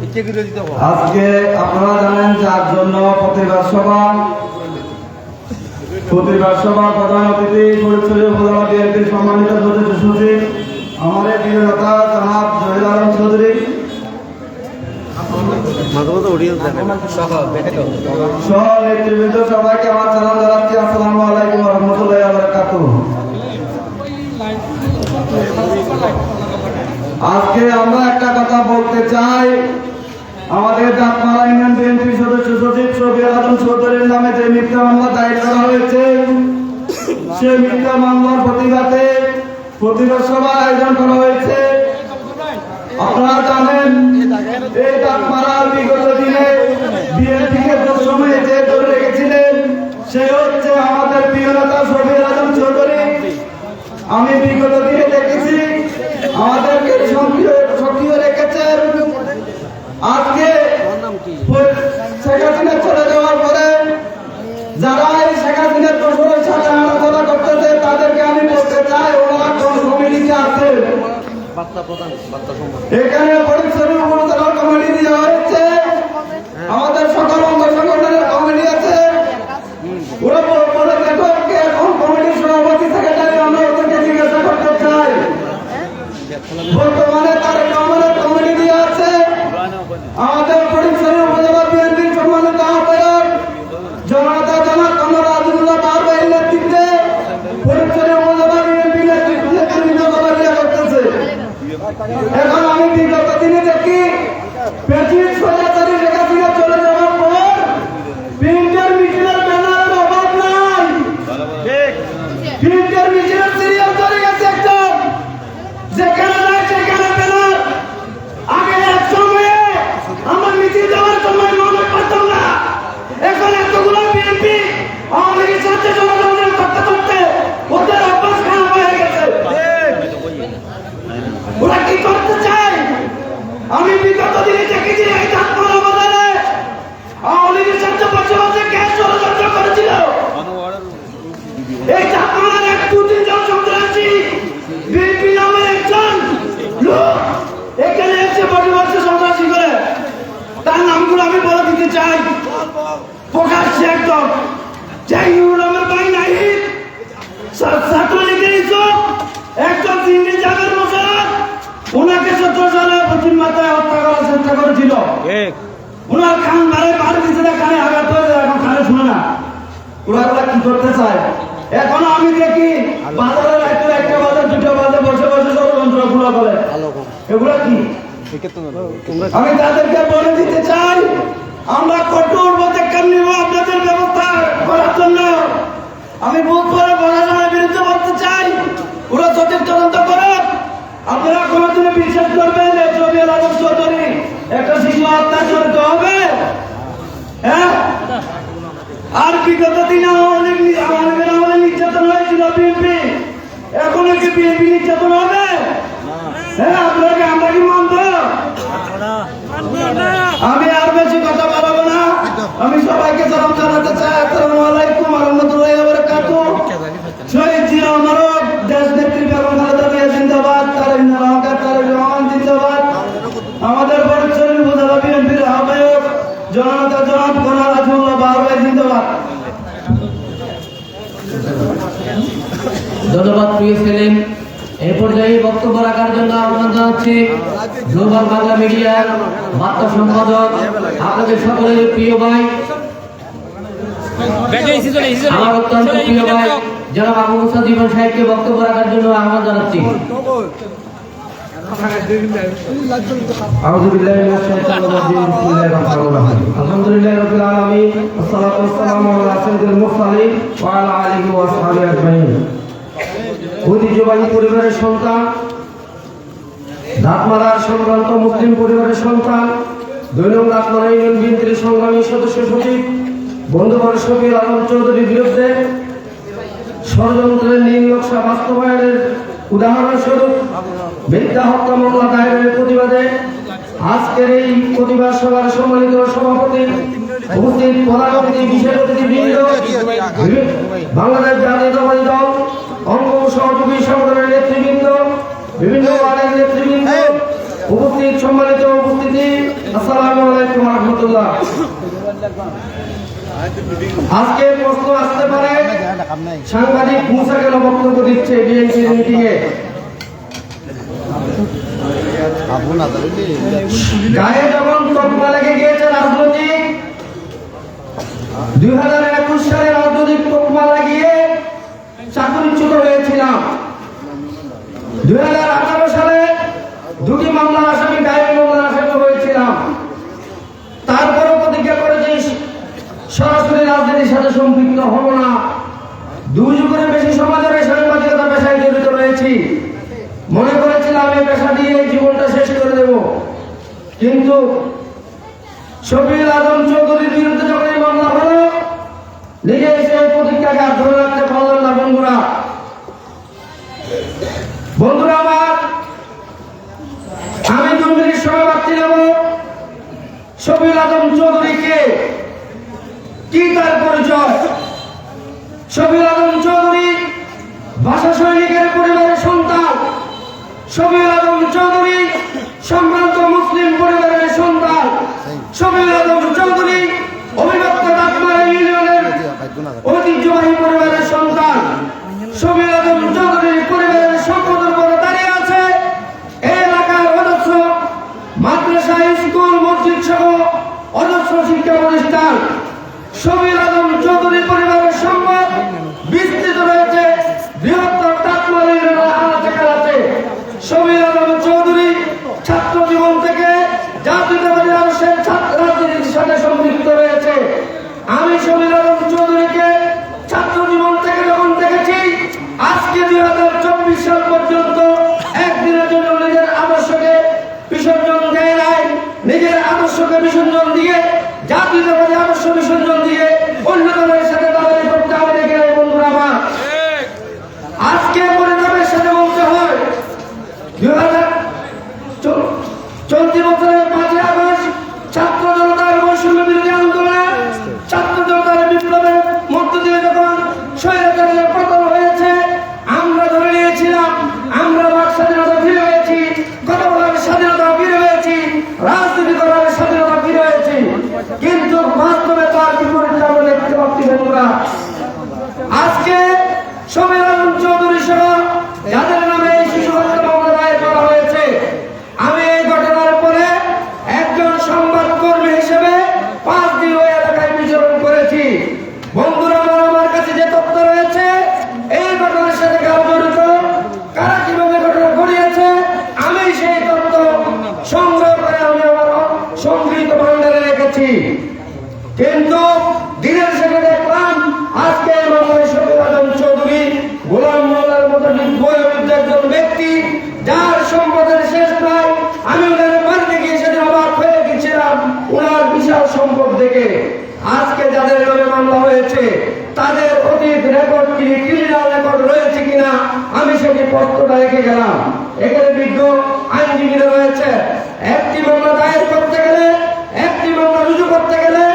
আজকে আপনারা জানেন যার জন্য প্রতিবাদ সভা প্রধান অতিথি ফরিদপুর উপজেলা বিএনপির সম্মানিত সদস্য সচিব আমাদের প্রিয় নেতা জনাব জহির আলম চৌধুরী সহ নেতৃবৃন্দ সবাইকে আমার সালাম জানাচ্ছি। আসসালামু আলাইকুম ওয়া রাহমাতুল্লাহি ওয়া বারাকাতুহু। আজকে আমরা একটা কথা বলতে চাই, আমাদের দাঁতমারা ইউনিয়ন বিএনপি সদস্য সচিব শফিউল আলম চৌধুরীর নামে যে মিথ্যা মামলা দায়ের করা হয়েছে, সেই মিথ্যা মামলার প্রতিবাদে প্রতিবাদ সভা আয়োজন করা হয়েছে। আপনারা জানেন এই দাঁতমারার বিগত দিনে বিএনপিকে প্রথমে যে ধরে রেখেছিলেন সে হচ্ছে আমাদের প্রিয় নেতা শফিউল আলম চৌধুরী। আমি বিগত দিনে দেখেছি আমাদেরকে সক্রিয় রেখেছেন। আজকে শেখ হাসিনা চলে যাওয়ার পরে যারা এই শেখ হাসিনার দোষরের সাথে আলোচনা করতেছে তাদেরকে আমি বলতে চাই, ওরা কোন কমিটিতে আছে? এখানে পরিচ্ছন্ন উপজেলার কমিটি দেওয়া হয়েছে, আমাদের সকল অঙ্গ সংগঠনের কমিটি আছে। ওরা বলে দেখো এখন কমিটির সভাপতি সেক্রেটারি, আমরা ওদেরকে জিজ্ঞাসা করতে চাই। বর্তমানে তার কমিটি দেওয়া আছে। আমাদের পরিচ্ছন্ন উপজেলা বিএনপির সম্মানিত আহ্বায়ক জনতা জনাব কামর আদিমুল্লাহ বারবাইয়ের নেতৃত্বে পরিচ্ছন্ন উপজেলা বিএনপি নেতৃত্বে করতেছে। এখন আমি বিগত দিনে দেখি প্রেসিডেন্ট সরাসরি শেখ হাসিনা চলে যাওয়ার পর প্রিন্টার মিছিলের ব্যানারের অভাব নাই, প্রিন্টার মিছিলের সিরিয়াল চলে গেছে একদম, যেখানে নাই সেখানে ব্যানার। আগে এক সময়ে আমার মিছিল যাওয়ার সময় মনে করতাম না, এখন এতগুলো বিএনপি আওয়ামী লীগের সাথে যোগাযোগ করতে করতে ওদের অভ্যাস খারাপ হয়ে গেছে। ওরা কি করতে চায়? আমি বিগত দিনে দেখেছি এই দাঁতমারা বাজারে আওয়ামী লীগের সাথে বসে বসে কে ষড়যন্ত্র করেছিল। এই দাঁতমারার এক দু তিনজন সন্ত্রাসী বিএনপি নামে একজন লোক এখানে এসে বসে বসে সন্ত্রাসী করে, তার নামগুলো আমি বলে দিতে চাই প্রকাশ্যে একদম। জাহিনুর ভাই নাহিদ ছাত্রলীগের ইসব একজন সিন্ডি জাবের মোশাররফ, ওনাকে 17 সালে পশ্চিম মাথায় হত্যা করার চেষ্টা করেছিল। ওনার কান মারে বাড়ি দিতে কানে আঘাত হয়ে যায়, এখন কানে শুনে না। ওরা কি করতে চায়? এখন আমি দেখি বাজারে রাখতে একটা বাজার দুটো বাজে বসে বসে ষড়যন্ত্র গুলো করে, এগুলা কি? আমি তাদেরকে বলে দিতে চাই, আমরা কঠোর পদক্ষেপ নিব আপনাদের ব্যবস্থা করার জন্য। আমি বুথ করে প্রশাসনের বিরুদ্ধে বলতে চাই, ওরা সঠিক তদন্ত করেন। আপনারা কোনোদিনে বিশ্বাস করবেন যে শফিউল আলম চৌধুরী একটা শিশু হত্যা জড়িত হবে? হ্যাঁ, আর বিগত দিনে আমাদের নির্যাতন হয়েছিল বিএনপি, এখন কি বিএনপি নির্যাতন হবে? হ্যাঁ, আপনাকে আমরা কি মানব? আমি আর বেশি কথা বলবো না। আমি সবাইকে সালাম জানাতে চাই। আসসালামু আলাইকুম ওয়া রাহমাতুল্লাহি ওয়া বারাকাতুহু। শহীদ জিয়া মারক, দেশ নেত্রী বেগম খালেদা জিয়া জিন্দাবাদ, তারেক রহমান জিন্দাবাদ। আমাদের পরিচ্ছন্ন উপজেলা বিএনপির আহ্বায়ক জনতা জনাব কামর আদিমুল্লাহ বারবাই জিন্দাবাদ। ধন্যবাদ প্রিয় সেলিম। এই পর্যায়ে বক্তব্য রাখার জন্য আহ্বান জানাচ্ছি গ্লোবাল বাংলা মিডিয়ার বার্তা সম্পাদক আপনাদের সকলের প্রিয় ভাই, আমার অত্যন্ত প্রিয় ভাই জনাব আবু মুসা জীবন সাহেবকে বক্তব্য রাখার জন্য আহ্বান জানাচ্ছি। আলহামদুলিল্লাহ রাব্বিল আলামিন, ওয়াসসালাতু ওয়াসসালামু আলা সাইয়্যিদিল মুরসালিন ওয়া আলা আলিহি ওয়া সাহবিহি আজমাইন। ঐতিহ্যবাহী পরিবারের সন্তান, দাঁতমারার সম্ভ্রান্ত মুসলিম পরিবারের সন্তান, দৈনন্দিন দাঁতমারা ইউনিয়ন বিএনপির সংগ্রামী সদস্য সচিব বন্ধুবর শফিউল আলম চৌধুরীর বিরুদ্ধে ষড়যন্ত্রের নীল নকশা বাস্তবায়নের উদাহরণস্বরূপ মিথ্যা হত্যা মামলা দায়েরের প্রতিবাদে আজকের এই প্রতিবাদ সভার সম্মানিত সভাপতি, উপস্থিত প্রধান অতিথি, বিশেষ অতিথিবৃন্দ, বাংলাদেশ জাতীয়তাবাদী দল অঙ্গ সহযোগী সংগঠনের নেতৃবৃন্দ, বিভিন্ন ওয়ার্ডের নেতৃবৃন্দ, উপস্থিত সম্মানিত উপস্থিতি, আসসালামু আলাইকুম ওয়া রাহমাতুল্লাহ। আজকে প্রশ্ন আসতে পারে সাংবাদিক মুসা কেন বক্তব্য দিচ্ছে বিএনপির মিটিংয়ে? গায়ে যখন তকমা লেগে গিয়েছে রাজনৈতিক, 2021 সালে রাজনৈতিক তকমা লাগিয়ে চাকরিচ্যুত হয়েছিলাম। 2018 সালে দুটি মামলার আসামি, গায়েবী মামলার আসামি হয়েছিলাম। তারপরে প্রতিজ্ঞা করেছি সরাসরি রাজনীতির সাথে সম্পৃক্ত হব না। 2 যুগের বেশি সময় ধরে সাংবাদিকতা পেশায় জড়িত রয়েছি। মনে করেছিলাম এই পেশা দিয়ে জীবনটা শেষ করে দেব, কিন্তু শফিউল আজম চৌধুরীর বিরুদ্ধে যখন এই মামলা হলো, নিজে এসে প্রতিজ্ঞাকে আর ধরে রাখতে পারলাম না। বন্ধুরা আমার, আমি 2 মিনিট সময় বাড়তি নেব। শফিউল আজম চৌধুরীকে কি তার পরিচয়? শফিউল আজম চৌধুরী ভাষা সৈনিকের পরিবারের সন্তান। শফিউল আজম চৌধুরী সম্ভ্রান্ত মুসলিম পরিবারের সন্তান। শফিউল আজম চৌধুরী অবিভক্ত ডাকমারা ইউনিয়নের ঐতিহ্যবাহী পরিবারের সন্তান। শফিউল আজম চৌধুরীর পরিবারের সম্পদের উপরে দাঁড়িয়ে আছে এই এলাকার অদর্শ মাদ্রাসা, স্কুল, মসজিদ সহ অদর্শ শিক্ষা প্রতিষ্ঠান। শফিউল আজম চৌধুরী পরিবারের সম্পদ বিস্তৃত রয়েছে বৃহত্তর ডাকমারা ইউনিয়নের আনাচে কানাচে। শফিউল আজম চৌধুরী ছাত্র জীবন থেকে জাতীয়তাবাদী আদর্শের রাজনীতির সাথে সম্পৃক্ত রয়েছে। আমি শফিউল আজম চৌধুরীকে ছাত্র জীবন থেকে যখন দেখেছি, আজকে 2024 সাল পর্যন্ত একদিনের জন্য নিজের আদর্শকে বিসর্জন দেয় নাই। নিজের আদর্শকে বিসর্জন দিয়ে, জাতীয়তাবাদী আদর্শ বিসর্জন দিয়ে অন্য দলের সাথে দাঁড়িয়ে করতে আমি দেখে নাই। বন্ধুরা আমার, আজকে পরিণামের সাথে বলতে হয়, চলতি বছরের 5 আগস্ট ছাত্র জনতার বৈষম্য বিরোধী আন্দোলনে, ছাত্র জনতার বিপ্লবের মধ্য দিয়ে যখন স্বৈরাচারের পতন হয়েছে, আমরা ধরে নিয়েছিলাম আমরা বাক স্বাধীনতা ফিরে পেয়েছি, কথা বলার স্বাধীনতা ফিরে পেয়েছি, রাজনীতি করার স্বাধীনতা ফিরে পেয়েছি। কিন্তু বাস্তবে তার বিপরীত আমরা দেখতে পাচ্ছি। বন্ধুরা, আজকে শফিউল আজম চৌধুরী সহ যাদের নামে এই শিশু হত্যা মামলা দায়ের করা হয়েছে, আমি এই ঘটনার পরে একজন সংবাদকর্মী হিসেবে 5 দিন ওই এলাকায় বিচরণ করেছি। বন্ধুরা আমার, আমার কাছে যে তথ্য রয়েছে এই ঘটনার সাথে কারা জড়িত, কারা কিভাবে ঘটনা ঘটিয়েছে, আমি সেই তথ্য সংগ্রহ করে আমি আমার সংগৃহীত ভান্ডারে রেখেছি। কিন্তু দিনের শেষে দেখলাম আজকে এই মামলায় শফিউল আজম চৌধুরী গোলাম মোল্লার মতো বয়োবৃদ্ধ একজন ব্যক্তি, যার সম্পদের শেষ নাই। আমি ওনার বাড়িতে গিয়ে সেদিন অবাক হয়ে গেছিলাম ওনার বিশাল সম্পদ দেখে। আজকে যাদের নামে মামলা হয়েছে তাদের অতীত রেকর্ড কি, ক্রিমিনাল রেকর্ড রয়েছে কিনা, আমি সেটি পত্রটা রেখে গেলাম। এখানে বিজ্ঞ আইনজীবীরা রয়েছে। একটি মামলা দায়ের করতে গেলে, একটি মামলা রুজু করতে গেলে,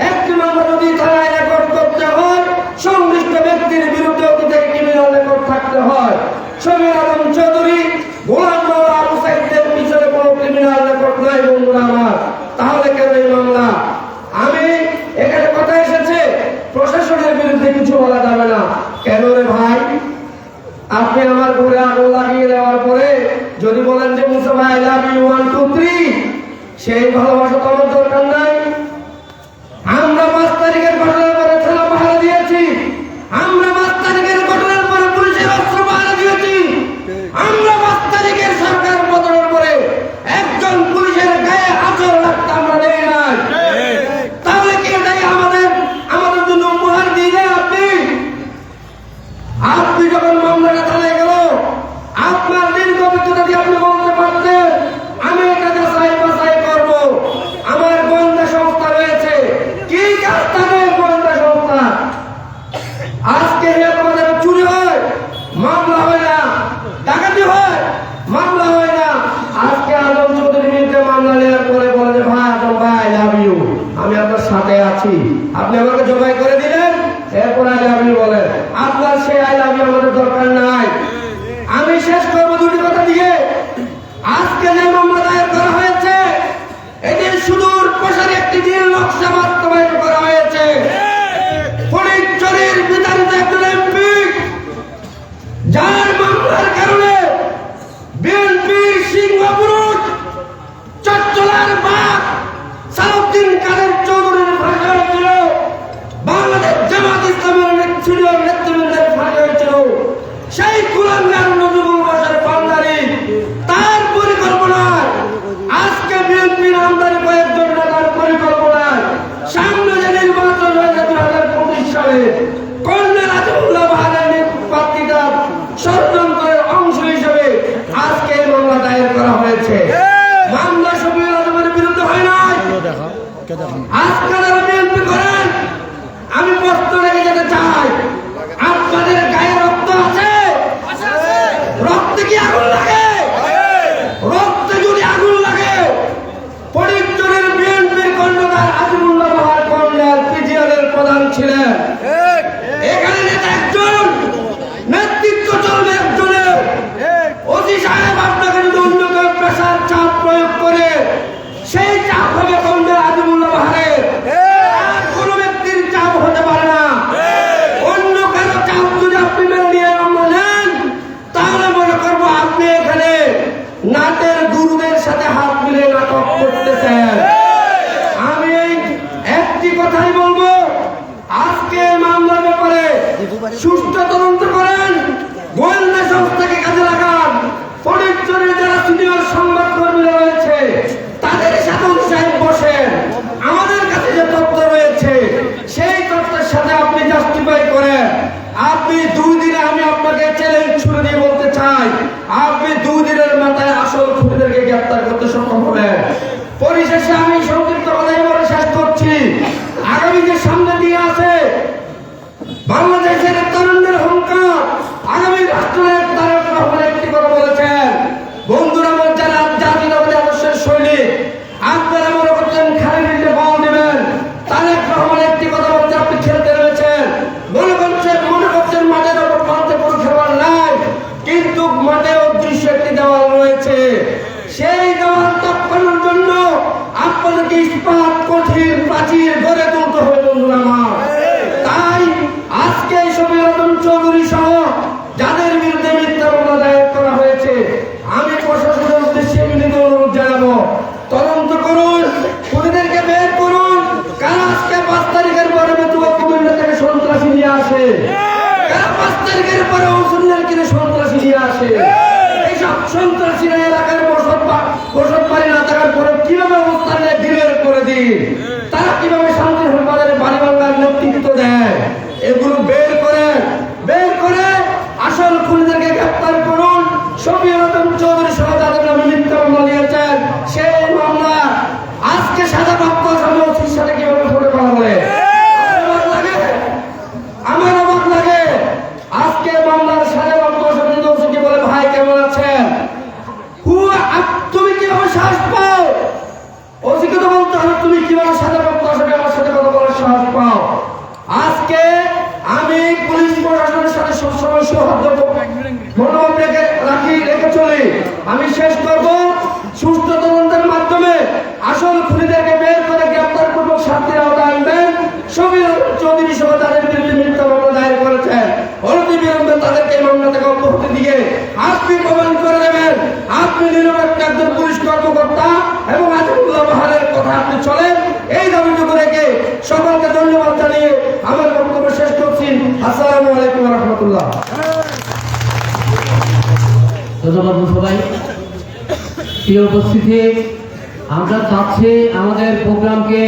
একটি মামলা যদি থানায় রেকর্ড করতে হয়, সংশ্লিষ্ট ব্যক্তির বিরুদ্ধে অতীতে ক্রিমিনাল রেকর্ড থাকতে হয়। শফিউল আজম চৌধুরী, গোলাম মোল্লা, আবু সাইদের পিছনে কোনো ক্রিমিনাল রেকর্ড নাই। বন্ধুরা আমার, তাহলে কেন এই মামলা? আমি এখানে কথা এসেছে প্রশাসনের বিরুদ্ধে কিছু বলা যাবে না। কেন রে ভাই? আপনি আমার ঘরে আগুন লাগিয়ে দেওয়ার পরে যদি বলেন যে মুসা ভাই আই লাভ ইউ 1 2 3, সেই ভালোবাসা তো আমার দরকার নাই। আমরা 5 তারিখের ঘটনার পরে থানা পাহারা দিয়েছি, আমরা 5 তারিখের ঘটনার পরে পুলিশের অস্ত্র পাহারা দিয়েছি, আমরা 5 তারিখের সরকার পতনের পরে একজন পুলিশের গায়ে আঁচড় রাখতে আমরা দেই নাই। তাহলে কি এটাই আমাদের জন্য উপহার দিলেন আপনি? আপনি যখন মামলাটা থানায় গেল, আপনার দীর্ঘ অভিজ্ঞতা দিয়ে আপনি বলতে পারতেন আমি এটা যাচাই বাছাই করব। আমার গোয়েন্দা সংস্থা রয়েছে। কি কাজ তাদের গোয়েন্দা সংস্থা? আজকে আমাদের চুরি হয়, মামলা হয় না, ডাকাতি হয়, মামলা হয় না। আজকে আজম চৌধুরীর বিরুদ্ধে মামলা নেওয়ার পরে বলে যে ভাই আজম ভাই আই লাভ ইউ, আমি আপনার সাথে আছি, আপনি আমাকে জবাই করে দিলেন, এরপর আই লাভ ইউ বলেন। আপনার সেই আই লাভ ইউ আমাদের দরকার নাই। আমি শেষ করবো দুটি কথা দিয়ে। আজকে যে মামলা দায়ের বাংলার বাপ সালাউদ্দিন কাদের চৌধুরীর ফাঁসি হয়েছিল, বাংলাদেশ জামাত ইসলামের নেতৃবৃন্দের ফাঁসি হয়েছিল। সেই কুলাঙ্গার নজরুল বাসার পান্ডারি তার পরিকল্পনায় আজকে বিএনপির আমদানি কয়েকজন নেতার পরিকল্পনায় সামনে যে নির্বাচন হয়েছে 2025 সালে কর্নেল আজিমুল্লাহ বাহারের প্রার্থিতার ষড়যন্ত্রের অংশ হিসেবে আজকে এই মামলা দায়ের করা হয়েছে। মামলা শফিউল আলমের বিরুদ্ধে হয় নাই। আজকে যারা বিএনপি করেন, আমি প্রশ্ন রেখে যেতে চাই, আপনাদের গায়ে রক্ত আছে? রক্তে কি আগুন লাগে? রক্তে যদি আগুন লাগে, ফরিদপুরের বিএনপির কর্ণধার আজিমুল্লাহ বাহার কর্নেল পিজিআরের প্রধান ছিলেন। এখানে নেতা একজন, নেতৃত্ব চলবে একজনের। ওসি সাহেব আপনাকে যদি অন্য কেউ প্রেশার চাপ প্রয়োগ করে, সেই চাপ হবে কর্নেল আজিমুল্লাহ বাহারের। আর কোনো ব্যক্তির চাপ হতে পারে না। অন্য কারো চাপ যদি আপনি মেনে নিয়ে আমরা নেন, তাহলে মনে করবো আপনি এখানে নাটের গুরুদের সাথে হাত মিলে নাটক করতেছেন। আমি একটি কথাই বলবো, আজকে মামলার ব্যাপারে সুষ্ঠু তদন্ত করেন, গোয়েন্দা সংস্থাকে কাজে লাগান। ফরিদপুরের যারা সিনিয়র সংবাদকর্মীরা রয়েছে তাদের সাথে সাহেব বসেন। আমাদের কাছে যে তথ্য রয়েছে সেই তথ্যের সাথে আপনি জাস্টিফাই করেন। আপনি 2 দিনে, আমি আপনাকে চ্যালেঞ্জ ছুড়ে দিয়ে বলতে চাই, আপনি 2 দিনের মাথায় আসল খুনিদেরকে গ্রেফতার করতে সক্ষম হবেন। পরিশেষে আমি সংক্ষিপ্ত কথাই বলে শেষ করছি। আগামী যে সামনে দিয়ে আছে বাংলাদেশের তরুণদের হুঙ্কার, আগামী রাষ্ট্রনায়ক তারেক রহমান একটি কথা বলেছেন, বন্ধুরা আমার যারা জাতীয়তাবাদী আদর্শের সৈনিক, আপনারা মনে করছেন খালি ফিল্ডে বল দিবেন। তারেক রহমান একটি কথা বলছে, আপনি খেলতে রয়েছেন, মনে করছেন মাঠের ওপর পালতে কোনো খেলোয়াড় নাই, কিন্তু মাঠে অদৃশ্য একটি দেওয়াল রয়েছে। সেই দেওয়াল টপকানোর জন্য আপনাদেরকে ইস্পাত কঠিন প্রাচীর গড়ে তুলতে হবে বন্ধুরা আমার। তাই আজকে শফিউল আলম চৌধুরী সহ যাদের বিরুদ্ধে মিথ্যা মামলা দায়ের করা হয়েছে, আমি প্রশাসনের উদ্দেশ্যে বিনীত অনুরোধ জানাবো, তদন্ত করুন, খুনিদেরকে বের করুন। কারা আজকে 5 তারিখের পরে কুমিল্লা থেকে সন্ত্রাসী নিয়ে আসে, কারা 5 তারিখের পরে ওসুল্লার কিনে সন্ত্রাসী নিয়ে আসে। এইসব সন্ত্রাসীরা এলাকার বসত বাড়ি না থাকার পরে কিভাবে অবস্থান নেয় ডিলের করে দিন, তারা কিভাবে শান্তির বাজারে বাড়ি ভাঙার নেতৃত্ব দেয়, এগুলো বের করে আসল খুনিদেরকে গ্রেফতার করুন। শফিউল আলম চৌধুরী সহ যাদের নামে মিথ্যা মামলা নিয়েছেন, সেই মামলা আজকে সাজাপ্রাপ্ত আসামি ওসির সাথে কিভাবে ফোনে কথা বলে আমার অবাক লাগে। আজকে মামলার সাজাপ্রাপ্ত আসামি ওসিকে বলে, ভাই কেমন আছেন, তুমি কিভাবে সাহস পাও? ওসিকে তো বলতে হবে, তুমি কিভাবে সাজাপ্রাপ্ত আসামি আমার সাথে কথা বলার সাহস পাও? আজকে আমি পুলিশ প্রশাসনের সাথে সবসময় সৌহার্দ্য মনোভাব রেখে চলি। আমি শেষ করব, সুষ্ঠু তদন্তের মাধ্যমে আসল খুনিদেরকে বের করে গ্রেফতার পূর্বক শাস্তির আওতায় আনবেন। শফিউল আলম চৌধুরী সহ তাদের বিরুদ্ধে মিথ্যা মামলা দায়ের করেছেন, অনতিবিলম্বে তাদেরকে এই মামলা থেকে অব্যাহতি দিয়ে আপনি প্রমাণ করে দেবেন আপনি নিরপেক্ষ একজন পুলিশ কর্মকর্তা এবং আজিমুল্লাহ বাহারের কথা আপনি চলেন। এই দাবিটুকু রেখে সকলকে ধন্যবাদ জানিয়ে আমার বক্তব্য শেষ করছি। আসসালামু আলাইকুম ওয়া রাহমাতুল্লাহ। ধন্যবাদ সবাই। প্রিয় উপস্থিতি, আমরা চাচ্ছি আমাদের প্রোগ্রামকে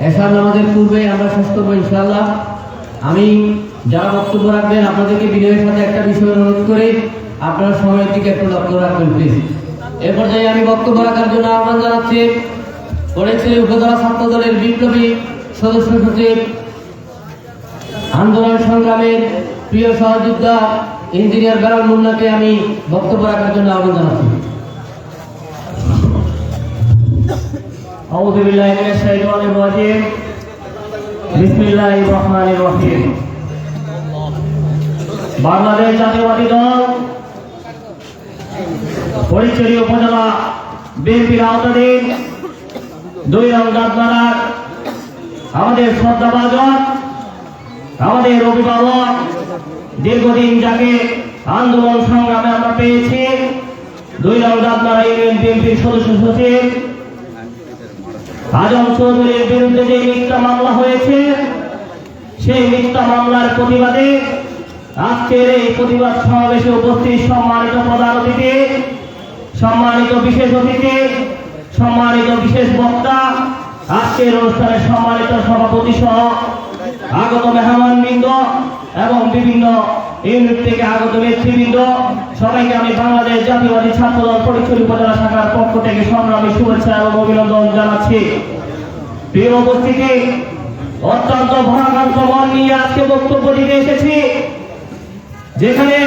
এশার নামাজের পূর্বে আমরা শেষ করবো ইনশাআল্লাহ। আমি যারা বক্তব্য রাখবেন আপনাদেরকে বিনয়ের সাথে একটা বিষয় অনুরোধ করি, আপনারা সময়ের দিকে একটু লক্ষ্য রাখবেন প্লিজ। এ পর্যায়ে আমি বক্তব্য রাখার জন্য আহ্বান জানাচ্ছি ফরিদপুর উপজেলা ছাত্র দলের বিপ্লবী সদস্য সচিব, আন্দোলন সংগ্রামের প্রিয় সহযোদ্ধা ইঞ্জিনিয়ার বেলাল মুন্নাকে আমি বক্তব্য রাখার জন্য আহ্বান জানাচ্ছি। আউযু বিল্লাহি মিনাশ শাইতানির রাজিম। বিসমিল্লাহির রহমানির রহিম। বাংলাদেশ জাতীয়তাবাদী দল ফরিদপুর উপজেলা বিএনপির আওতাধীন 2 নং দাঁতমারার আমাদের শ্রদ্ধাভাজন, আমাদের অভিভাবক, দীর্ঘদিন যাকে আন্দোলন সংগ্রামে আমরা পেয়েছি, 2 নং দাঁতমারা ইউনিয়ন বিএনপির সদস্য সচিব আজম চৌধুরীর বিরুদ্ধে যে মিথ্যা মামলা হয়েছে, সেই মিথ্যা মামলার প্রতিবাদে আজকের এই প্রতিবাদ সমাবেশে উপস্থিত সম্মানিত প্রধান অতিথি, সম্মানিত বিশেষ অতিথি, সম্মানিত বিশেষ বক্তা, আজকের অনুষ্ঠানের সম্মানিত সভাপতি সহ আগত মেহমানবৃন্দ এবং বিভিন্ন ইউনিট থেকে আগত নেতৃবৃন্দ, সবাইকে আমি বাংলাদেশ জাতীয়বাদী ছাত্রদল ফটিকছড়ি উপজেলা শাখার পক্ষ থেকে সংগ্রামী শুভেচ্ছা এবং অভিনন্দন জানাচ্ছি। প্রিয় উপস্থিতি, অত্যন্ত ভয়াক্রান্ত মন নিয়ে আজকে বক্তব্য দিতে এসেছি, যেখানে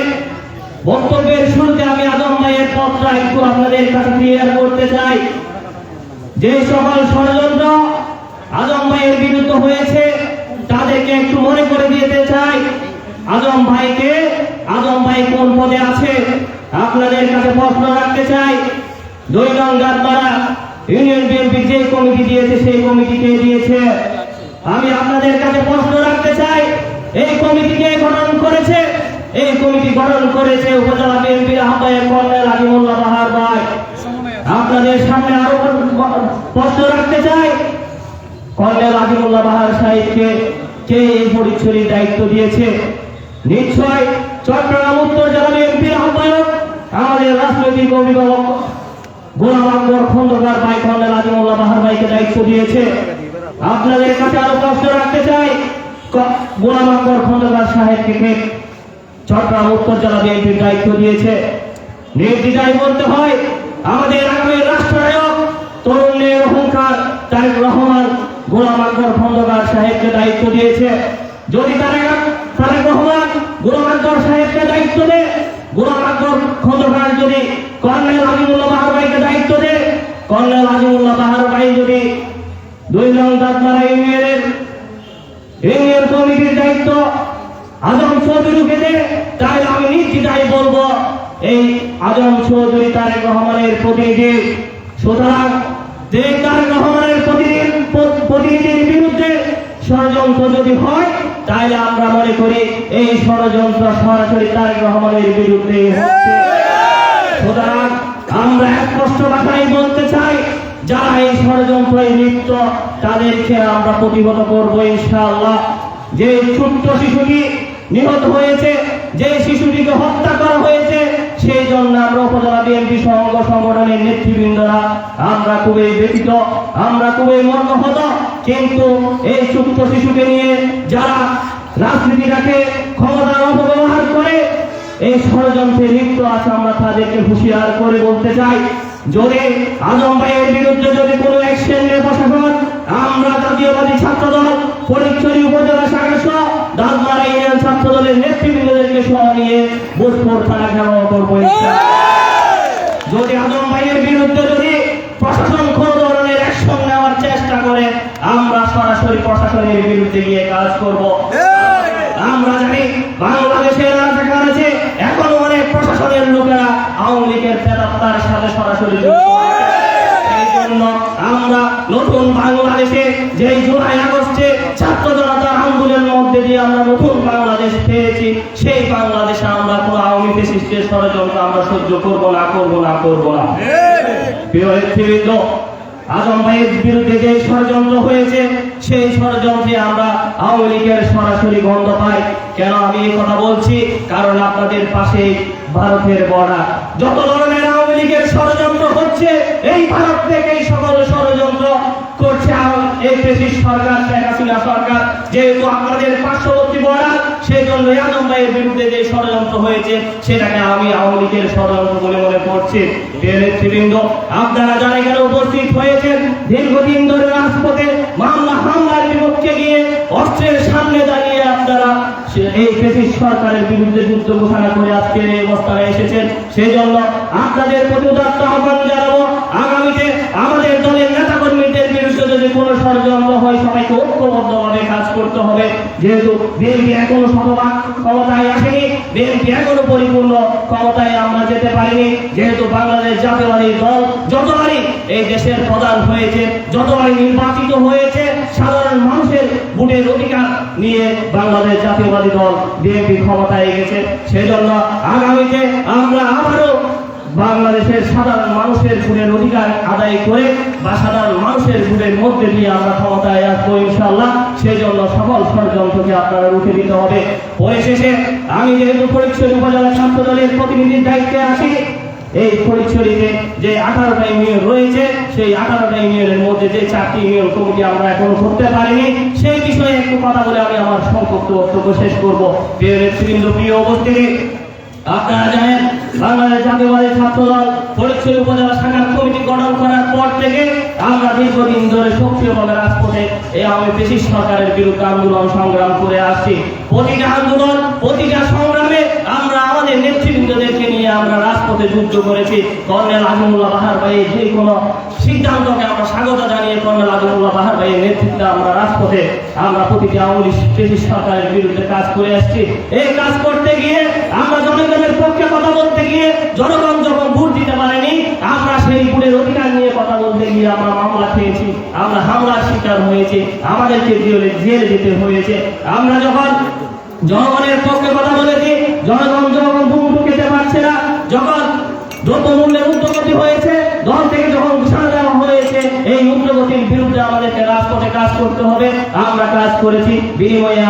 বক্তব্যের শুরুতে আমি আজম ভাইয়ের পথটা একটু আপনাদের কাছে ক্লিয়ার করতে চাই। যে সকল ষড়যন্ত্র আজম ভাইয়ের বিরুদ্ধে হয়েছে তাদেরকে একটু মনে করে দিতে চাই। আজম ভাই কোন পদে আছে আপনাদের কাছে প্রশ্ন রাখতে চাই। 2 নং গাছপাড়া ইউনিয়ন বিএনপি যে কমিটি দিয়েছে সেই কমিটিকে দিয়েছে। আমি আপনাদের কাছে প্রশ্ন রাখতে চাই, এই কমিটিকে গঠন করেছে, এই কমিটি গঠন করেছে উপজেলা বিএনপির আহ্বায়ক কর্নেল আজিমুল্লাহ বাহার ভাই। আপনাদের সামনে আরো প্রশ্ন রাখতে চাই, কর্নেল আজিমুল্লাহ বাহার সাহেবকে কে এই ফটিকছড়ির দায়িত্ব দিয়েছে? নিশ্চয় চট্টগ্রাম উত্তর জেলা বিএনপির আহ্বায়ক আমাদের রাজনৈতিক অভিভাবক গোলাম আকবর খন্দকার ভাই কর্নেল আজিমুল্লাহ বাহার ভাইকে দায়িত্ব দিয়েছে। আপনাদের কাছে আরো প্রশ্ন রাখতে চাই, গোলাম আকবর খন্দকার সাহেবকে কে চট্টগ্রাম উত্তর জেলা বিএনপির দায়িত্ব দিয়েছে? নির্দ্বিধায় বলতে হয়, আমাদের আগামী রাষ্ট্রনায়ক তরুণের অহংকার তারেক রহমান গোলাম আকবর খন্দকার সাহেবকে দায়িত্ব দিয়েছে। যদি তারেক রহমান গোলাম আকবর সাহেবকে দায়িত্ব দেয়, গোলাম আকবর খন্দকার যদি কর্নেল আজিমুল্লাহ বাহার ভাইকে দায়িত্ব দেয়, কর্নেল আজিমুল্লাহ বাহার ভাই যদি 2 নং দাঁতমারা ইউনিয়ন কমিটির দায়িত্ব আজম চৌধুরীকে দেয়, তাহলে আমি নিশ্চিতাই বলবো এই আজম চৌধুরী তারেক রহমানের প্রতিনিধি। সুতরাং তারেক রহমানের প্রতিনিধির বিরুদ্ধে ষড়যন্ত্র যদি হয়, তাহলে আমরা মনে করি এই ষড়যন্ত্র সরাসরি তারেক রহমানের বিরুদ্ধে হচ্ছে। সুতরাং আমরা স্পষ্ট ভাষায় বলতে চাই, যারা এই ষড়যন্ত্রে লিপ্ত তাদেরকে আমরা প্রতিহত করবো ইনশাআল্লাহ। যে ছোট্ট শিশুটি নিহত হয়েছে, যে শিশুটিকে হত্যা করা হয়েছে, সেই জন্য আমরা উপজেলা বিএনপি সংগঠনের নেতৃবৃন্দরা আমরা খুবই ব্যথিত, আমরা খুবই মর্মাহত। কিন্তু এই ছোট্ট শিশুকে নিয়ে যারা রাজনীতিটাকে ক্ষমতার অপব্যবহার করে এই ষড়যন্ত্রে লিপ্ত আছে, আমরা তাদেরকে হুঁশিয়ার করে বলতে চাই, যদি আজম ভাইয়ের বিরুদ্ধে যদি কোনো অ্যাকশন নেয় প্রশাসন, আমরা জাতীয়বাদী ছাত্রদল ফটিকছড়ি উপজেলা শাখা সহ দাঁতমারা ইউনিয়ন ছাত্রদলের নেতৃবৃন্দদেরকে সহ নিয়ে বুধপুর থানা ঘেরাও করবো। যদি আজম ভাইয়ের বিরুদ্ধে যদি প্রশাসন কোনো ধরনের অ্যাকশন নেওয়ার চেষ্টা করে, আমরা সরাসরি প্রশাসনের বিরুদ্ধে গিয়ে কাজ করব। আমরা জানি বাংলাদেশের রাজকার আছে, এখনো অনেক প্রশাসনের লোকেরা আওয়ামী লীগের প্রেতাত্মার সাথে সরাসরি যুক্ত আছে। এই জন্য আমরা নতুন বাংলাদেশে যে জুলাই আগস্টে ছাত্র জনতার আন্দোলনের মধ্যে দিয়ে আমরা নতুন বাংলাদেশ পেয়েছি, সেই বাংলাদেশে আমরা কোনো আওয়ামী ফ্যাসিস্টের ষড়যন্ত্র আমরা সহ্য করবো না। প্রিয় নেতৃবৃন্দ, আজম ভাইয়ের বিরুদ্ধে যে ষড়যন্ত্র হয়েছে, সেই ষড়যন্ত্রে আমরা আওয়ামী লীগের সরাসরি গন্ধ পাই। কেন আমি এই কথা বলছি? কারণ আপনাদের পাশে ভারতের বর্ডার, যত ধরনের আওয়ামী লীগের ষড়যন্ত্র হচ্ছে, এই ভারত থেকে সকল ষড়যন্ত্র করছে এই ফ্যাসিস্ট সরকার, শেখ হাসিনা সরকার। যেহেতু আপনাদের পার্শ্ববর্তী বর্ডার, সেই জন্য আজম ভাইয়ের বিরুদ্ধে যে ষড়যন্ত্র হয়েছে সেটাকে আমি আওয়ামী লীগের ষড়যন্ত্র বলে মনে করছি। প্রিয় নেতৃবৃন্দ, আপনারা যারা এখানে উপস্থিত হয়েছেন, দীর্ঘদিন ধরে রাজপথে মামলা হামলার বিপক্ষে গিয়ে অস্ত্রের সামনে দাঁড়িয়ে আপনারা এই ফ্যাসিস্ট সরকারের বিরুদ্ধে যুদ্ধ ঘোষণা করে আজকের এই অবস্থায় এসেছেন। সেই জন্য আপনাদের প্রতি উদাত্ত আহ্বান জানাবো, আগামীতে আমাদের দলের নেতাকর্মীদের বিরুদ্ধে যদি কোনো ষড়যন্ত্র হয়, সবাইকে ঐক্যবদ্ধভাবে কাজ করতে হবে। যেহেতু বিএনপি এখনো শতভাগ ক্ষমতায় আসেনি, বিএনপি এখনো পরিপূর্ণ ক্ষমতায় আমরা যেতে পারিনি। যেহেতু বাংলাদেশ জাতীয়বাদী দল যতবারই এই দেশের প্রধান হয়েছে, যতবারই নির্বাচিত হয়েছে, সাধারণ মানুষের ভোটের অধিকার নিয়ে বাংলাদেশ জাতীয়বাদী দল বিএনপি ক্ষমতায় গেছে। সেজন্য আগামীতে আমরা আবারও বাংলাদেশের সাধারণ মানুষের ভোটের অধিকার আদায় করে বা সাধারণ মানুষের ভোটের মধ্যে দিয়ে আমরা ক্ষমতায় আসবো ইনশাআল্লাহ। সেই জন্য সকল ষড়যন্ত্রকে আপনারা রুখে দিতে হবে। পরিশেষে আমি যেহেতু ফটিকছড়ি উপজেলা ছাত্র দলের প্রতিনিধির দায়িত্বে আছি, এই ফটিকছড়িতে যে 18টা ইউনিয়ন রয়েছে, সেই 18টা ইউনিয়নের মধ্যে যে 4টি ইউনিয়ন কমিটি আমরা এখনো করতে পারিনি, সেই বিষয়ে একটু কথা বলে আমি আমার সংক্ষিপ্ত বক্তব্য শেষ করবো। প্রিয় নেতৃবৃন্দ, প্রিয় উপস্থিতি, আপনারা জানেন বাংলাদেশ জাতীয়বাদী ছাত্রদল ফটিকছড়ি উপজেলা শাখার কমিটি গঠন করার পর থেকে আমরা দীর্ঘদিন ধরে সক্রিয়ভাবে রাজপথে এই আওয়ামী ফ্যাসিস্ট সরকারের বিরুদ্ধে আন্দোলন সংগ্রাম করে আসছি। প্রতিটা আন্দোলন, প্রতিটা সংগ্রামে আমরা আমাদের নেতৃবৃন্দদেরকে নিয়ে আমরা রাজপথে যুদ্ধ করেছি। কর্নেল আজিমুল্লাহ বাহার ভাইয়ের যে কোনো সিদ্ধান্তকে আমরা স্বাগত জানিয়ে কর্নেল আজিমুল্লাহ বাহার ভাইয়ের নেতৃত্বে আমরা রাজপথে আমরা প্রতিটি আওয়ামী ফ্যাসিস্ট সরকারের বিরুদ্ধে কাজ করে আসছি। এই কাজ করতে গিয়ে আমরা জনগণের পক্ষে কথা বলতে গিয়ে জনগণ যখন ভোট দিতে পারেনি, আমরা সেই ভোটের অধিকার নিয়ে কথা বলতে গিয়ে আমরা মামলা খেয়েছি, আমরা হামলার শিকার হয়েছি, আমাদেরকে জেলে যেতে হয়েছে। আমরা যখন জনগণের পক্ষে কথা বলেছি, জনগণ যখন ভূমি খেতে পারছে না, যখন দ্রব্যমূল্যের ঊর্ধ্বগতি হয়েছে, দল থেকে যখন ঘোষণা দেওয়া হয়েছে এই ঊর্ধ্বগতির বিরুদ্ধে আমাদেরকে রাজপথে কাজ করতে হবে, আমরা কাজ করেছি। বিনিময়ে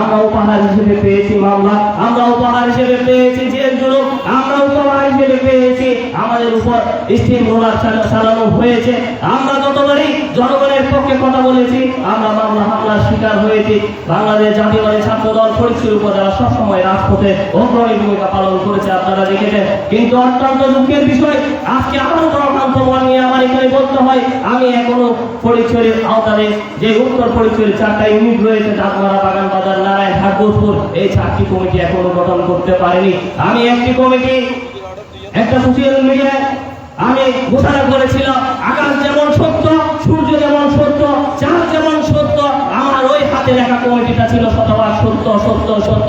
আমরা উপহার হিসেবে পেয়েছি মামলা, আমরা উপহার হিসেবে পেয়েছি জেল জুলুম, আমরা উপহার হিসেবে পেয়েছি আমাদের উপর স্টিম রোলার চালানো হয়েছে। আমরা যতবারই জনগণের পক্ষে কথা বলেছি, আমরা মামলা হামলার শিকার হয়েছি। বাংলাদেশ জাতীয়বাদী ছাত্রদল ফটিকছড়ি উপজেলা সবসময় রাজপথে অগ্রণী ভূমিকা পালন করেছে, আপনারা দেখেছেন। কিন্তু অত্যন্ত দুঃখের বিষয়, আজকে আবারও জনগণ প্রমাণ নিয়ে আমার এখানে বলতে হয়, আমি এখনো ফটিকছড়ির আওতায় যে উত্তর ফটিকছড়ির 4টা ইউনিট রয়েছে, দাঁতমারা, বাগান বাজার, নারায়ণহাট, বোসপুর, এই 4টি কমিটি এখনো গঠন করতে পারিনি। আমি একটি কমিটি একটা সোশ্যাল মিডিয়ায় আমি ঘোষণা করেছিলাম, আকাশ যেমন সত্য, সূর্য যেমন সত্য, চাঁদ যেমন সত্য, আমার ওই হাতে লেখা কমিটিটা ছিল শতভাগ সত্য সত্য সত্য।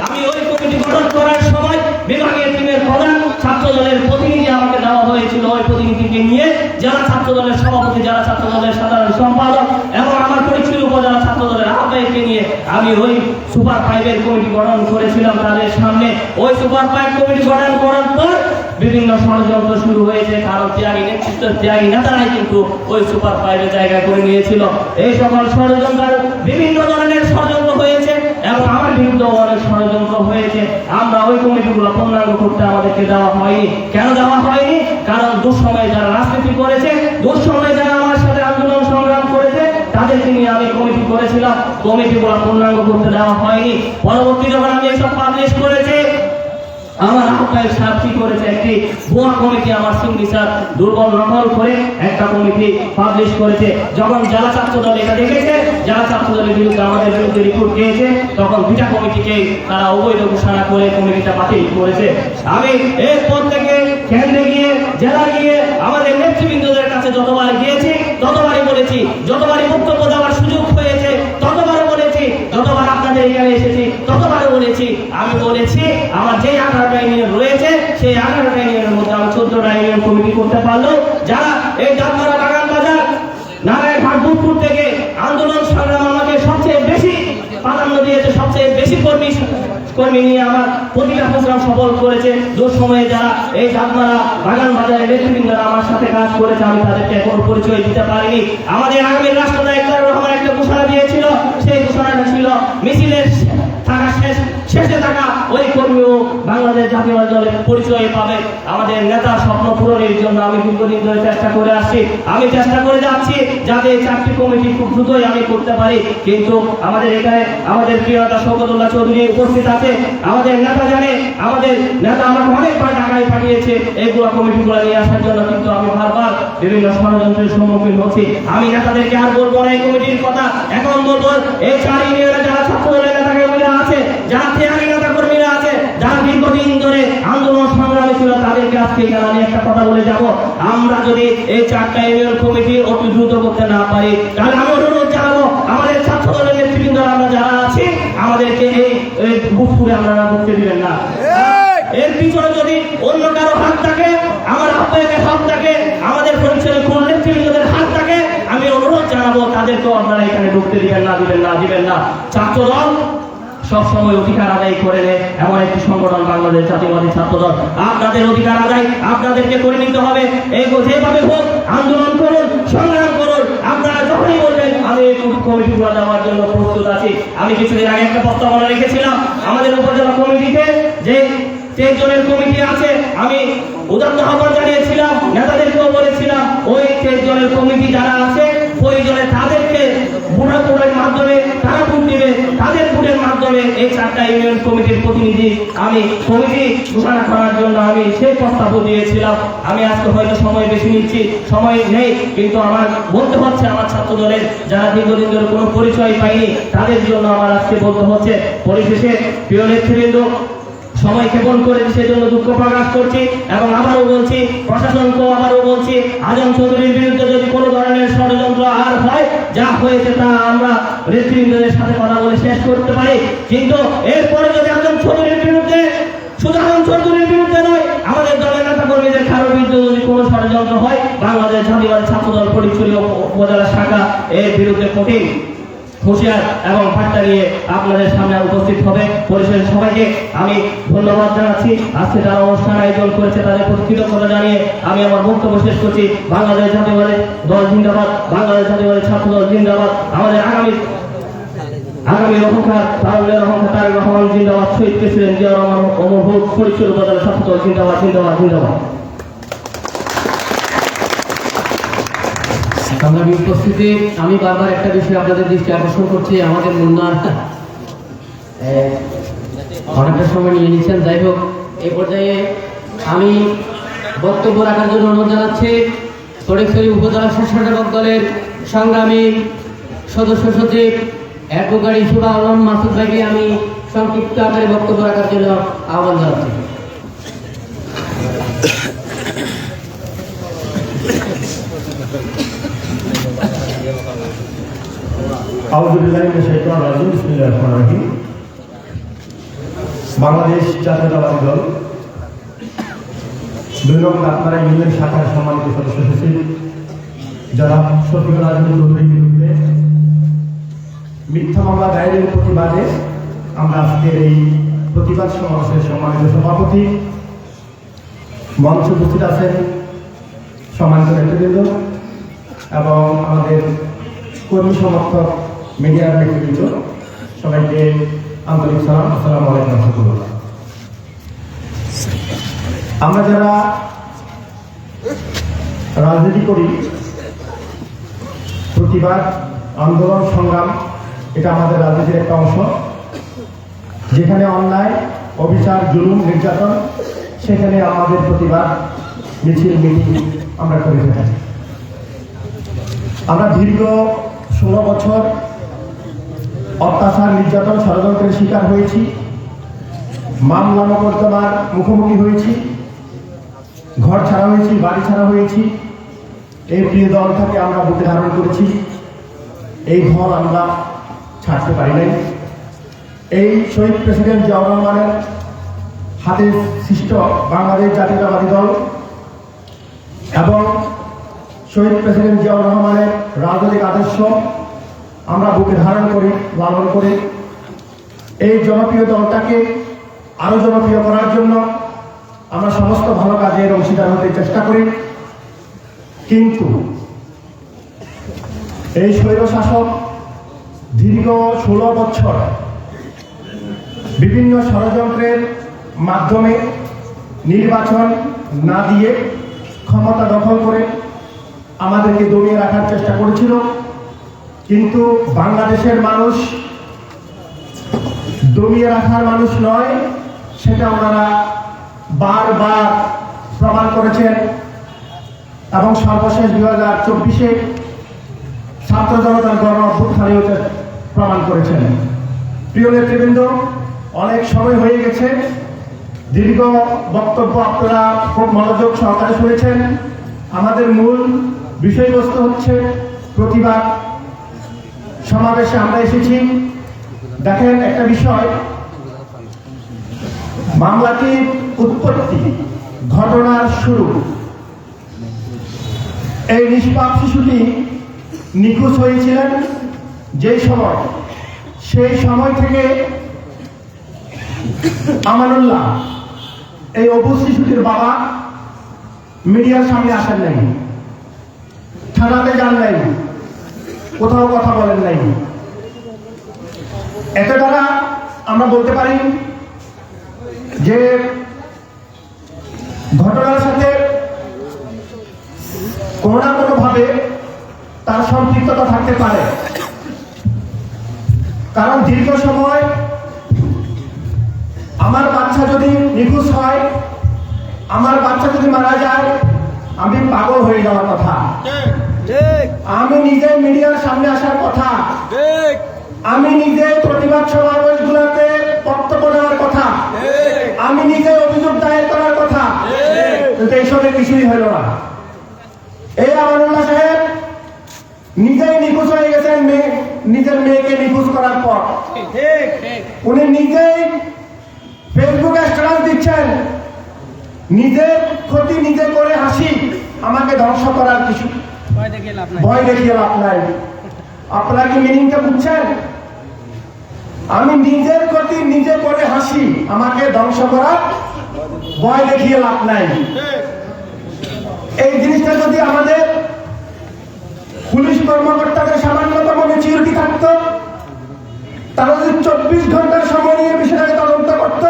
আমি ওই কমিটি গঠন করার সময় বিভাগীয় টিমের প্রধান ছাত্র দলের প্রতিনিধি আমাকে দেওয়া হয়েছিল। ওই প্রতিনিধিকে নিয়ে জেলা ছাত্র দলের সভাপতি, জেলা ছাত্র দলের সাধারণ সম্পাদক এবং আমার ফটিকছড়ি উপজেলা ছাত্র দলের আহ্বায়ককে নিয়ে আমি ওই সুপার 5-এর কমিটি গঠন করেছিলাম তাদের সামনে। ওই সুপার 5 কমিটি গঠন করার পর বিভিন্ন ষড়যন্ত্র শুরু হয়েছে, কারণ ত্যাগী নেতৃত্ব, ত্যাগী নেতারাই কিন্তু ওই সুপার 5-এর জায়গা করে নিয়েছিল। এই সকল ষড়যন্ত্র, বিভিন্ন ধরনের ষড়যন্ত্র হয়েছে এবং আমার বিরুদ্ধে অনেক ষড়যন্ত্র হয়েছে। আমরা ওই কমিটিগুলো পূর্ণাঙ্গ করতে আমাদেরকে দেওয়া হয়নি। কেন দেওয়া হয়নি? কারণ দুঃসময়ে যারা রাজনীতি করেছে, দুঃসময়ে যারা আমার সাথে আন্দোলন সংগ্রাম করেছে, তাদেরকে নিয়ে আমি কমিটি করেছিলাম, কমিটিগুলো পূর্ণাঙ্গ করতে দেওয়া হয়নি। পরবর্তী যখন আমি এসব পাবলিশ করেছি, আমার আহ্বায়ক সাহেব কি করেছে, একটি ভুয়া কমিটি আমার সিগনেচার দুর্বল নকল করে একটা কমিটি পাবলিশ করেছে। যখন জেলা ছাত্র দল এটা দেখেছে, জেলা ছাত্র দলের বিরুদ্ধে আমাদের বিরুদ্ধে রিপোর্ট দিয়েছে, তখন 2টা কমিটিকে তারা অবৈধ ঘোষণা করে কমিটিটা বাতিল করেছে। আমি এরপর থেকে কেন্দ্রে গিয়ে, জেলা গিয়ে আমাদের নেতৃবৃন্দদের কাছে যতবার গিয়েছি ততবারই বলেছি, যতবারই বক্তব্য দেওয়ার সুযোগ হয়েছে ততবার বলেছি, যতবার আপনাদের এখানে এসেছি ততবারও বলেছি। আমি বলেছি আমার যে 18টা ইউনিয়ন রয়েছে, সেই 18টা ইউনিয়নের মধ্যে আমি 14টা ইউনিয়ন কমিটি করতে পারলো, যারা এই দাঁতমারা, বাগান বাজার, নারায়ণহাট, বোসপুর থেকে আন্দোলন সংগ্রাম আমাকে সবচেয়ে বেশি প্রাধান্য দিয়েছে, সবচেয়ে বেশি কর্মী নিয়ে আমার প্রতিটা প্রোগ্রাম সফল করেছে। দুঃসময়ে যারা এই দাঁতমারা, বাগান বাজারের নেতৃবৃন্দরা আমার সাথে কাজ করেছে, আমি তাদেরকে এখনো পরিচয় দিতে পারিনি। আমাদের আগামী রাষ্ট্রনায়ক তারেক রহমান একটা ঘোষণা দিয়েছিল, সেই ঘোষণাটা ছিল মিছিলের থাকা শেষে থাকা ওই কর্মীও বাংলাদেশ জাতীয়বাদী দলের পরিচয় পাবে। আমাদের নেতা স্বপ্ন পূরণের জন্য আমি দীর্ঘদিন ধরে চেষ্টা করে আসছি, আমি চেষ্টা করে যাচ্ছি যাতে এই 4টি কমিটি খুব দ্রুতই আমি করতে পারি। কিন্তু আমাদের এখানে আমাদের প্রিয় নেতা শওকতুল্লাহ চৌধুরী উপস্থিত আছে, আমাদের নেতা জানে, আমাদের নেতা আমাকে অনেকবার ঢাকায় পাঠিয়েছে এইগুলো কমিটিগুলো নিয়ে আসার জন্য, কিন্তু আমি বারবার বিভিন্ন ষড়যন্ত্রের সম্মুখীন হচ্ছি। আমি নেতাদেরকে আর বলবো না এই কমিটির কথা, এখন বলবো এই 4 ইউনিয়নে যারা ছাত্র দলের নেতা কর্মীরা আছে, যারা ত্যাগী নেতা কর্মীরা আছে, যারা দীর্ঘদিন ধরে আন্দোলন সংগ্রামে ছিল, তাদেরকে আজকে এখানে আমি একটা কথা বলে যাব। আমরা যদি এই 4টা ইউনিয়ন কমিটি অতি দ্রুত করতে না পারি, তাহলে আমি অনুরোধ জানাবো আমাদের ছাত্র দলের নেতৃবৃন্দ আমরা যারা আছি, আমাদেরকে এই বুথপুরে আমরা ঢুকতে দিবেন না। এর পিছনে যদি অন্য কারো হাত থাকে, আমার আহ্বায়কের হাত থাকে, আমাদের পরিচয়ের কোন নেতৃবৃন্দদের হাত থাকে, আমি অনুরোধ জানাবো তাদেরকেও আপনারা এখানে ঢুকতে দিবেন না, দিবেন না, দিবেন না। ছাত্র দল সবসময় অধিকার আদায় করে নেয় এমন একটি সংগঠন বাংলাদেশ জাতীয়বাদী ছাত্রদল। আপনাদের অধিকার আদায় আপনাদেরকে করে নিতে হবে। এই যেভাবে হোক আন্দোলন করুন, সংগ্রাম করুন। আপনারা যখনই বলবেন আমি এই কমিটিগুলো দেওয়ার জন্য প্রস্তুত আছি। আমি কিছুদিন আগে একটা প্রস্তাবনা রেখেছিলাম আমাদের উপজেলা কমিটিতে, যে 23 জনের কমিটি আছে, আমি উদাত্ত আহ্বান জানিয়েছিলাম, নেতাদেরকেও বলেছিলাম ওই 23 জনের কমিটি যারা আছে প্রয়োজনে তাদেরকে ভোটের মাধ্যমে তারা ভোট দিবে, তাদের ভোটের মাধ্যমে এই 4টা ইউনিয়ন কমিটির প্রতিনিধি আমি কমিটি ঘোষণা করার জন্য আমি সেই প্রস্তাব দিয়েছিলাম। আমি আজকে হয়তো সময় বেশি নিচ্ছি, সময় নেই, কিন্তু আমার বলতে হচ্ছে আমার ছাত্র দলের যারা দীর্ঘদিন ধরে কোনো পরিচয় পায়নি তাদের জন্য আমার আজকে বলতে হচ্ছে। পরিশেষে প্রিয় নেতৃবৃন্দ, সময় ক্ষেপণ করেছি সেজন্য দুঃখ প্রকাশ করছি এবং আবারও বলছি, প্রশাসনকেও আবারও বলছি, আজম চৌধুরীর বিরুদ্ধে যদি কোনো ধরনের ষড়যন্ত্র আর হয়, যা হয়েছে তা আমরা নেতৃবৃন্দদের সাথে কথা বলে শেষ করতে পারি, কিন্তু এরপরে যদি আজম চৌধুরীর বিরুদ্ধে, শুধু আজম চৌধুরীর বিরুদ্ধে নয়, আমাদের দলের নেতা কর্মীদের কারোর বিরুদ্ধে যদি কোনো ষড়যন্ত্র হয়, বাংলাদেশ জাতীয়বাদী ছাত্রদল ফটিকছড়ি উপজেলা শাখা এর বিরুদ্ধে কঠিন হুঁশিয়ার এবং বার্তা নিয়ে আপনাদের সামনে উপস্থিত হবে। পরিশেষে সবাইকে আমি ধন্যবাদ জানাচ্ছি। আজকে যারা অনুষ্ঠান আয়োজন করেছে তাদের প্রতি কৃতজ্ঞতা জানিয়ে আমি আমার বক্তব্য শেষ করছি। বাংলাদেশ জাতীয়বাদী দল জিন্দাবাদ, বাংলাদেশ জাতীয়বাদী ছাত্র দল জিন্দাবাদ। আমাদের আগামী অহংকার তারুণ্যের অহংকার তারেক রহমান জিন্দাবাদ, শহীদ প্রেসিডেন্ট জিয়া রহমান অমর হোক, ফটিকছড়ি উপজেলা ছাত্র দল জিন্দাবাদ, জিন্দাবাদ, জিন্দাবাদ। সংগ্রামী উপস্থিতি, আমি বারবার একটা বিষয় আপনাদের দৃষ্টি আকর্ষণ করছি। আমাদের মুন্নার অনেকটা সময় নিয়ে নিচ্ছেন। যাই হোক, এই পর্যায়ে আমি বক্তব্য রাখার জন্য অনুরোধ জানাচ্ছি ফটিকছড়ি উপজেলা স্বেচ্ছাসেবক দলের সংগ্রামী সদস্য সচিব অ্যাডভোকেট ইসুফা আলম মাসুদ ভাইকে আমি সংক্ষিপ্ত আকারে বক্তব্য রাখার জন্য আহ্বান জানাচ্ছি। বাংলাদেশ জাতীয়তাবাদী দল 2 নং কাকমারা ইউনিয়ন শাখার সম্মানিত সদস্য সচিব জনাব শফিকুল আলম চৌধুরীর বিরুদ্ধে মিথ্যা মামলা দায়েরের প্রতিবাদে আমরা আজকের এই প্রতিবাদ সমাবেশের সম্মানিত সভাপতি, মঞ্চে উপস্থিত আছেন সম্মানিত নেতৃবৃন্দ এবং আমাদের কর্মী সমর্থক মিডিয়ার নেতৃবৃন্দ, সবাইকে আন্তরিক সালাম, আসসালামু আলাইকুম রহমতুল্লাহ। আমরা যারা রাজনীতি করি, প্রতিবাদ, আন্দোলন, সংগ্রাম এটা আমাদের রাজনীতির একটা অংশ। যেখানে অন্যায়, অবিচার, জুলুম, নির্যাতন, সেখানে আমাদের প্রতিবাদ মিছিল, মিটিং আমরা করে থাকি। আমরা দীর্ঘ 16 বছর অত্যাচার, নির্যাতন, ষড়যন্ত্রের শিকার হয়েছি, মামলা মোকদ্দমার মুখোমুখি হয়েছি, ঘর ছাড়া হয়েছি, বাড়ি ছাড়া হয়েছি। এই প্রিয় দল থেকে আমরা বুকে ধারণ করেছি, এই ঘর আমরা ছাড়তে পারি নাই। এই শহীদ প্রেসিডেন্ট জিয়া রহমানের হাতে সৃষ্ট বাংলাদেশ জাতীয়তাবাদী দল এবং শহীদ প্রেসিডেন্ট জিয়া রহমানের রাজনৈতিক আদর্শ আমরা বুকে ধারণ করি, লালন করি। এই জনপ্রিয় দলটাকে আরো জনপ্রিয় করার জন্য আমরা সমস্ত ভালো কাজের অংশীদার হতে চেষ্টা করি। কিন্তু এই স্বৈরশাসক দীর্ঘ 16 বছর বিভিন্ন ষড়যন্ত্রের মাধ্যমে নির্বাচন না দিয়ে ক্ষমতা দখল করে আমাদেরকে দমিয়ে রাখার চেষ্টা করেছিল। কিন্তু বাংলাদেশের মানুষ দমিয়ে রাখার মানুষ নয়, সেটা ওনারা বারবার প্রমাণ করেছেন এবং সর্বশেষ 2024-এ ছাত্র জনতার গণ অভ্যুত্থানেও প্রমাণ করেছেন। প্রিয় নেতৃবৃন্দ, অনেক সময় হয়ে গেছে, দীর্ঘ বক্তব্য আপনারা খুব মনোযোগ সহকারে শুনেছেন। আমাদের মূল বিষয়বস্তু হচ্ছে প্রতিবাদ সমাবেশে আমরা এসেছি। দেখেন, একটা বিষয়, মামলাটির উৎপত্তি, ঘটনার শুরু, এই নিষ্পাপ শিশুটি নিখোঁজ হয়েছিলেন যেই সময়, সেই সময় থেকে আমানুল্লাহ এই অবুজ শিশুটির বাবা মিডিয়ার সামনে আসেন নাই, থানাতে যান নাই, কোথাও কথা বলেন নাই। এতে দ্বারা আমরা বলতে পারি যে ঘটনার সাথে কোনো না কোনো ভাবে তার সম্পৃক্ততা থাকতে পারে। কারণ দীর্ঘ সময় আমার বাচ্চা যদি নিখোঁজ হয়, আমার বাচ্চা যদি মারা যায়, আমি পাগল হয়ে যাওয়ার কথা, আমি নিজে মিডিয়ার সামনে আসার কথা, আমি নিজে প্রতিবাদ সমাবেশগুলোতে বক্তব্য দেওয়ার কথা, আমি নিজে অভিযোগ দায়ের করার কথা, কিন্তু এইসবের কিছুই হইল না। এই আমানুল্লাহ সাহেব নিজেই নিখোঁজ হয়ে গেছেন নিজের মেয়েকে নিখোঁজ করার পর। উনি নিজেই ফেসবুকে স্ট্যাটাস দিচ্ছেন, নিজের ক্ষতি নিজে করে হাসি, আমাকে ধ্বংস করার কিছু ভয় দেখিয়ে লাভ নাই। আপনারা কি মিনিংটা বুঝছেন? আমি নিজের ক্ষতি নিজে করে হাসি, আমাকে ধ্বংস করার ভয় দেখিয়ে লাভ নাই। এই জিনিসটা যদি আমাদের পুলিশ কর্মকর্তাদের সামান্যতম ম্যাচিউরিটি থাকতো, তারা যদি 24 ঘন্টার সময় নিয়ে বিষয়টাকে তদন্ত করত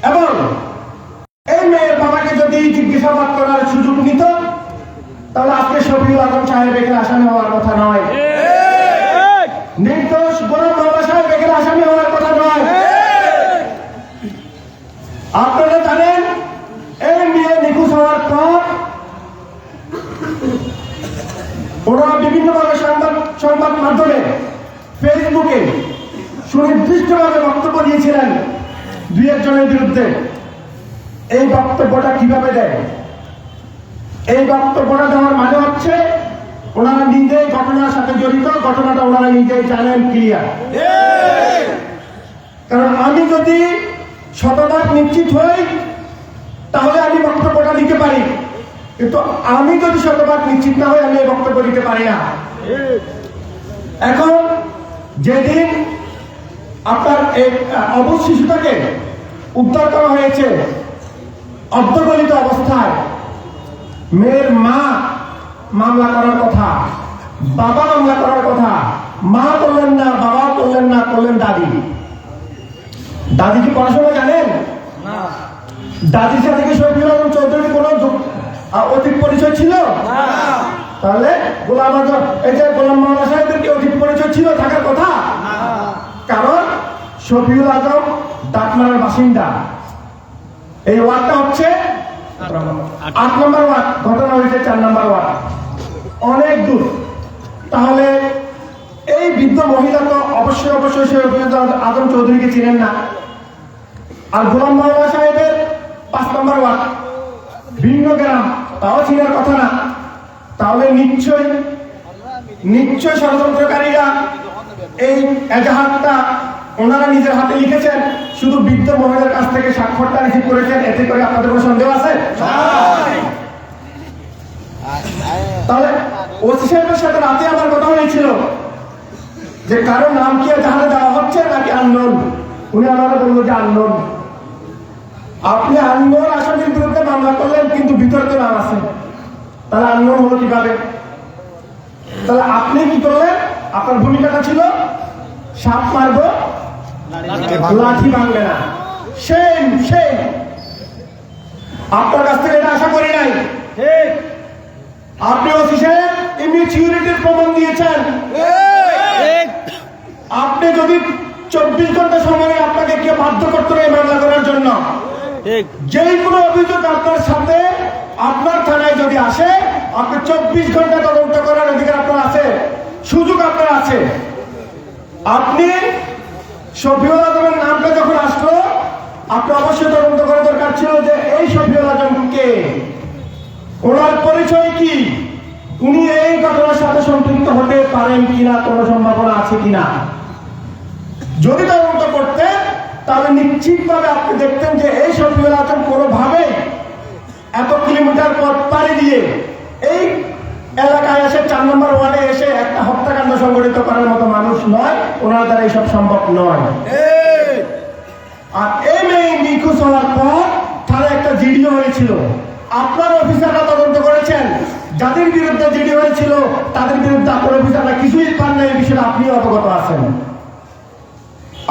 এবং এই মেয়ের বাবাকে যদি জিজ্ঞাসাবাদ করার সুযোগ নিত, তাহলে আজকে শফিউল আজম সাহেব এখানে আসামি হওয়ার কথা নয়, নির্দোষ গোলাম মাওলা সাহেব এখানে আসামি হওয়ার কথা নয়। আপনারা জানেন এই মেয়ে নিখোঁজ হওয়ার পর ওনারা বিভিন্নভাবে সংবাদ মাধ্যমে ফেসবুকে সুনির্দিষ্টভাবে বক্তব্য দিয়েছিলেন 2 একজনের বিরুদ্ধে। এই বক্তব্যটা কিভাবে দেয়? এই বক্তব্যটা দেওয়ার মানে হচ্ছে ওনারা নিজেই ঘটনার সাথে জড়িত, ঘটনাটা ওনারা নিজেই জানেন ক্লিয়ার। কারণ আমি যদি শতভাগ নিশ্চিত হই তাহলে আমি বক্তব্যটা দিতে পারি, কিন্তু আমি যদি শতভাগ নিশ্চিত না হই আমি এই বক্তব্য দিতে পারি না। এখন যেদিন আপনার এই অবুজ শিশুটাকে উদ্ধার করা হয়েছে অর্ধগলিত অবস্থায়, মেয়ের মা মামলা করার কথা, বাবা মামলা করার কথা, মা করলেন না, বাবা করলেন না, করলেন দাদি। দাদি কি পড়াশোনা জানেন? দাদির সাথে কি শফিউল আজম চৌধুরীর কোনো অধিক পরিচয় ছিল? তাহলে গোলাম আজম এই যে গোলাম মাওলা সাহেবের কি অধিক পরিচয় ছিল থাকার কথা? কারণ শফিউল আজম ডাকমারার বাসিন্দা। এই ওয়ার্ডটা হচ্ছে 8 নম্বর ওয়ার্ড, ঘটনা হয়েছে 4 নম্বর ওয়ার্ড, অনেক দূর। তাহলে এই বৃদ্ধ মহিলা তো অবশ্যই শফিউল আজম চৌধুরীকে চিনেন না। আর গোলাম মাওলা সাহেবের 5 নম্বর ওয়ার্ড, ভিন্ন গ্রাম, তাও চিনার কথা না। তাহলে নিশ্চয় ষড়যন্ত্রকারীরা এই এজাহারটা ওনারা নিজের হাতে লিখেছেন, শুধু বৃদ্ধ মহিলার কাছ থেকে স্বাক্ষরটা রিসিভ করেছেন। এতে করে আপনাদের কোনো সন্দেহ আছে? তাহলে ওসি সাহেবের সাথে রাতে আমার কথা হয়েছিল যে কারো নাম কি এজাহারে দেওয়া হচ্ছে নাকি আননোন। উনি আমাকে বললো যে আননোন। আপনি আননোন আসামির বিরুদ্ধে মামলা করলেন, কিন্তু ভিতরে তো নাম আছে, তাহলে আননোন হলো কিভাবে? তাহলে আপনি কি করলেন? আপনার ভূমিকাটা ছিল সাপ মারবো লাঠি ভাঙবে না। সেম আপনার কাছ থেকে এটা আশা করি নাই। আপনি ওসি সাহেব ইমিউরিটির প্রমাণ দিয়েছেন। আপনি যদি 24 ঘন্টা সময় আপনাকে কেউ বাধ্য করতে হবে মামলা করার জন্য, যে কোনো অভিযোগ আপনার সাথে আপনার থানায় যদি আসে, আপনি 24 ঘন্টা তদন্ত করার অধিকার আপনার আছে, সুযোগ আপনার আছে। আপনি শফিউল আজমের নামটা যখন আসলো, আপনি অবশ্যই তদন্ত করা দরকার ছিল যে এই শফিউল আজম কে, ওনার পরিচয় কি, উনি এই ঘটনার সাথে সম্পৃক্ত হতে পারেন কিনা, কোনো সম্ভাবনা আছে কিনা। যদি তদন্ত করতেন তাহলে নিশ্চিতভাবে আপনি দেখতেন যে এই শফিউল আজম কোনোভাবেই এত কিলোমিটার পথ পাড়ি দিয়ে এই এলাকায় এসে 4 নম্বর ওয়ার্ডে এসে একটা হত্যাকাণ্ড সংঘটিত করার মতো মানুষ নয়। ওনার দ্বারা এইসব সম্ভব নয়। আর এই মেয়ে নিখোঁজ হওয়ার পর থানায় একটা জিডি হয়েছিল। আপনার অফিসাররা তদন্ত করেছেন, যাদের বিরুদ্ধে জিডি হয়েছিল তাদের বিরুদ্ধে আপনার অফিসাররা কিছুই পান না, এই বিষয়ে আপনিও অবগত আছেন।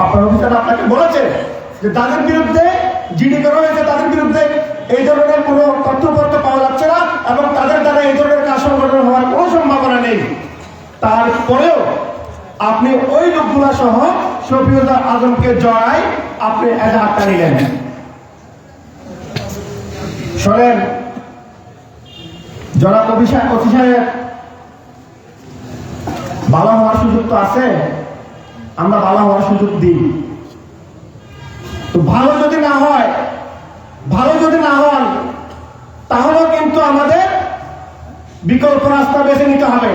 আপনার অফিসার আপনাকে বলেছে যে তাদের বিরুদ্ধে জিডি করা হয়েছে, তাদের বিরুদ্ধে এই ধরনের কোনো তথ্যপত্র পাওয়া যাচ্ছে না এবং তাদের দ্বারা এই ধরনের কাজ সংগঠন হওয়ার কোনো সম্ভাবনা নেই। তারপরেও আপনি ওই লোকগুলা সহ শফিউল আজমকে জড়াই আপনি এজাহারটা নিলেন। শোনেন জনাব ওসি সাহেব, ভালো হওয়ার সুযোগ তো আছে, আমরা ভালো হওয়ার সুযোগ দিই। তো ভালো যদি না হয়, ভালো যদি না হন, তাহলেও কিন্তু আমাদের বিকল্প রাস্তা বেছে নিতে হবে।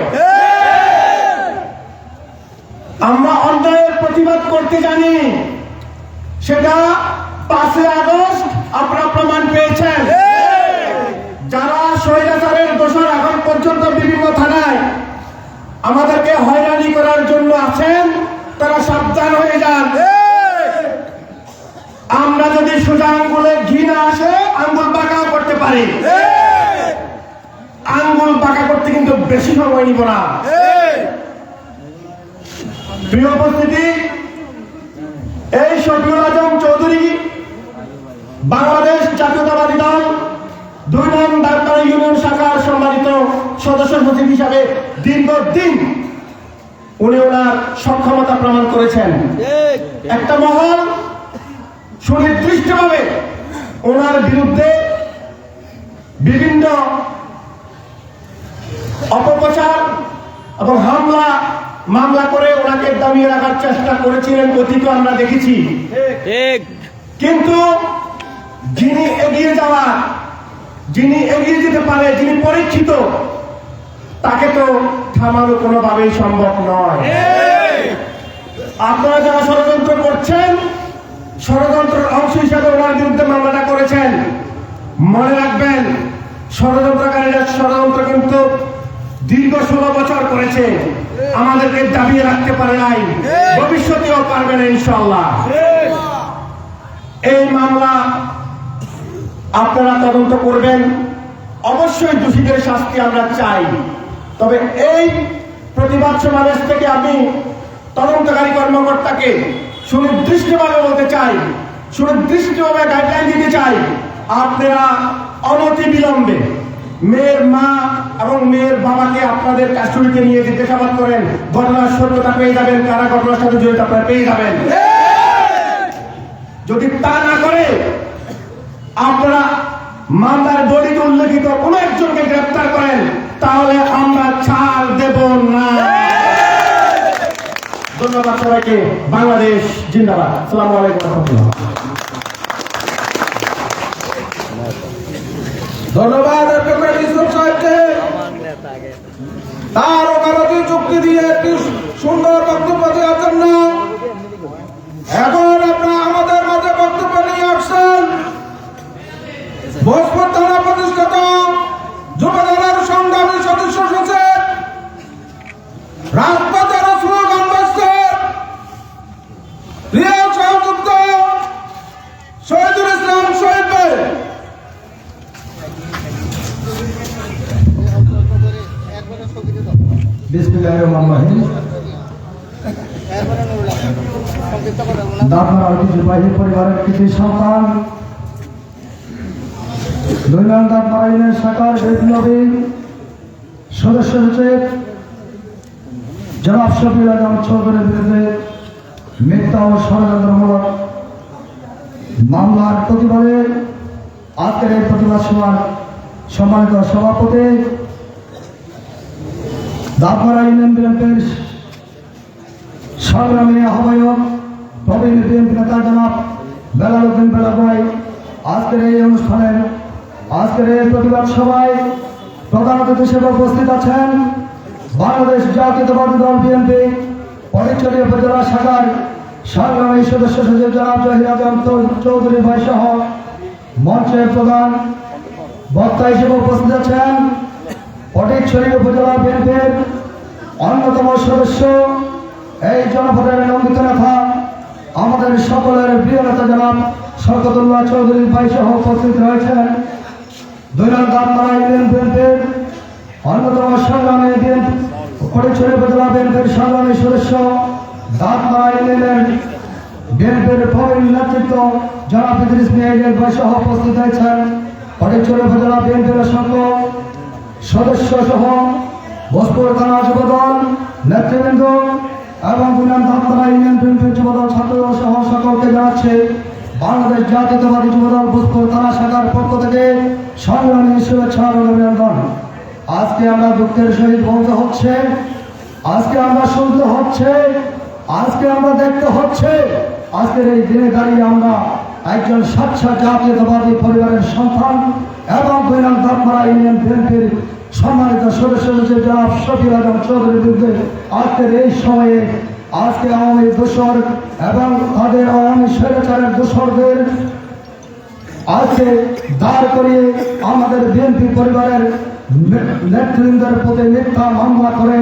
আমরা অন্যায়ের প্রতিবাদ করতে জানি, সেটা 5 আগস্ট আপনারা প্রমাণ পেয়েছেন। যারা স্বৈরাচারের দোষর এখন পর্যন্ত বিভিন্ন থানায় আমাদেরকে হয়রানি করার জন্য আছেন, তারা সাবধান হয়ে যান। আমরা যদি সোজা আঙ্গুলে ঘি না আসে আঙ্গুল বাঁকাও করতে পারি, আঙ্গুল বাঁকা করতে কিন্তু বেশি সময় নিব না। প্রিয় উপস্থিতি, এই শফিউল আজম চৌধুরী বাংলাদেশ জাতীয়তাবাদী দল 2 নং দাঁড়পাড়া ইউনিয়ন শাখার সম্মানিত সদস্য সচিব হিসাবে দীর্ঘদিন উনি ওনার সক্ষমতা প্রমাণ করেছেন। একটা মহল সুনির্দিষ্টভাবে ওনার বিরুদ্ধে বিভিন্ন অপপ্রচার এবং হামলা মামলা করে ওনাকে দামিয়ে রাখার চেষ্টা করেছিলেন, অতীত আমরা দেখেছি। কিন্তু যিনি এগিয়ে যাওয়া, যিনি এগিয়ে যেতে পারে, যিনি পরীক্ষিত, তাকে তো থামানো কোনোভাবেই সম্ভব নয়। আপনারা যারা ষড়যন্ত্র করছেন, ষড়যন্ত্রের অংশ হিসাবে ওনার বিরুদ্ধে মামলাটা করেছেন, মনে রাখবেন ষড়যন্ত্রকারীরা ষড়যন্ত্র কিন্তু দীর্ঘ 16 বছর করেছে, আমাদেরকে দাবিয়ে রাখতে পারে নাই, ভবিষ্যতেও পারবে না ইনশাআল্লাহ। এই মামলা আপনারা তদন্ত করবেন, অবশ্যই দোষীদের শাস্তি আমরা চাই। তবে এই প্রতিবাদ সমাবেশ থেকে আমি তদন্তকারী কর্মকর্তাকে সুনির্দিষ্টভাবে বলতে চাই, সুনির্দিষ্টভাবে গাইডলাইন দিতে চাই, আপনারা অনতি বিলম্বে মেয়ের মা এবং মেয়ের বাবাকে আপনাদের কাস্টডিতে নিয়ে জিজ্ঞাসাবাদ করেন, ঘটনার সত্যতা পেয়ে যাবেন, কারা ঘটনার সাথে জড়িত আপনারা পেয়ে যাবেন। যদি তা না করে আপনারা মামলার দলিল উল্লেখিত কোন একজনকে গ্রেফতার করেন, তাহলে আমরা ছাড় দেব না। ধন্যবাদ সবাইকে। বাংলাদেশ জিন্দাবাদ। আসসালামু আলাইকুম ওয়া রাহমাতুল্লাহ। ধন্যবাদ অ্যাডভোকেট ইউসুফ সাহেবকে, তার ওকালতি চুক্তি দিয়ে একটি সুন্দর বক্তব্য দেওয়ার জন্য। এখন আপনারা আমাদের মাঝে বক্তব্য নিয়ে আসছেন ভোজপুর থানা প্রতিষ্ঠিত যুবদলের সংগ্রামী সদস্য সচিব, রাজপথের স্লোগান বাজছে, প্রিয় সহযুক্ত শহীদুল ইসলাম শহীদ ভাই। বিসমিল্লাহির রহমানির রহিম। দাফার ঐতিহ্যবাহী পরিবারের কিছু সন্তান 2 নং দাফার ইউনিয়ন শাখার বিপ্লবী সদস্য সচিব জনাব শফিউল আজম চৌধুরীর বিরুদ্ধে মিথ্যা ও ষড়যন্ত্রমূলক মামলার প্রতিবাদে আজকের এই প্রতিবাদ সভার সম্মানিত সভাপতি দাফার ইউনিয়ন বিএনপির সংগ্রামী আহ্বায়ক প্রবীণ বিএনপি নেতা জনাব বেলাল উদ্দিন বেলাল ভাই আজকের এই অনুষ্ঠানের, আজকের এই প্রতিবাদ সভায় প্রধান অতিথি হিসেবে উপস্থিত আছেন বাংলাদেশ জাতীয়তাবাদী দল বিএনপি ফটিকছড়ি উপজেলা শাখার সংগ্রামী সদস্য সচিব জনাব জহির আজম চৌধুরী ভাই সহ মঞ্চের প্রধান বক্তা হিসেবে উপস্থিত আছেন ফটিকছড়ি উপজেলা বিএনপির অন্যতম সদস্য, এই জনপদের নন্দিত নেতা আমাদের সকলের প্রিয় নেতা জনাব শওকতুল্লাহ চৌধুরী ভাই সহ উপস্থিত রয়েছেন। 2 নং দাঁতমারা ইউনিয়ন বিএনপির অন্যতম সংগ্রামী ফটিকছড়ি উপজেলা বিএনপির সংগ্রামী সদস্য, দাঁতমারা ইউনিয়নের বিএনপির প্রবীণ নেতৃত্ব জনাব ইদ্রিস মিয়া ভাই সহ উপস্থিত হয়েছেন। ফটিকছড়ি উপজেলা বিএনপির অসংখ্য সদস্য সহ ভোজপুর থানা যুবদল নেতৃবৃন্দ এবং দাঁতমারা ইউনিয়ন বিএনপির যুবদল ছাত্রদল সহ সকলকে জানাচ্ছে বাংলাদেশ জাতীয়তাবাদী যুবদল ভোজপুর থানা শাখার পক্ষ থেকে সংগ্রামী শুভেচ্ছা ও অভিনন্দন। আজকে আমরা দুঃখের সহিত বলতে হচ্ছে, আজকে আমরা শুনতে হচ্ছে, আজকে আমরা দেখতে হচ্ছে, আজকের এই দিনে দাঁড়িয়ে আমরা একজন স্বচ্ছা জাতীয়তাবাদী পরিবারের সন্তান এবং দাঁতমারা ইউনিয়ন বিএনপির সম্মানিত সদস্য সচিব জনাব শফিউল আজম চৌধুরীর বিরুদ্ধে আজকের এই সময়ে আজকে আওয়ামী দোসর এবং তাদের আওয়ামী স্বৈরাচারের দোসরদের আজকে দাঁড় করিয়ে আমাদের বিএনপি পরিবারের নেতৃবৃন্দের প্রতি মিথ্যা মামলা করে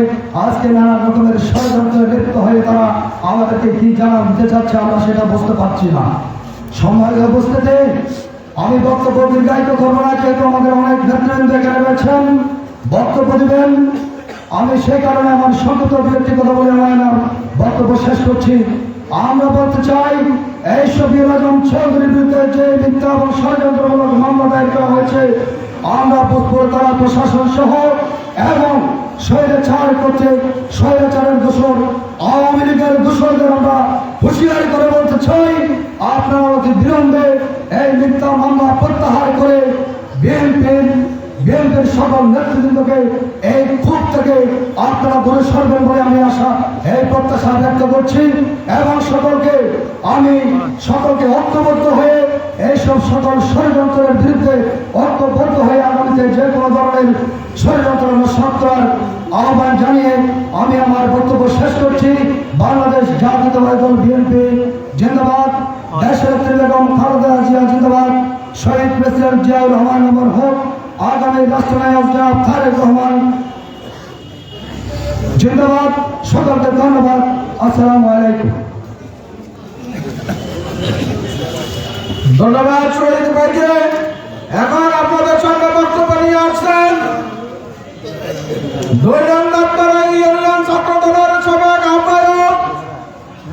আজকে নানা রকমের ষড়যন্ত্রে লিপ্ত হয়ে তারা আমাদেরকে কি জানা দিতে চাচ্ছে আমরা সেটা বুঝতে পারছি না। সম্মানিত উপস্থিতি, আমি বক্তব্য দীর্ঘায়িত করবো না, যেহেতু আমাদের অনেক নেতৃবৃন্দ এখানে রয়েছেন বক্তব্য দিবেন। আমি সেই কারণে আমার সংক্ষিপ্ত ব্যক্তিগত বলে আমার বক্তব্য শেষ করছি। আমরা বলতে চাই, এই শফিউল আজম চৌধুরীর বিরুদ্ধে যে মিথ্যা এবং ষড়যন্ত্রমূলক মামলা দায়ের করা হয়েছে, আমরা ভোজপুর থানা প্রশাসন সহ এবং স্বৈরাচার করতে স্বৈরাচারের দোষর আওয়ামী লীগের দোষরদের আমরা হুঁশিয়ারি করে বলতে চাই, আপনারা অতি বিলম্বে এই মিথ্যা মামলা প্রত্যাহার করে বিএনপির সকল নেতৃবৃন্দকে এই ক্ষোভ থেকে আপনারা দূরে সরবেন বলে আমি এই প্রত্যাশা ব্যক্ত করছি এবং সকলকে ঐক্যবদ্ধ হয়ে এইসব সকল ষড়যন্ত্রের বিরুদ্ধে ঐক্যবদ্ধ হয়ে আগামীতে যে কোনো ধরনের ষড়যন্ত্র নষ্ট করার আহ্বান জানিয়ে আমি আমার বক্তব্য শেষ করছি। বাংলাদেশ জাতীয়তাবাদী দল বিএনপি জিন্দাবাদ, দেশনেত্রী বেগম খালেদা জিয়া জিন্দাবাদ, শহীদ প্রেসিডেন্ট জিয়াউর রহমান অমর হোক, আগামী রাষ্ট্রনায়ক জনাব তারেক রহমান জিন্দাবাদ। সকলকে ধন্যবাদ। আসসালামু আলাইকুম। ধন্যবাদ শহীদ ভাইকে। এখন আপনাদের সঙ্গে বক্তব্য নিয়ে আসছেন 2 নং দাঁতমারা ইউনিয়ন ছাত্র দলের সাবেক আহ্বায়ক,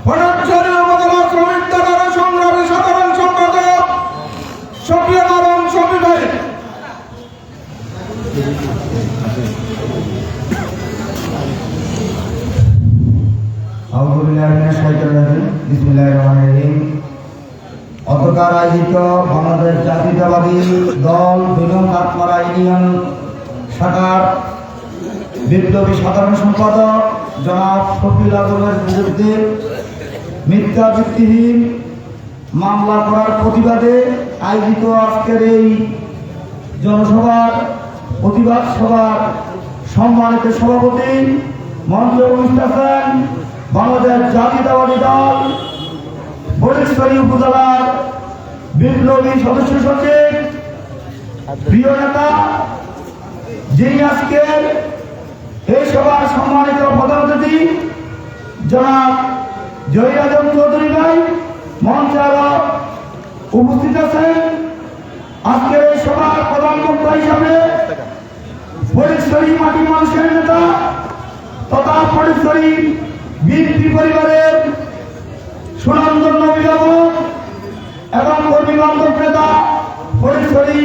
ফটিকছড়ি উপজেলা শ্রমিক দলের সংগ্রামী সাধারণ সম্পাদক শফিউল আলম শফি ভাই। অতকার আয়োজিত বাংলাদেশ জাতীয়তাবাদী দল 2 নং দাঁতমারা ইউনিয়ন শাখার বিপ্লবী সাধারণ সম্পাদক জনাব শফিউল আজমের বিরুদ্ধে মিথ্যা ভিত্তিহীন মামলা করার প্রতিবাদে আয়োজিত আজকের এই জনসভার প্রতিবাদ সভার সম্মানিত সভাপতি মঞ্চে উপস্থিত আছেন বাংলাদেশ জাতীয়তাবাদী দল ফটিকছড়ি উপজেলার বিপ্লবী সদস্য সচিব, প্রিয় নেতা, যিনি আজকের এই সভার সম্মানিত প্রধান অতিথি জনাব জহির আজম চৌধুরী ভাই মঞ্চে আরো উপস্থিত আছেন। আজকের এই সভার প্রধান বক্তা হিসাবে ফটিকছড়ি মাটি মানুষের নেতা তথা ফটিকছড়ি বিএনপি পরিবারের সুনামধন্য অভিভাবক এবং কর্মী বান্ধব নেতা, ফটিকছড়ি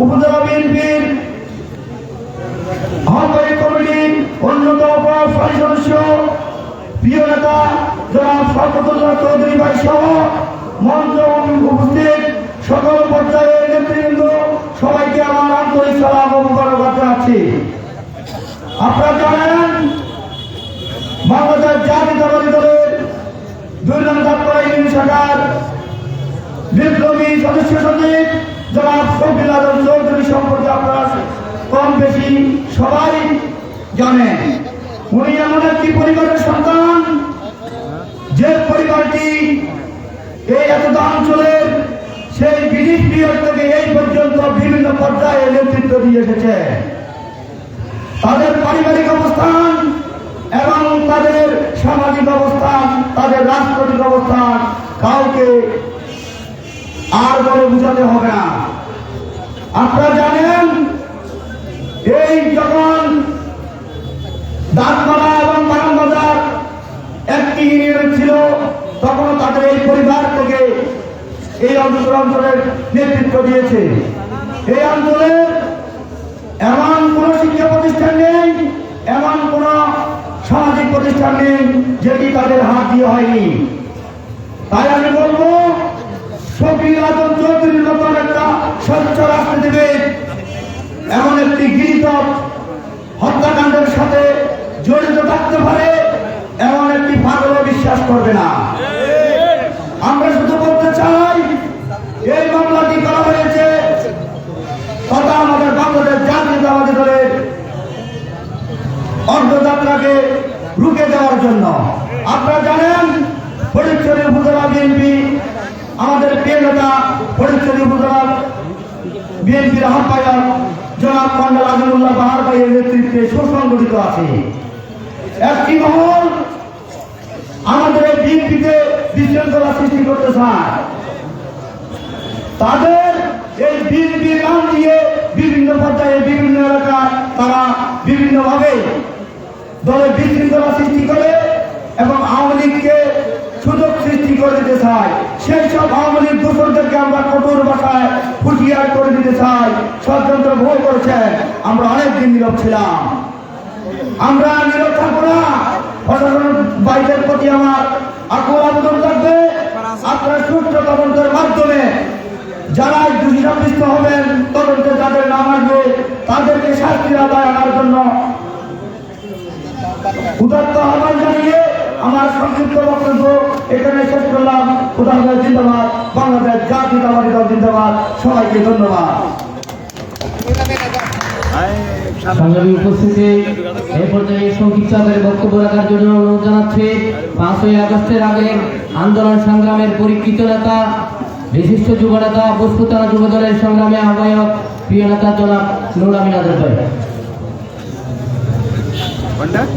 উপজেলা বিএনপির আহ্বায়ক কমিটির অন্যতম প্রভাবশালী সদস্য, প্রিয় নেতা জনাব শওকতুল্লাহ চৌধুরী ভাই সহ মঞ্চ উপস্থিত সকল পর্যায়ের নেতৃবৃন্দ, সবাইকে আমার আন্তরিক সালাম ও মোবারকবাদ জানাচ্ছি। আপনারা জানেন, বাংলাদেশ জাতীয়তাবাদী দলের 2 নং দাঁতমারা ইউনিয়ন শাখার বিপ্লবী সদস্য সচিব জনাব শফিউল আজম চৌধুরী সম্পর্কে আপনারা কম বেশি সবাই জানেন। উনি এমন একটি পরিবারের সন্তান, যে পরিবারটি এই এতটা অঞ্চলের সেই ব্রিটিশ পিরিয়ড থেকে এই পর্যন্ত বিভিন্ন পর্যায়ে নেতৃত্ব দিয়ে এসেছে। তাদের পারিবারিক অবস্থান এবং তাদের সামাজিক অবস্থান, তাদের রাজনৈতিক অবস্থান বোঝাতে হবে না। আপনারা জানেন এই যখন দাঁতমালা এবং বারামবাজার একটি ইউনিয়ন ছিল, তখন তাদের এই পরিবার থেকে এই অঞ্চলের নেতৃত্ব দিয়েছে। এই অঞ্চলের এমন কোন শিক্ষা প্রতিষ্ঠান নেই, এমন কোন সামাজিক প্রতিষ্ঠান নেই যেটি তাদের হাত দিয়ে হয়নি। তাই আমি বলবো, শফিউল আজম চৌধুরীর মতন একটা স্বচ্ছ রাজনীতিবিদ এমন একটি গৃহীত হত্যাকাণ্ডের সাথে জড়িত থাকতে পারে এমন একটি পাগল বিশ্বাস করবে না। আমরা শুধু বলতে চাই, এই মামলাটি করা হয়েছে তথা আমাদের বাংলাদেশ জাতীয়তাবাদী দলের অর্ধযাত্রাকে রুখে দেওয়ার জন্য। আপনারা জানেন ফটিকছড়ি উপজেলা বিএনপি আমাদের প্রিয় নেতা ফটিকছড়ি উপজেলা বিএনপির আহ্বায়ক জনাব কর্নেল আজিমুল্লাহ বাহার ভাইয়ের নেতৃত্বে সুসংগঠিত আছে একটি মহল আমাদের এই বিএনপিতে বিশৃঙ্খলা সৃষ্টি করতে চায়। তাদের এই বিএনপির নাম দিয়ে বিভিন্ন পর্যায়ে বিভিন্ন এলাকায় তারা বিভিন্নভাবে দলে বিশৃঙ্খলা সৃষ্টি করে এবং আওয়ামী লীগকে সুযোগ সৃষ্টি করে দিতে চায়। সেই সব আওয়ামী লীগ দোষরদেরকে আমরা কঠোর ভাষায় হুঁশিয়ার করে দিতে চাই, ষড়যন্ত্র ভুল করছেন। আমরা অনেকদিন নীরব ছিলাম, আমরা নীরব থাকবো না। প্রশাসনের বাইরের প্রতি আমার আকুল আবেদন থাকবে, আপনারা সুষ্ঠু তদন্তের মাধ্যমে যারা দোষী সাব্যস্ত হবেন, তদন্তে যাদের নাম আসবে তাদেরকে শাস্তির আদায় আনার জন্য উদাত্ত আহ্বান জানিয়ে আমার সংক্ষিপ্ত বক্তব্য এখানে শেষ করলাম। খুদাহাফেজ, জিন্দাবাদ বাংলাদেশ জাতীয়তাবাদী দল, জিন্দাবাদ। সবাইকে ধন্যবাদ। সংগ্রামী উপস্থিতি, এই পর্যায়ে সংক্ষিপ্ত আকারে বক্তব্য রাখার জন্য অনুরোধ জানাচ্ছি 5ই আগস্টের আগে আন্দোলন সংগ্রামের পরিকৃত নেতা, বিশিষ্ট যুব নেতা, বস্তুতারা যুব দলের সংগ্রামে আহ্বায়ক প্রিয় নেতা জনাব নুরুল আমিন আজাদ ভাই।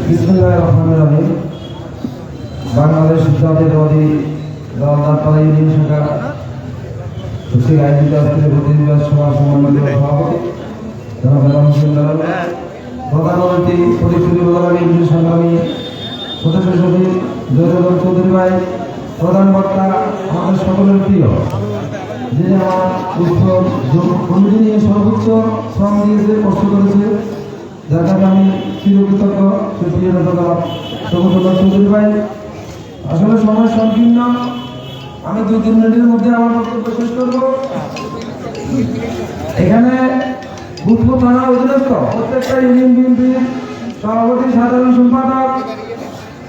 বিসমিল্লাহির রহমানির রহিম। বাংলাদেশ জাতীয়তাবাদী দল দাঁতমালা ইউনিয়ন শাখা কর্তৃক আয়োজিত আজকের প্রতিনিধি সভা সম্মানিত সভাপতি জনাব মেহমান হোসেন লাল, প্রধানমন্ত্রী ফটিকছড়ি উপজেলা বিএনপির সংগ্রামী সদস্য সচিব জয়দেব চৌধুরী ভাই, প্রধান বক্তা আমাদের সকলের প্রিয়, যিনি আমার কমিটি নিয়ে সর্বোচ্চ শ্রম দিয়েছে, কষ্ট করেছে, যার কাছে আমি চিরকৃতজ্ঞ। সে প্রিয় নেতা জনাব সবুজুল্লাহ চৌধুরী ভাই। আসলে সময় সংকীর্ণ, আমি 2-3 মিনিটের মধ্যে আমার বক্তব্য শেষ করব। এখানে বুধপুর থানা অধীনস্থ প্রত্যেকটা ইউনিয়ন বিএনপির সভাপতি, সাধারণ সম্পাদক,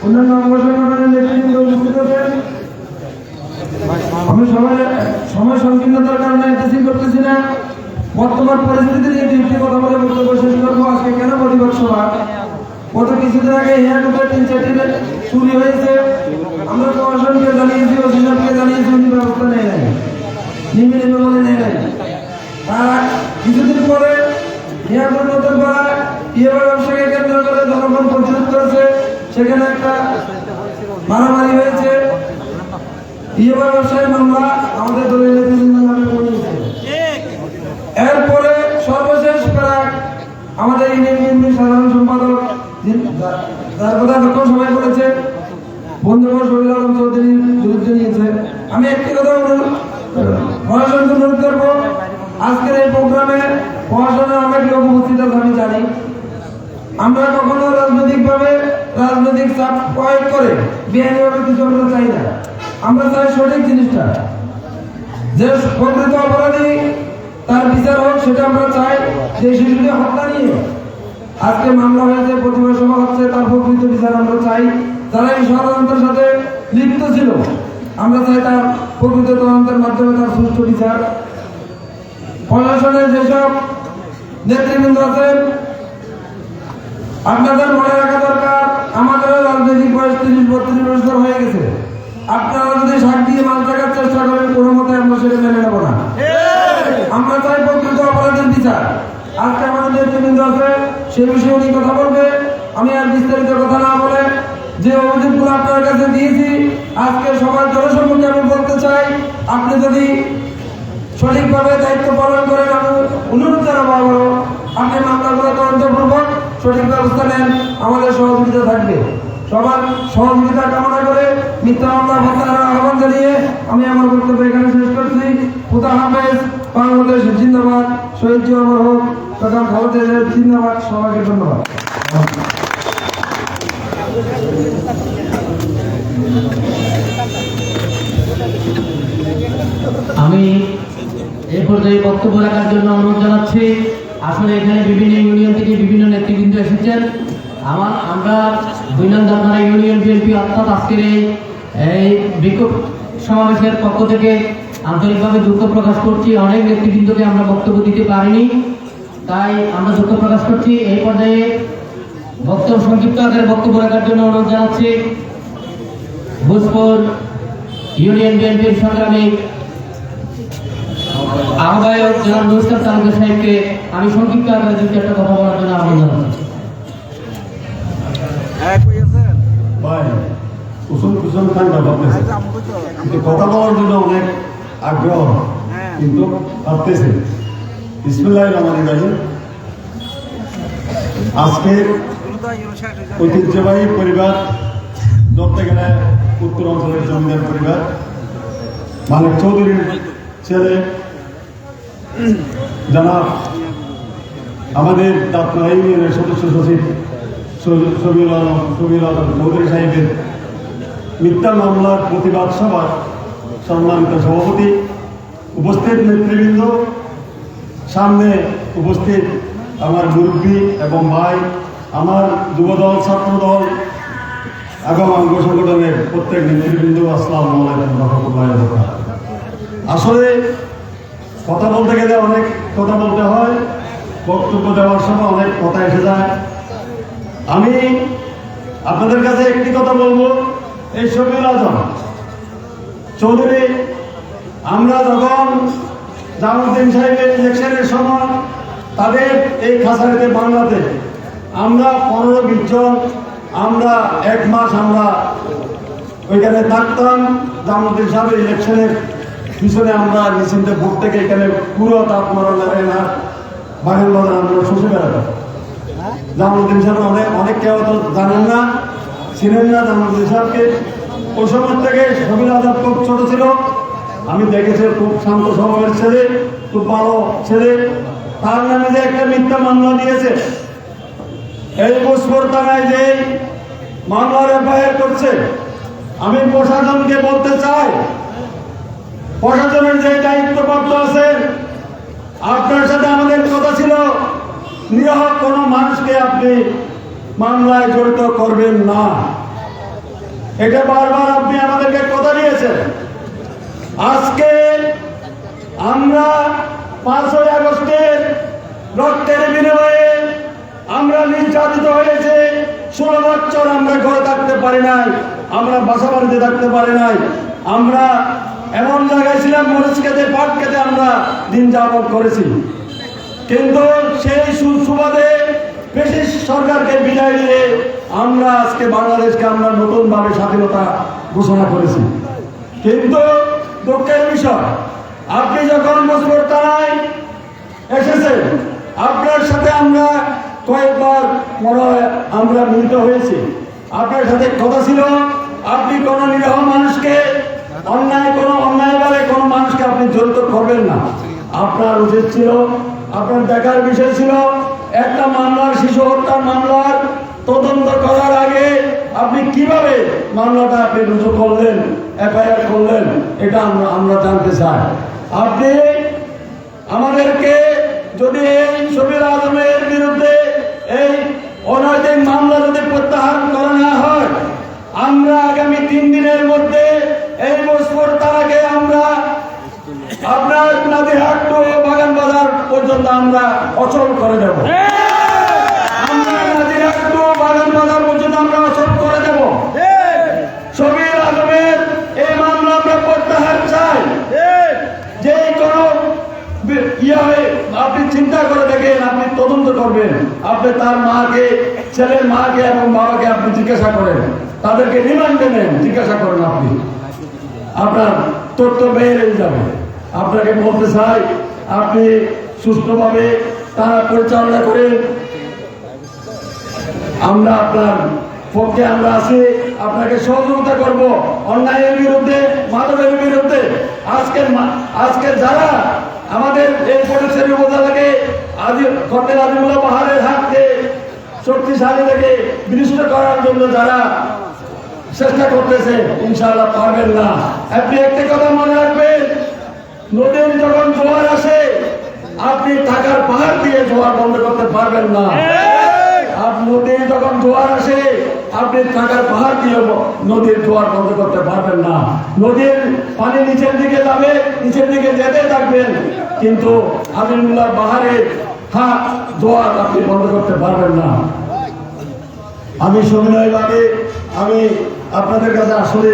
অন্যান্য অঙ্গ সংগঠনের নেতৃবৃন্দ উপস্থিত আছেন। আমি সময় সংকীর্ণতার কারণে এসেছি করতেছি না। বর্তমান পরিস্থিতি নিয়ে 2টি কথা বলে বক্তব্য শেষ করবো। আজকে কেন প্রতিবাদ সভা? গত কিছুদিন আগে হেয়ারুপে 3-4টি চুরি হয়েছে। আমরা প্রশাসনকে জানিয়েছি, ওসি সাহেবকে জানিয়েছি, উনি ব্যবস্থা নেয় নাই, নিমে বলে নেয় নাই। আর কিছুদিন পরে হেয়ারপুর নতুন পাড়ায় ইয়েবা ব্যবসাকে কেন্দ্র করে জনগণ প্রতিরোধ করেছে, সেখানে একটা মারামারি হয়েছে। ইয়েবা ব্যবসায়ী মামলা আমাদের দলের নেতৃবৃন্দ নামে করিয়েছে। এরপরে সর্বশেষ প্রায় আমাদের ইউনিয়ন বিএনপির সাধারণ সম্পাদক, যার কথা যখন সবাই বলেছে, বন্ধুবর শহীদ আলম চৌধুরীর বিরুদ্ধে নিয়েছে। আমি একটি কথা প্রশাসনকে অনুরোধ করবো, আজকের এই প্রোগ্রামে প্রশাসনের অনেক লোক উপস্থিত আছে, আমি জানি। আমরা কখনো রাজনৈতিকভাবে রাজনৈতিক চাপ প্রয়োগ করে বেআইনিভাবে কিছু আমরা চাই না। আমরা চাই সঠিক জিনিসটা, যে প্রকৃত অপরাধী তার বিচার হোক, সেটা আমরা চাই। যে শিশুটি হত্যা নিয়ে আজকে মামলা হয়েছে, প্রতিবাদ সভা হচ্ছে, তার প্রকৃত বিচার আমরা চাই। যারা এই ষড়যন্ত্রের সাথে লিপ্ত ছিল, আমরা চাই তার প্রকৃত তদন্তের মাধ্যমে তার সুষ্ঠু বিচার। প্রশাসনের যেসব নেতৃবৃন্দ আছেন, আপনাদের মনে রাখা দরকার, আমাদের রাজনৈতিক বয়স 30-32 বছর হয়ে গেছে। আপনারা যদি শাক দিয়ে মাছ দেখার চেষ্টা করেন, কোনো মতে আমরা সেটা মেনে নেব না। আমরা চাই প্রকৃত অপরাধের বিচার। আজকে আমাদের নেতৃবৃন্দ আছে, সে বিষয়ে উনি কথা বলবে। আমি আর বিস্তারিত কথা না বলে যে অভিযোগগুলো আপনার কাছে দিয়েছি, আজকে সবার জনসম্মুখে আমি বলতে চাই, আপনি যদি সঠিকভাবে দায়িত্ব পালন করেন। আমি অনুরোধ জানাবো আপনি মামলাগুলো তদন্তপূর্বক সঠিক ব্যবস্থা নেন, আমাদের সহযোগিতা থাকবে। সবার সহযোগিতা কামনা করে মিথ্যা মামলা প্রত্যাহারের আহ্বান জানিয়ে আমি আমার বক্তব্য এখানে শেষ করছি। খুদা হাফেজ। বাংলাদেশ জিন্দাবাদ। শহীদ জিয়া অমর হোক। তথা ভারতের জিন্দাবাদ। সবাইকে ধন্যবাদ। আমি এই পর্যায়ে বক্তব্য রাখার জন্য অনুরোধ জানাচ্ছি। আসলে এখানে বিভিন্ন ইউনিয়ন থেকে বিভিন্ন নেতৃবৃন্দ এসেছেন। আমরা 2 নং দামপাড়া ইউনিয়ন বিএনপি অর্থাৎ আজকের এই বিক্ষোভ সমাবেশের পক্ষ থেকে আন্তরিকভাবে দুঃখ প্রকাশ করছি। অনেক নেতৃবৃন্দকে আমরা বক্তব্য দিতে পারিনি, তাই আমরা দুঃখ প্রকাশ করছি। এই পর্যায়ে সংক্ষিপ্ত আকারে বক্তব্য রাখার জন্য অনুরোধ জানাচ্ছি ভোজপুর ইউনিয়ন বিএনপির সংগ্রামী আহ্বায়ক জনাব নুরুল তালুকদার সাহেবকে আমি সংক্ষিপ্ত আকারে দুটি একটা কথা বলার জন্য আহ্বান জানাচ্ছি। ভাই কুসুম ঠান্ডা ভাবতেছে, কিন্তু কথা বলার জন্য অনেক আগ্রহ, কিন্তু ভাবতেছে। বিসমিল্লাহির রহমানির রহিম। আজকে ঐতিহ্যবাহী পরিবার ধরতে গেলে উত্তর অঞ্চলের জমিদার পরিবার মালিক চৌধুরীর ছেলে জনাব আমাদের দাঁতনা ইউনিয়নের সদস্য সচিব শফিউল আলম চৌধুরী সাহেবের মিথ্যা মামলার প্রতিবাদ সভার সম্মানিত সভাপতি, উপস্থিত নেতৃবৃন্দ, সামনে উপস্থিত আমার মুরব্বী এবং ভাই, আমার যুবদল, ছাত্রদল এবং অঙ্গ সংগঠনের প্রত্যেক নেতৃবৃন্দ, আসসালামু আলাইকুম রহমতুল্লাহি ওয়া বারাকাতুহু। আসলে কথা বলতে গেলে অনেক কথা বলতে হয়, বক্তব্য দেওয়ার সময় অনেক কথা এসে যায়। আমি আপনাদের কাছে একটি কথা বলবো, এই শফিউল আজম চৌধুরী, আমরা যখন জামালউদ্দিন সাহেবের ইলেকশনের সময় তাদের এই খাসারিতে বাংলাতে আমরা 15-20 জন, আমরা 1 মাস আমরা ওইখানে থাকতাম। জামালউদ্দিন সাহেবের ইলেকশনের পিছনে আমরা নিশ্চিন্তে ভোট থেকে এখানে পুরো তাপমাত্রা লাগে না বাগান বাজার আমরা শুষে বেড়াতাম। জামালউদ্দিন সাহেব অনেক কেউ তো জানেন না, ছিলেন না জামালউদ্দিন সাহেবকে। ওই সময় থেকে শফিউল আজম খুব ছোট ছিল, আমি দেখেছি খুব শান্ত স্বভাবের ছেলে, খুব ভালো ছেলে। তার নামে যে একটা মিথ্যা মামলা দিয়েছে, এই ভোজপুর থানায় যে মামলার এফআইআর করছে, আমি প্রশাসনকে বলতে চাই, প্রশাসনের যে দায়িত্বপ্রাপ্ত আছেন, আপনার সাথে আমাদের কথা ছিল নিরীহ কোনো মানুষকে আপনি মামলায় জড়িত করবেন না। এটা বারবার আপনি আমাদেরকে কথা দিয়েছেন। আজকে আমরা 5ই আগস্টের রক্তের বিনিময়ে আমরা নির্যাতিত হয়েছে। 16 বছর আমরা ঘরে থাকতে পারি নাই, আমরা বাসা বাড়িতে থাকতে পারি নাই, আমরা এমন জায়গায় ছিলাম মরিচ খেতে, পাট খেতে আমরা দিন যাপন করেছি। কিন্তু সেই সুবাদে ব্রিটিশ সরকারকে বিদায় দিয়ে আমরা আজকে বাংলাদেশকে আমরা নতুনভাবে স্বাধীনতা ঘোষণা করেছি। কিন্তু দুঃখের বিষয়, আপনি যখন ভোজপুর থানায় এসেছেন, আপনার সাথে আমরা কয়েকবার আমরা মিলিত হয়েছি। আপনার সাথে কথা ছিল আপনি কোনো নিরীহ মানুষকে অন্যায়ভাবে কোনো মানুষকে আপনি জড়িত করবেন না। আপনার উচিত ছিল, আপনার দেখার বিষয় ছিল, একটা মামলার, শিশু হত্যার মামলার তদন্ত করার আগে আপনি কিভাবে মামলাটা আপনি রুজু করলেন, এফআইআর করলেন, এটা আমরা জানতে চাই। আপনি আমাদেরকে যদি এই শফিউল আজমের বিরুদ্ধে এই অনৈতিক মামলা যদি প্রত্যাহার করা না হয়, আমরা আগামী 3 দিনের মধ্যে এই ভোজপুর থানাকে আমরা আপনার নাদিরহাট টু বাগান বাজার পর্যন্ত আমরা অচল করে দেব। আমরা নাদিরহাট টু বাগান বাজার পর্যন্ত আমরা অচল করে দেব। শফিউল আজমের এই মামলা আমরা প্রত্যাহার চাই। যে কোনো আপনি চিন্তা করে দেখেন, আপনি তদন্ত করবেন, আপনি তার মাকে, ছেলের মাকে এবং বাবাকে আপনি জিজ্ঞাসা করেন, তাদেরকে রিমান্ডে নেন, জিজ্ঞাসা করেন, আপনি আপনার তথ্য বেরিয়ে যাবে। আপনাকে বলতে চাই, আপনি সুষ্ঠুভাবে তারা পরিচালনা করেন। আমরা আপনার পক্ষে আমরা আছি, আপনাকে সহযোগিতা করব অন্যায়ের বিরুদ্ধে, মাদকের বিরুদ্ধে। আজকে যারা আমাদের এই ফটিকছড়ি উপজেলাকে কর্নেল আজিমুল্লাহ পাহাড়ের হাতকে শক্তিশালী থেকে বিনষ্ট করার জন্য যারা চেষ্টা করতেছে, ইনশাআল্লাহ পারবেন না। আপনি একটা কথা মনে রাখবেন, নদীর যখন জোয়ার আসে আপনি টাকার পাহাড় দিয়ে জোয়ার বন্ধ করতে পারবেন না। নদীর যখন জোয়ার আসে আপনি টাকার পাহাড় দিয়ে নদীর জোয়ার বন্ধ করতে পারবেন না। নদীর পানি নিচের দিকে যাবে, নিচের দিকে যেতে থাকবেন, কিন্তু আজিমুল্লাহ পাহাড়ের জোয়ার আপনি বন্ধ করতে পারবেন না। আমি সবিনয়ভাবে আমি আপনাদের কাছে আসলে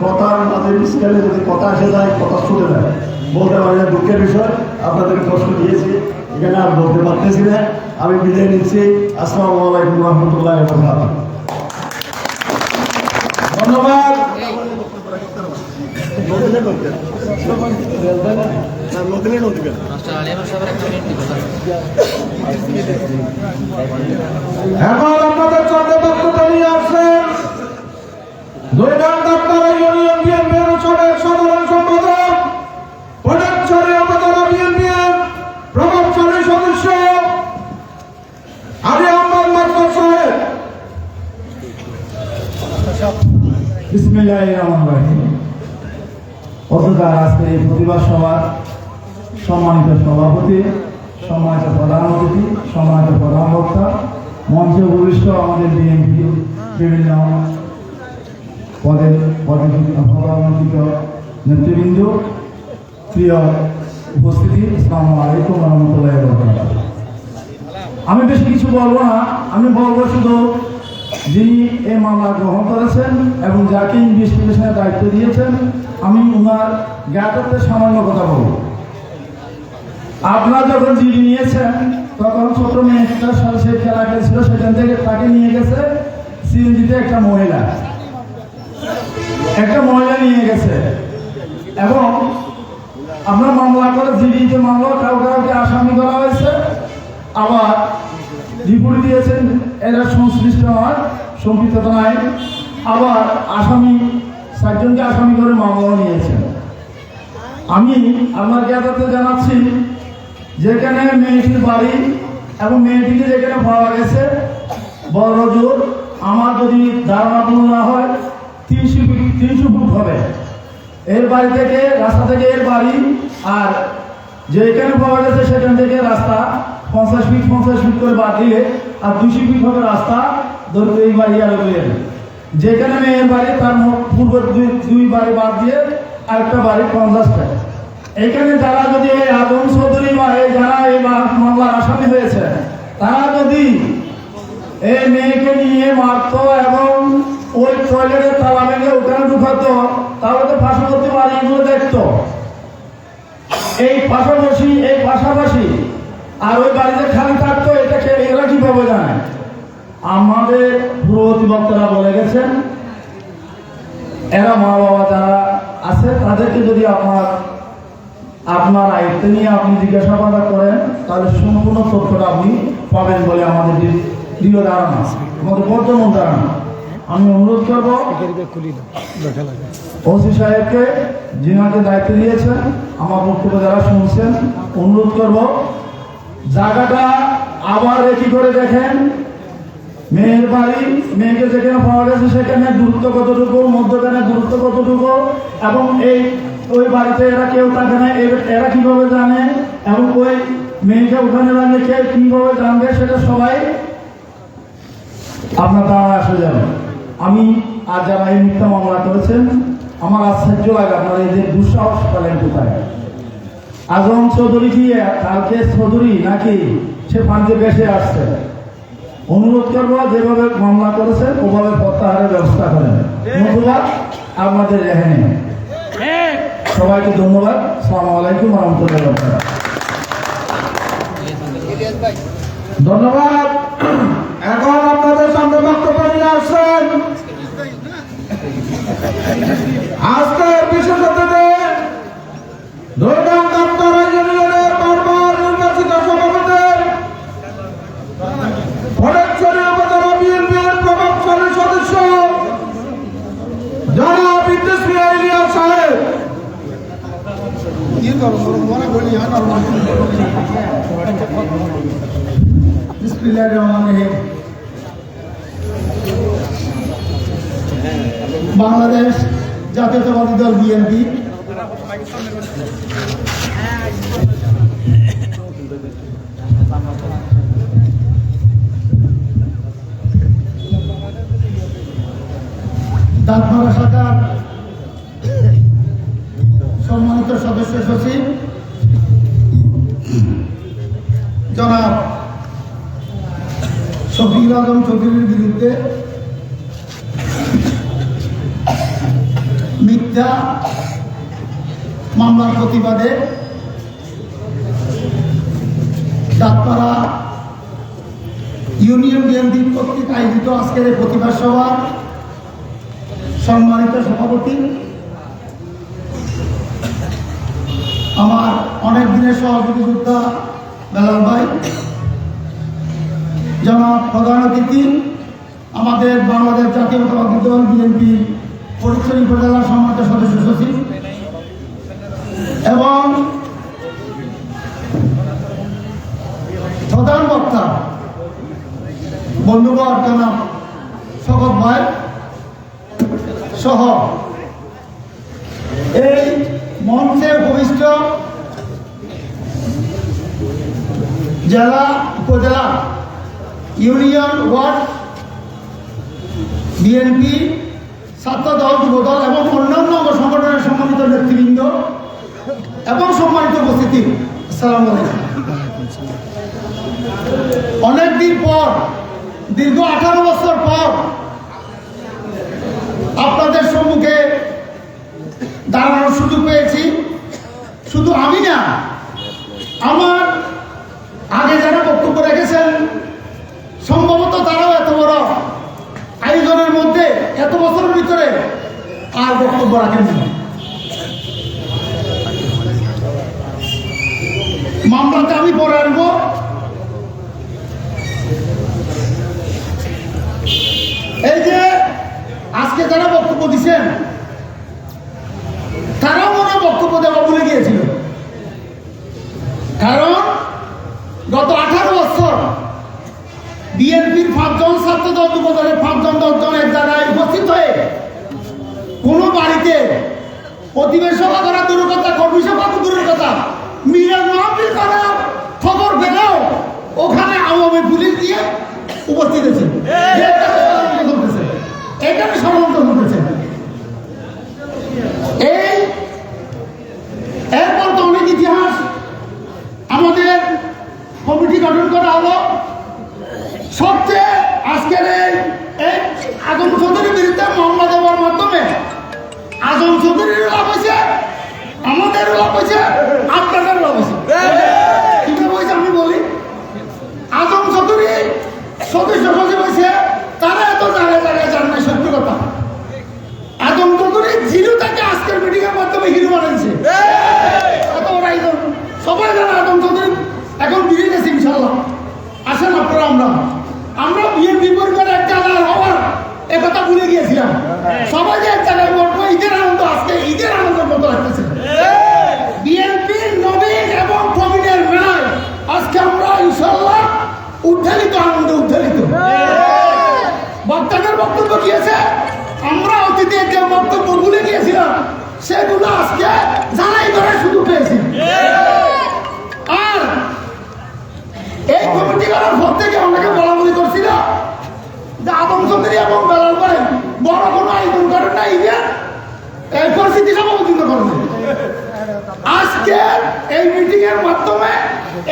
কথার মাঝে স্কেলে যদি কথা এসে যায়, কথা ছুটে যায়, বলতে পারি না, দুঃখের বিষয়। আপনাদেরকে প্রশ্ন দিয়েছি, এখানে আর বলতে পারতেছি না। আমি বিদায় নিচ্ছি। আসসালামু আলাইকুম রহমতুল্লাহ। ধন্যবাদ। এখন আপনাদের চন্দ্র বক্তব্য নিয়ে আসছেন ইউনিয়ন বিএনপির সাধারণ সম্পাদক, ফটিকছড়ি উপজেলা বিএনপির প্রভাবশালী সদস্য আলী আহমদ মাস্টার সাহেব। বিসমিল্লাহির রহমানির রহিম। অতঃপর আজকে এই প্রতিবাদ সভার সম্মানিত সভাপতি, সম্মানিত প্রধান অতিথি, সম্মানিত প্রধান বক্তা, মঞ্চে উপবিষ্ট আমাদের বিএনপি বিভিন্ন পদমন্ত্রিত নেতৃবৃন্দ, প্রিয় উপস্থিতি, আসসালামু আলাইকুম রহমতুল্লাহি ওয়া বারাকাতুহু। আমি বেশি কিছু বলবো না, আমি বলবো শুধু যিনি এই মামলা গ্রহণ করেছেন এবং যাকে ইনভেস্টিগেশনের দায়িত্ব দিয়েছেন, আমি ওনার জ্ঞাতত্বের সামান্য কথা বলব। আপনারা যখন জিডি নিয়েছেন তখন ছোট মেয়েটার সাথে সে খেলা খেলছিল, সেখান থেকে তাকে নিয়ে গেছে সিএনজিতে একটা মহিলা নিয়ে গেছে এবং আপনার মামলা করে জিডিতে মামলা কাউকে আসামি করা হয়েছে। আবার রিপোর্ট দিয়েছেন এরা সংশ্লিষ্ট নয়, সম্পৃক্ততা নাই। আবার আসামি 4 জনকে আসামি করে মামলাও নিয়েছেন। আমি আমার জ্ঞাততে জানাচ্ছি, যেখানে মেয়েটির বাড়ি এবং মেয়েটিকে যেখানে পাওয়া গেছে বড় জোর, আমার যদি ধারণা ভুল না হয় 300 ফুট হবে এর বাড়ি থেকে, রাস্তা থেকে এর বাড়ি, আর যেখানে পাওয়া গেছে সেখান থেকে রাস্তা 50 ফিট করে বাদ দিয়ে আর 200 ফিট হবে রাস্তা ধরতে এই বাড়ি আর যেখানে মেয়ের বাড়ি তার পূর্ব দুই বাড়ি বাদ দিয়ে আরেকটা বাড়ি 50টা। এখানে যারা যদি এই আদম চৌধুরী বা যারা এই মামলার আসামি হয়েছে, তারা যদি এই মেয়েকে নিয়ে মারত এবং ওই টয়লেটের তালা ভেঙে ওখানে ঢুকাতো, তাহলে তো পার্শ্ববর্তী বাড়িগুলো দেখতো। এই পাশাপাশি আর ওই বাড়িতে খালি থাকতো, এটাকে এরা কিভাবে জানে? আমাদের পূর্ববর্তী বক্তারা বলে গেছেন, এরা মা বাবা যারা আছে তাদেরকে যদি আপনার আয়ত্তে নিয়ে আপনি জিজ্ঞাসাবাদ করেন, তাহলে সম্পূর্ণ তথ্যটা আপনি পাবেন বলে আমাদের দৃঢ় ধারণা, আমাদের বর্তমান ধারণা। আমি অনুরোধ করবো ওসি সাহেবকে, যিনাকে দায়িত্ব দিয়েছেন, আমার বক্তব্য যারা শুনছেন, অনুরোধ করব জায়গাটা আবার একই করে দেখেন। মেয়ের বাড়ি, মেয়েকে যেখানে পাওয়া গেছে সেখানে দূরত্ব কতটুকু, মধ্যখানে দূরত্ব কতটুকু, এবং ওই বাড়িতে এরা কেউ থাকে না, এরা কিভাবে জানে, এবং ওই মেয়েকে ওখানে রাখলে কে কিভাবে জানবে, সেটা সবাই আপনার দ্বারা আসে যাবে। আমি আর যারা এই মিথ্যা মামলা করেছেন, আমার আশ্চর্য লাগে আপনারা এই যে দুঃসাহস পেলেন কোথায়। আজম চৌধুরী কি কালকে চৌধুরী নাকি সে পাঞ্জে বেসে আসছে? অনুরোধ করবো যেভাবে মামলা করেছেন ওভাবে প্রত্যাহারের ব্যবস্থা করেন, নতুবা আপনাদের রেহাই নেই। সবাইকে ধন্যবাদ। আসসালামু আলাইকুম ওয়া রাহমাতুল্লাহি ওয়া বারাকাতুহু। ধন্যবাদ। এখন আপনাদের সামনে বক্তব্য নিয়ে আসছেন আজকের বিশেষ অতিথি বিসমিল্লাহির রহমানির রহিম। বাংলাদেশ জাতীয়তাবাদী দল বিএনপি দাঁতমারা শাখার সম্মানিত সদস্য সচিব জনাব শফিকুল আলম চৌধুরীর বিরুদ্ধে মিথ্যা মামলার প্রতিবাদে দাঁতপাড়া ইউনিয়ন বিএনপি কর্তৃক আয়োজিত আজকের এই প্রতিবাদ সভা সম্মানিত সভাপতি, আমার অনেক দিনের সহযোগী যোদ্ধা বেলাল ভাই, জনাব প্রধান অতিথি, আমাদের বাংলাদেশ জাতীয়তাবাদী দল বিএনপি ফটিকছড়ি উপজেলার সম্মানিত সদস্য সচিব এবং প্রধান বক্তা বন্ধুবর জনাব শকত ভাই সহ এই মঞ্চে উপবিষ্ট জেলা, উপজেলা, ইউনিয়ন, ওয়ার্ড বিএনপি, ছাত্রদল, যুবদল এবং অন্যান্য সংগঠনের সম্মানিত নেতৃবৃন্দ এবং সম্মানিত উপস্থিতি, আসসালামু আলাইকুম। অনেকদিন পর, দীর্ঘ 18 বছর পর আপনাদের সম্মুখে দাঁড়ানোর সুযোগ পেয়েছি। শুধু আমি না, আমার আগে যারা বক্তব্য রেখেছেন সম্ভবত তারাও এত বড় আয়োজনের মধ্যে এত বছরের ভিতরে আর বক্তব্য রাখেননি। মামলাতে আমি পরে আনবো। এই যে আজকে যারা বক্তব্য দিচ্ছেন তারাও মনে বক্তব্য দেওয়া ভুলে গিয়েছিল, কারণ গত 18 বছর বিএনপির 5 জন, ছাত্রদল, যুবদলের 5 জন, 10 জন এক জায়গায় উপস্থিত হয়ে কোন বাড়িতে প্রতিবেশ সভা করা দূরের কথা, কর্মী সভা দূরের কথা, মিলাদ মাহফিল করার খবর পেলেও ওখানে আওয়ামী পুলিশ দিয়ে উপস্থিত আছে। এখানে ষড়যন্ত্র ঘটেছে। এই এরপর তো অনেক ইতিহাস, আমাদের কমিটি গঠন করা হলো। সবচেয়ে আজকের এই আজম চৌধুরীর বিরুদ্ধে মামলা দেওয়ার মাধ্যমে আজম চৌধুরীর লাভ হয়েছে, আমাদেরও লাভ হয়েছে, আপনাদেরও লাভ হয়েছে। কিভাবে হয়েছে আমি বলি। আজম চৌধুরী সদস্য সচিব হয়েছে, তারা এত জায়গায় জায়গায় জান না, সত্য কথা। আজম চৌধুরী জিরো থেকে আজকের মিটিং এর মাধ্যমে হিরো বানাইছে। সবাই জানে আজম চৌধুরী এখন বেরিয়ে গেছে ইনশাল্লাহ। আসেন আপনারা, আমরা বিএনপি পরিবারের এক জায়গায় হওয়ার একথা ভুলে গিয়েছিলাম। সবাই যে এক জায়গায় বলবো, ঈদের আনন্দ আজকে ঈদের আনন্দের মতো লাগতেছে। বিএনপির নবীন এবং প্রবীণের মেলায় আজকে আমরা ইনশাল্লাহ উদ্বেলিত, আনন্দে উদ্বেলিত। বক্তাদের বক্তব্য দিয়েছে, আমরা অতীতে যে বক্তব্য ভুলে গিয়েছিলাম সেগুলো আজকে জানাই ধরে শুধু পেয়েছি। আর এই কমিটি করার পর থেকে অনেকে বলা বলি করছিল যে আদম চৌধুরী এবং বেলাল ভাই বড় কোনো আয়োজন করেন না, এই পরিস্থিতি সমালোচনা করেন। আজকে এই মিটিং এর মাধ্যমে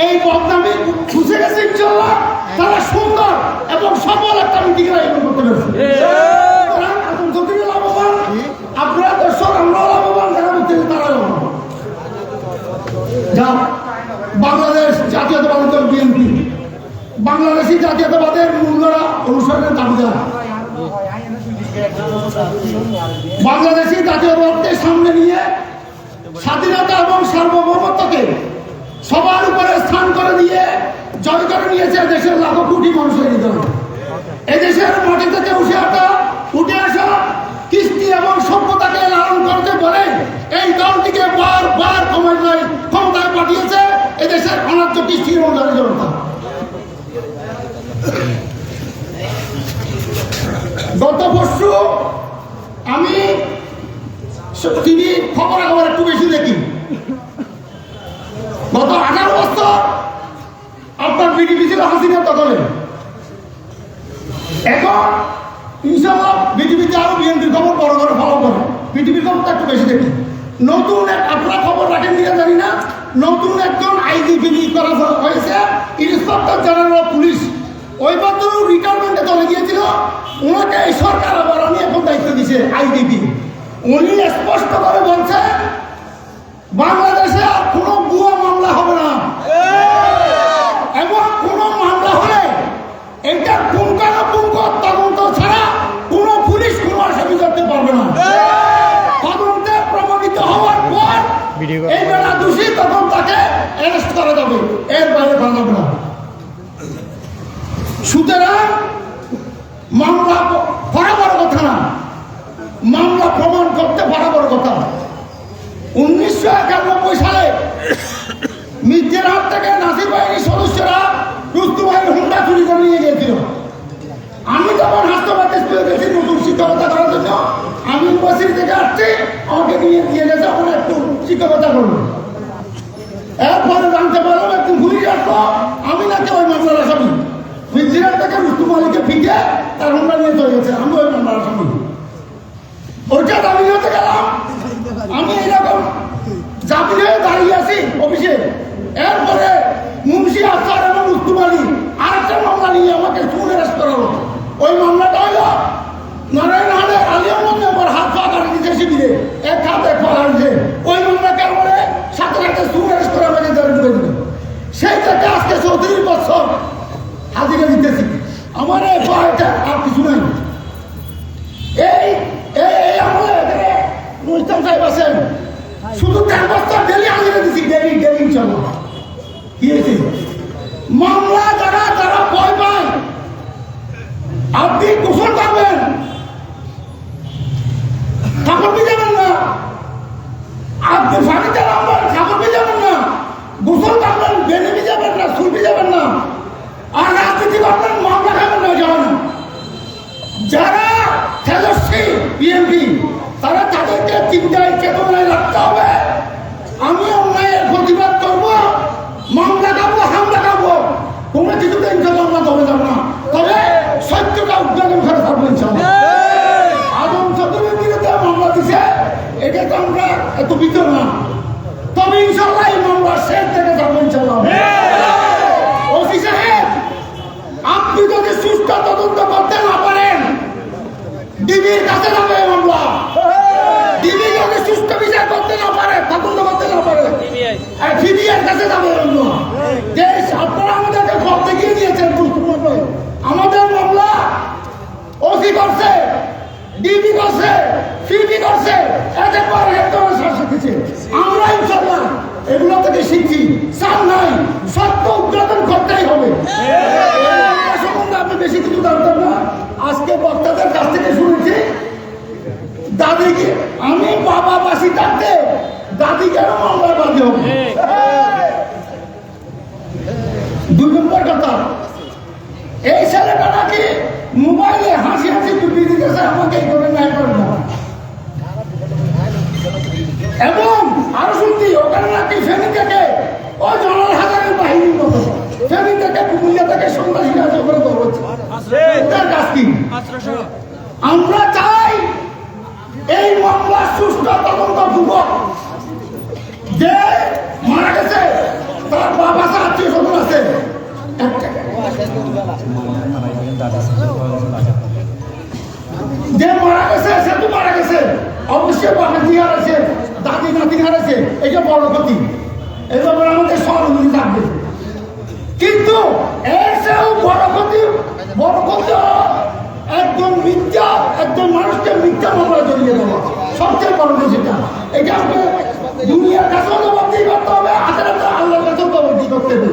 এই বদনামি খুঁজে গেছে ইনশাল্লাহ। তারা সুন্দর এবং সফল একটা মিটিং এর আয়োজন করতে পেরেছে। আদম চৌধুরী লাভবান, আপনারা দর্শক, আমরাও লাভবান, যারা বলছে তারা লাভবান। যা বাংলাদেশ জাতীয়তাবাদী দল বিএনপি বাংলাদেশি জাতীয়তাবাদের মূল্যরা অনুসরণের দাবিদার। বাংলাদেশি জাতীয়তাবাদকে সামনে নিয়ে স্বাধীনতা এবং সার্বভৌমত্বকে সবার উপরে স্থান করে দিয়ে জয় করে নিয়েছে দেশের লাখো কোটি মানুষের হৃদয়। এদেশের মাটি থেকে উঠে আসা কৃষ্টি এবং সভ্যতাকে লালন করতে বলে এই দলটিকে বারবার কমায় গত পরশু আমি টিভি খবরাখবর একটু বেশি দেখি। গত 18 বছর আপনার বিজেপি ছিল হাসিনার দখলে। এখন ইনশাআল্লাহ বিজেপিতে আরো বিএনপির খবর বড় করে ফলো করে, বিজেপির খবরটা একটু বেশি দেখি। নতুন আপনারা খবর রাখেন কিনা জানি না, নতুন একজন আইজিপি করা হয়েছে, ইন্সপেক্টর জেনারেল অফ পুলিশ। ওই বছর রিটায়ারমেন্টে চলে গিয়েছিল, ওনাকে এই সরকার আবার আমি এখন দায়িত্ব দিচ্ছে আইজিপি। উনি স্পষ্ট করে বলছে বাংলাদেশে আর কোনো ভুয়া মামলা হবে না, এবং কোনো মামলা হলে এটার পুঙ্খানুপুঙ্খ তদন্ত ছাড়া কোনো পুলিশ কোনো আসামি করতে পারবে না। তদন্তে প্রমাণিত হওয়ার পর এই বেলা দোষী তখন তাকে অ্যারেস্ট করা যাবে, এর বাইরে করা যাবে না। সুতরাং মামলা বরাবর কথা না, মামলা প্রমাণ করতে বরাবর কথা। 1991 সালে মির্জার হাত থেকে নাসির বাহিনীর সদস্যরা রুস্তম ভাইয়ের হুন্ডা চুরি করে নিয়ে গিয়েছিল। আমি তখন হাসপাতাল স্কুলে গেছি নতুন শিক্ষকতা করার জন্য। আমি ইউনিভার্সিটি থেকে আসছি, আমাকে নিয়ে গেছে ওখানে একটু শিক্ষকতা করবো। এরপরে জানতে পারলাম একদিন ঘুরে আসলো আমি নাকি ওই মামলার আসামি। মির্জার থেকে রুস্তম আলীকে ফিকে তার হুন্ডা নিয়ে চলে গেছে, আমি ওই মামলার আসামি। ওইটা জামিন হতে গেলাম, আমি এইরকম জামিন হয়ে দাঁড়িয়ে আছি অফিসে। এরপরে মুন্সি আফসার এবং রুস্তম আলী আরেকটা মামলা নিয়ে আমাকে চুন অ্যারেস্ট করালো। ওই মামলাটা হইল নারায়ণহাটের আলী আহমদ মেম্বার হাত পা কাটা দিতে শিবিরে এক হাত এক পা হারিয়েছে। ওই মামলাকে আমার সাথে সাথে চুন অ্যারেস্ট করে আমাকে জেলে ঢুকে দিল। সেই থেকে আজকে 34 বছর হাজিরা দিতেছি। আমার এই ভয়টা আর কিছু নাই। এই এই আমাদের মুস্তাফা সাহেব আছেন, শুধু 10 বছর ডেলি হাজিরা দিচ্ছি, ডেলি ডেলি ইনশাআল্লাহ। কি হয়েছে মামলা যারা যারা ভয় পায়, আপনি গোসল করবেন, ঠাকুর ভিজাবেন না, আপনি পানিতে নামবেন, ঠাকুর ভিজাবেন না, গোসল করবেন, বেনে ভিজাবেন না, সুর ভিজাবেন না, আর রাজনীতি করবেন, মামলা খাবেন না, যাবেন না। যারা তেজস্বী বিএনপি তারা তাদেরকে চিন্তায় চেতনায় রাখতে হবে। আমি অন্যায়ের প্রতিবাদ করবো, মামলা খাবো, হামলা খাবো, তোমরা কিছুতে ইনশাআল্লাহ আমরা দমে যাবো না। তবে সত্যটা উদ্ঘাটন করে থাকবো ইনশাআল্লাহ। আদম চৌধুরীর বিরুদ্ধে মামলা দিছে, এটা তো আমরা এত ভিতর না, তবে ইনশাআল্লাহ এই মামলা শেষ থেকে যাবো ইনশাআল্লাহ। ওসি সাহেব, আপনি যদি সুষ্ঠু তদন্ত করতে না পারেন, ডিবির কাছে যাবে মামলা। ডিবি যদি সুষ্ঠু বিচার করতে না পারে, তদন্ত করতে না পারে, সিবিআইয়ের কাছে যাবে মামলা। দেশ আপনারা আমাদেরকে খবর দেখিয়ে দিয়েছেন, আমাদের মামলা ওসি করছে, ডিবি করছে, সিবি করছে, এদের পরে শিখেছে। আমরা ইনশাআল্লাহ এগুলো থেকে শিখছি। সার নাই, সত্য উদ্ঘাটন করতেই হবে। সম্বন্ধে আপনি বেশি কিছু জানতেন না, আজকে বক্তাদের কাছ থেকে শুনেছি দাদিকে, আমি বাবা বাসি থাকতে দাদি কেন মামলার বাদী হবে। 2 নম্বর কথা, এই ছেলেটা নাকি মোবাইলে হাসি হাসি টুপি দিতেছে আমাকে করে নাই করে না। এবং আরো শুনছি ওখানে নাকি ফেনী থেকে ওই জনাল হাজারের বাহিনীর মতো ফেনী থেকে কুমিল্লা থেকে সন্ত্রাসীরা ওখানে দৌড়চ্ছে। ওটার কাজ কি? আমরা চাই এই মামলার সুষ্ঠু তদন্ত পূর্বক। যে মারা গেছে তার বাবা আত্মীয় স্বজন আছে, যে মারা গেছে সে তো মারা গেছে, অবশ্যই বাবা দিয়ে হারাইছে, দাদি নাতি হারাইছে, এটা বড় ক্ষতি। এই ব্যাপারে আমাদের সহানুভূতি থাকবে। কিন্তু এর চেয়েও বড় ক্ষতি একজন মিথ্যা, একজন মানুষকে মিথ্যা মামলা জড়িয়ে দেওয়া সবচেয়ে বড় যেটা। এটা আপনি দুনিয়ার কাছেও জবাবদিহি করতে হবে, আখেরাতে আল্লাহর কাছেও জবাবদিহি করতে হবে।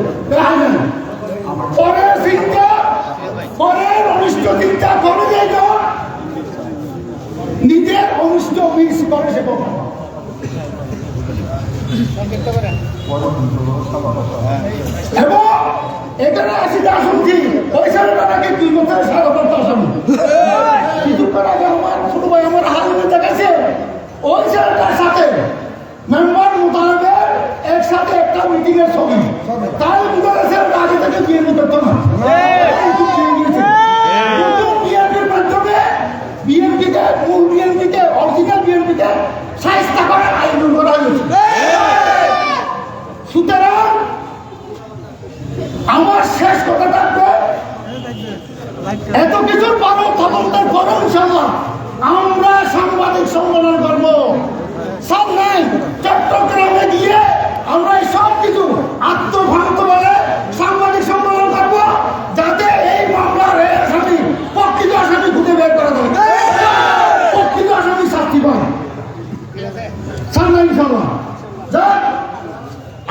পরের চিন্তা, পরের অনিষ্ট চিন্তা করে যায় না, নিজের অনিষ্ট মিস করে সে কখন। এবং এখানে আসি যা শুনছি ওই ছেলেটা নাকি 2 বছরের স্বাগত আসামি, কিন্তু ব্যবস্থা করার আয়োজন করা হয়েছে। সুতরাং আমার শেষ কথা থাকবে, এত কিছুর পরও তদন্তের পরও ইনশাল্লাহ আমরা সাংবাদিক সম্মেলন করব। সব নাই চট্টগ্রামে গিয়ে আমরা এই সব কিছু আত্মভ্রান্ত বলে সাংবাদিক সম্মেলন করব, যাতে এই মামলার এই আসামি প্রকৃত আসামি খুঁজে বের করা যায়, প্রকৃত আসামি শাস্তি পায়। সামনে ইনশাল্লাহ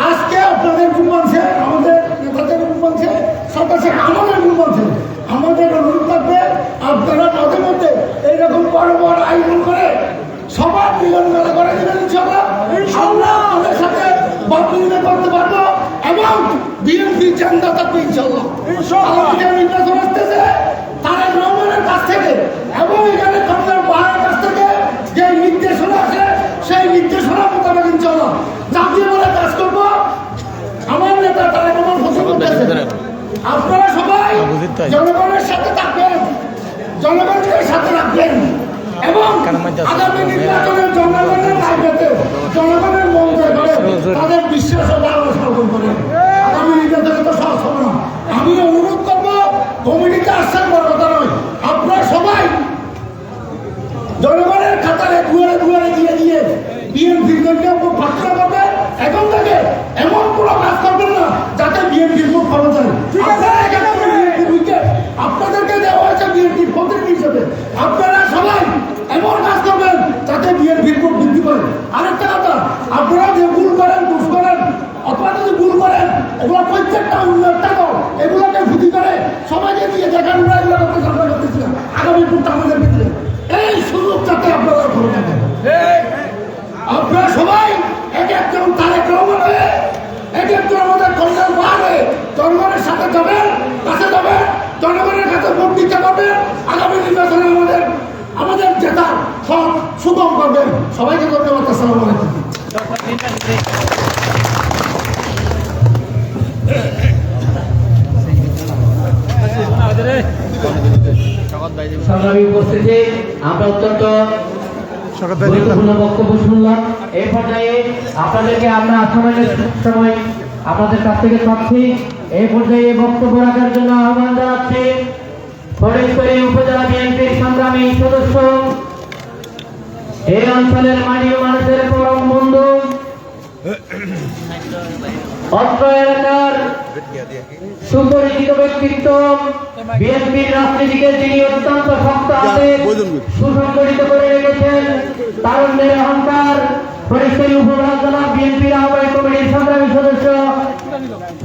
আজকে আপনাদের ঘুম পাচ্ছে, আমাদের নেতাদের ঘুম পাচ্ছে, সরকার আমাদের ঘুম পাচ্ছে। আমাদের অনুরোধ থাকবে আপনারা মাঝে মধ্যে এইরকম বড় বড় আয়োজন করে সবার মিলন মেলা করে দেবেন ইনশাআল্লাহ। আমরা আমাদের সাথে মত বিনিময় করতে পারবো এবং বিএনপি চান্দা থাকবে ইনশাআল্লাহ। আমাদের নির্বাচন আসতেছে তারেক রহমানের কাছ থেকে এবং এখানে কমলার পাহাড়ের কাছ থেকে যে নির্দেশনা আছে সেই নির্দেশনা মোতাবেক ইনশাআল্লাহ জাতীয় বলে কাজ করবো। আমার নেতা তারেক রহমান ঘোষণা করতেছে আপনারা সবাই জনগণের সাথে থাকবেন, জনগণকে সাথে রাখবেন এবং আগামী নির্বাচনের জনগণের রাজনীতি জনগণের মন জয় করে তাদের বিশ্বাস ও ধারণা স্থাপন করে আগামী নির্বাচনে তো সহজ হবে না। আমি অনুরোধ করবো কমিটিতে আসছেন বড় কথা নয়, আপনারা সবাই জনগণের খাতারে দুয়ারে দুয়ারে দিয়ে দিয়ে বিএনপির জন্য প্রার্থনা করবেন। এখন থেকে এমন কোনো কাজ করবেন না যাতে বিএনপির মুখ খরচ যায়। আপনাদেরকে দেওয়া হয়েছে বিএনপির প্রতিনিধি হিসেবে, আপনারা সবাই এমন কাজ করবেন যাতে বিএনপির মুখ বৃদ্ধি করে। আরেকটা কথা, আপনারা যে ভুল করেন দুষ করেন অথবা যদি ভুল করেন এগুলো প্রত্যেকটা উন্নয়ন টাকা এগুলোকে ভুতি করে সবাইকে দিয়ে দেখান আমরা এগুলো করতে চেষ্টা করতেছিলাম আগামী ভোটটা আমাদের ভিতরে এই সুযোগ যাতে আপনারা করে থাকেন। আপনারা সবাই এক একজন তারেক রহমান হয়ে এক একজন আমাদের কল্যাণ পাহাড়ে জনগণের সাথে যাবেন, কাছে যাবেন, জনগণের কাছে ভোট দিতে পারবেন। আগামী নির্বাচনে আমাদের জেতার সব সুগম করবেন। সবাইকে ধন্যবাদ। আসসালামু আলাইকুম। সংগ্রামী উপস্থিতি, আমরা অত্যন্ত গুরুত্বপূর্ণ বক্তব্য শুনলাম। এই পর্যায়ে আপনাদেরকে আমরা আসামের সময় আপনাদের কাছ থেকে চাচ্ছি এই পর্যায়ে বক্তব্য রাখার জন্য আহ্বান জানাচ্ছি ফরিদপুর উপজেলা বিএনপির সংগ্রামী সদস্য, এই অঞ্চলের মাননীয় মানুষের পরম বন্ধু, অত্র এলাকার সুপরিচিত ব্যক্তিত্ব, বিএনপির রাজনীতিকে যিনি অত্যন্ত শক্ত হাতে সুসংগঠিত করে রেখেছেন, তারুণ্যের অহংকার, ফরিদপুর উপজেলা জেলা বিএনপির আহ্বায়ক কমিটির সংগ্রামী সদস্য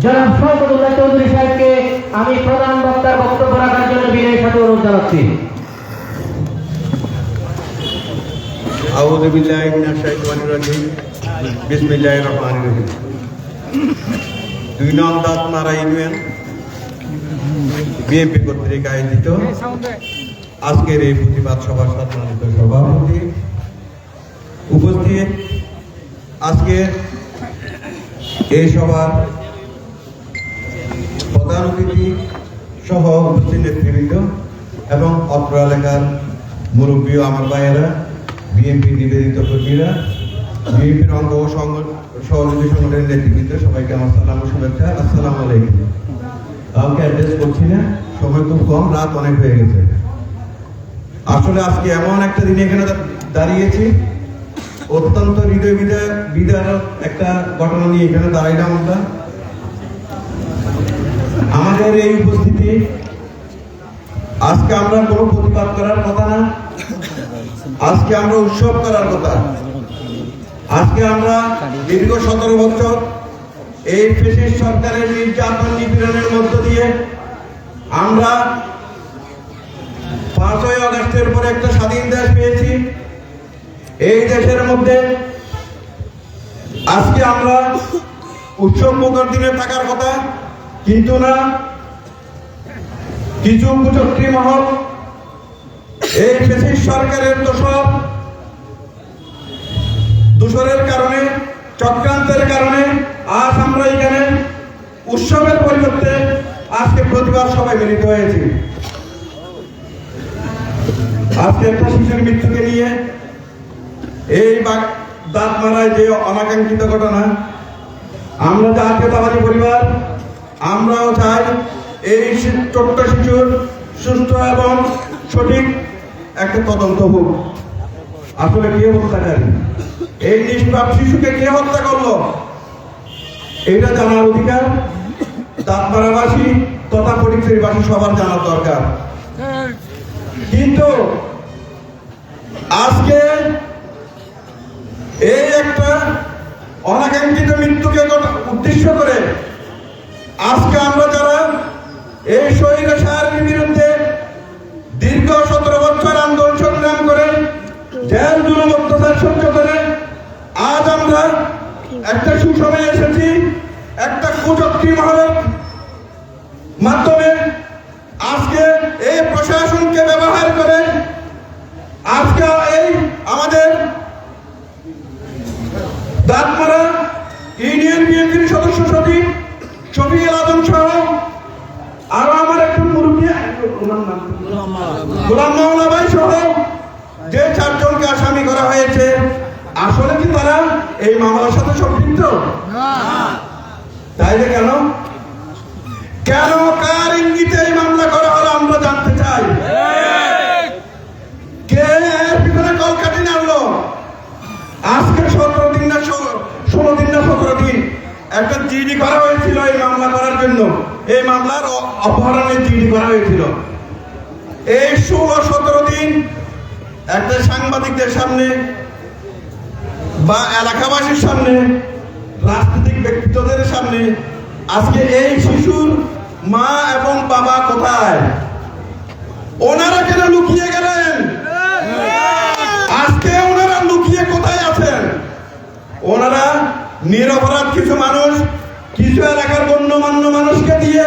জনাব শওকতুল্লাহ চৌধুরী সাহেবকে আমি প্রধান বক্তার বক্তব্য রাখার জন্য বিনয়ের সাথে অনুরোধ জানাচ্ছি। আউযু বিল্লাহি মিনাশ শাইতানির রাজিম। বিসমিল্লাহির রহমানির রহিম। 2 নং দাঁতমারা ইউনিয়ন বিএনপি কর্তৃক আয়োজিত আজকের এই প্রতিবাদ সভার সম্মানিত সভাপতি উপস্থিত, আজকে এই সভার প্রধান অতিথি সহ উপস্থিত নেতৃবৃন্দ এবং অত্র এলাকার মুরব্বী ও আমার ভাইয়েরা, বিএনপি নিবেদিত কর্মীরা, বিএনপির অঙ্গ ও সহযোগী সংগঠনের নেতৃবৃন্দ, সবাইকে আমার সালাম ও শুভেচ্ছা। আসসালামু আলাইকুম। কাউকে অ্যাড্রেস করছি না, সময় খুব কম, রাত অনেক হয়ে গেছে। আসলে আজকে এমন একটা দিনে এখানে দাঁড়িয়েছি, অত্যন্ত হৃদয় বিদারক একটা ঘটনা নিয়ে এখানে দাঁড়াইলাম আমরা। আমাদের এই উপস্থিতি আজকে আমরা কোনো প্রতিবাদ করার কথা না, আজকে আমরা উৎসব করার কথা। আজকে আমরা দীর্ঘ 17 বছর এই ফ্যাসিস্ট সরকারের নির্যাতন নিপীড়নের মধ্য দিয়ে আমরা 5ই আগস্টের পরে একটা স্বাধীন দেশ পেয়েছি। এই দেশের মধ্যে আজকে আমরা উৎসব মুখর দিনে থাকার কথা, কিন্তু না, কিছু কুচক্রী মহল এই ফ্যাসিস্ট সরকারের দোষরের কারণে, চক্রান্তের কারণে আজ আমরা এখানে উৎসবের পরিবর্তে আজকে প্রতিবাদ সভায় মিলিত হয়েছি। আজকে একটা শিশুর মৃত্যুকে নিয়ে এই দাঁতমারায় যে অনাকাঙ্ক্ষিত ঘটনা, আমরা জাতীয়তাবাদী পরিবার আমরাও চাই এই ছোট্ট শিশুর সুস্থ এবং সঠিক একটা তদন্ত হোক। আসলে কে হত্যাকারী, এই নিষ্পাপ শিশুকে কে হত্যা করলো এটা জানার অধিকার দাঁতমারাবাসী তথা ফটিকছড়িবাসী সবার জানার দরকার। কিন্তু আজকে এই একটা অনাকাঙ্ক্ষিত মৃত্যুকে উদ্দেশ্য করে আজকে আমরা যারা এই স্বৈরাচারের বিরুদ্ধে দীর্ঘ 17 বছর আন্দোলন সংগ্রাম করে জেল জুলুম অত্যাচার সহ্য করে আজ আমরা একটা সুসময়ে এসেছি, একটা কুচক্রী মহলের মাধ্যমে আজকে এই প্রশাসনকে ব্যবহার করে আজকে এই আমাদের দাঁতমারা ইউনিয়ন বিএনপির সদস্য সচিব শফিকুল আজম সহ আরো আমার একটু মুরব্বী গোলাম মাওলা ভাই সহ যে 4 জনকে আসামি করা হয়েছে, আসলে কি তারা এই মামলার সাথে সম্পৃক্ত? তাইলে কেন কেন কার ইঙ্গিতে এই মামলা করা হলো আমরা জানতে চাই। কে এর পিছনে কলকাঠি নাড়লো? আজকে 17 দিন না 16 দিন না 17 দিন একটা জিডি করা হয়েছিল এই মামলা করার জন্য, এই মামলার অপহরণের জিডি করা হয়েছিল। এই 16-17 দিন একটা সাংবাদিকদের সামনে বা এলাকাবাসীর সামনে, রাজনৈতিক ব্যক্তিত্বদের সামনে আজকে এই শিশুর মা এবং বাবা কোথায়? ওনারা কেন লুকিয়ে গেলেন? আজকে ওনারা লুকিয়ে কোথায় আছেন? ওনারা নিরপরাধ কিছু মানুষ, কিছু এলাকার গণ্যমান্য মানুষকে দিয়ে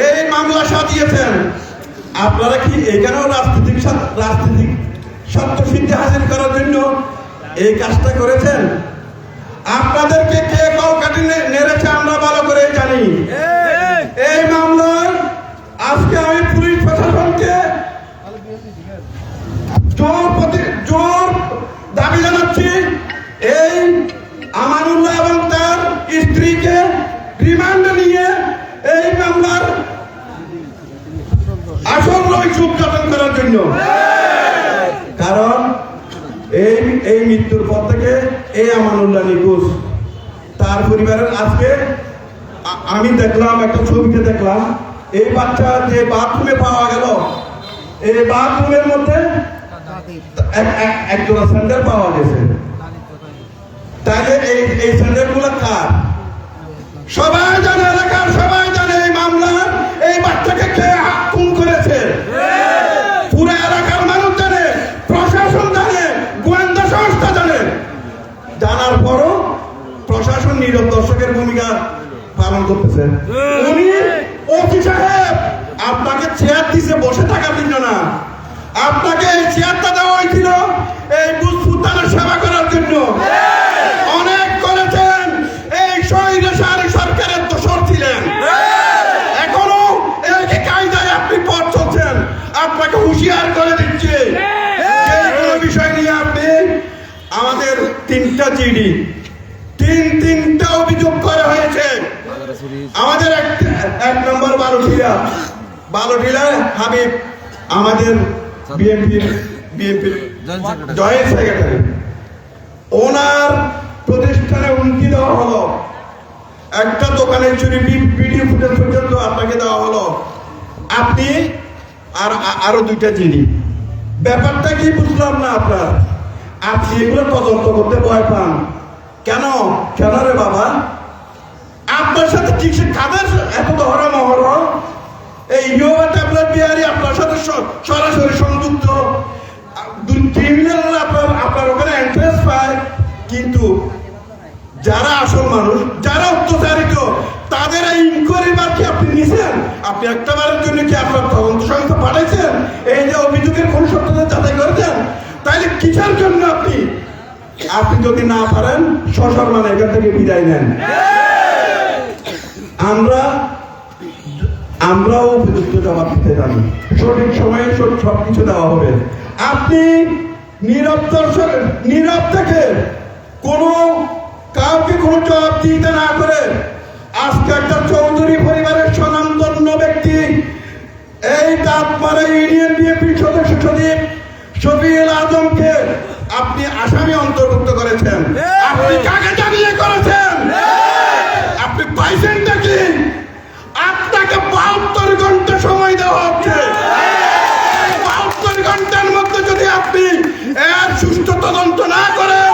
এই মামলা সাজিয়েছেন। আপনারা কি এখানেও রাজনৈতিক স্বার্থ সিদ্ধি হাসিল করার জন্য এই কাজটা করেছেন? আপনাদেরকে কে কলকাঠি নেড়েছে আমরা ভালো করে জানি। এই মামলার আজকে আমি পুলিশ প্রশাসনকে জোর দাবি জানাচ্ছি, এই আমানুল্লাহ এবং তার স্ত্রীকে রিমান্ডে নিয়ে এই মামলার আসল রহস্য উদ্ঘাটন করার জন্য। কারণ এই মৃত্যুর পর থেকে এই আমানুল্লাহ নিখোঁজ, তার পরিবারের আজকে আমি দেখলাম একটা ছবিতে দেখলাম এই বাচ্চা যে বাথরুমে পাওয়া গেল, এই বাথরুমের মধ্যে একজোড়া স্যান্ডেল পাওয়া গেছে। তাহলে এই স্যান্ডেল গুলো কার? সবাই জানে, এলাকার সবাই জানে এই মামলার এই বাচ্চাকে কে খুন করেছে। পুরো এলাকার মানুষ জানে, প্রশাসন জানে, গোয়েন্দা সংস্থা জানে। জানার পরও প্রশাসন নীরব দর্শকের ভূমিকা পালন করতেছে। উনি ওসি সাহেব আপনাকে চেয়ার দিছে বসে থাকার জন্য না, আপনাকে এই চেয়ারটা দেওয়া হয়েছিল এই বুঝফুতানের সেবা করার জন্য। অনেক করেছেন, এই স্বৈরাচারী সরকারের দোসর ছিলেন, এখনো এই কায়দায় আপনি পথ চলছেন। আপনাকে হুঁশিয়ার করে দিচ্ছে, যে কোনো বিষয় নিয়ে আপনি আমাদের 3টা জিডি, তিনটা অভিযোগ করা হয়েছে। আমাদের 1 নম্বর বালুটিলা হাবিব আমাদের বিএনপির জয়েন্ট সেক্রেটারি, ওনার প্রতিষ্ঠানে হুমকি দেওয়া হলো, একটা দোকানের চুরি ভিডিও ফুটেজ পর্যন্ত আপনাকে দেওয়া হলো। আপনি আরো 2টা জিডি, ব্যাপারটা কি বুঝলাম না আপনার। আপনি এগুলো তদন্ত করতে ভয় পান কেন? কেন রে বাবা? আপনার সাথে কাদের এত ধরা মহর? এই ইউবা ট্যাবলেট বিহারি আপনার সাথে সরাসরি সংযুক্ত, ক্রিমিনাল আপনার ওখানে ইন্টারেস্ট পায়। কিন্তু যারা আসল মানুষ, যারা অত্যাচারিত, তাদের এই ইনকোয়ারি বার কি আপনি নিছেন? আপনি একটা বারের জন্য কি আপনার তদন্ত সংস্থা পাঠাইছেন? এই যে অভিযোগের কোন সত্যতা যাচাই করেছেন? তাইলে কিসের জন্য আপনি যদি না পারেন সসম্মানে এখান থেকে বিদায় নেন। আমরাও উপযুক্ত জবাব দিতে জানি, সঠিক সময়ে সবকিছু দেওয়া হবে। আপনি নীরব থেকে কোনো কাউকে কোনো জবাব দিতে না করে আজকে একটা চৌধুরী পরিবারের স্বনামধন্য ব্যক্তি এই দাঁতমারা ইউনিয়ন বিএনপির সদস্য সচিব শফিউল আজমকে আপনি আসামি অন্তর্ভুক্ত করেছেন। আপনি কাকে জানিয়ে করেছেন? আপনি পাইছেনটা কি? আপনাকে 72 ঘন্টা সময় দেওয়া হচ্ছে। 72 ঘন্টার মধ্যে যদি আপনি এর সুষ্ঠু তদন্ত না করেন,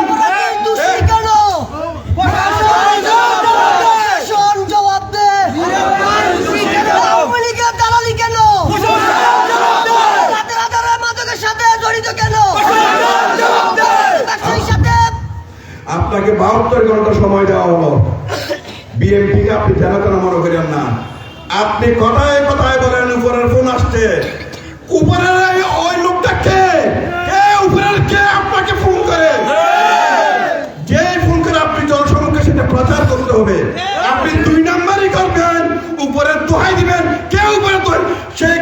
আপনাকে 72 ঘন্টা সময় দেওয়া হলো। বিএনপিকে আপনি যেন তেন মনে করেন না। আপনি কথায় কথায় বলেন উপরের ফোন আসছে। উপরের ওই লোকটা কে? উপরের কে আপনাকে ফোন করে? যে ফোন করে আপনি জনসমক্ষে সেটা প্রচার করতে হবে। আপনি 2 নাম্বারই করবেন, উপরের দোহাই দিবেন। কে উপরে সেই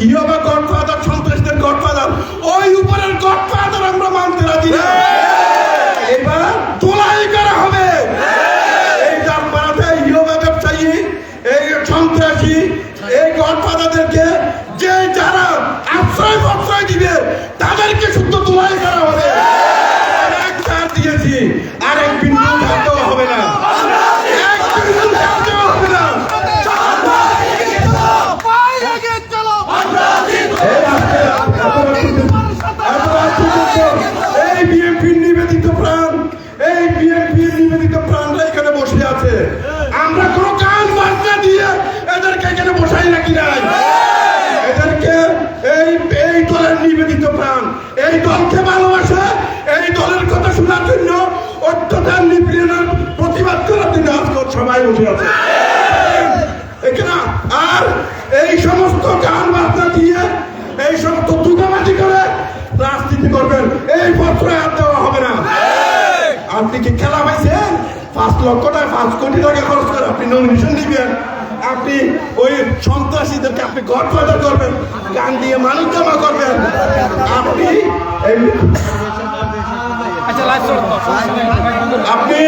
ইয়োবা গডফাদার, সন্ত্রাসীদের গডফাদার, ওই উপরের গডফাদার আমরা মানতে রাজি না। এবার তোলাই করা হবে। এই জাতপাড়াতে ইয়োবা ব্যবসায়ী, এই সন্ত্রাসী, এই গডফাদারদেরকে যে যারা আশ্রয় দিবে তাদেরকে শুদ্ধ তোলাই করা হবে। এক চার দিয়েছি, আর এক বিন্দু ধার দেওয়া হবে না। এক বিন্দু ধার দেওয়া হবে না। এই বিএনপির নিবেদিত প্রাণ, এই বিএনপির নিবেদিত প্রাণরা এখানে বসে আছে। আমরা কোনো গান বাজনা দিয়ে এদেরকে এখানে বসাই রাখি নাই। এদেরকে এই দলের নিবেদিত প্রাণ, এই দলকে ভালোবাসে, এই দলের কথা শোনার জন্য, অত্যাচার নিপীড়নের প্রতিবাদ করার জন্য আজকে সবাই বসে আছে এখানে। আর এই সমস্ত গান বাজনা দিয়ে, এই সমস্ত দুঃখবাজি করে রাজনীতি করবেন, এই প্রশ্রয় আর দেওয়া হবে না। আপনি কি খেলা পাইছেন? 5 লক্ষ টাকা, 5 কোটি টাকা খরচ করে আপনি নমিনেশন দিবেন। আপনি ওই সন্ত্রাসীদেরকে আপনি গডফাদার করবেন, গান দিয়ে মানুষ জমা করবেন। আপনি আপনি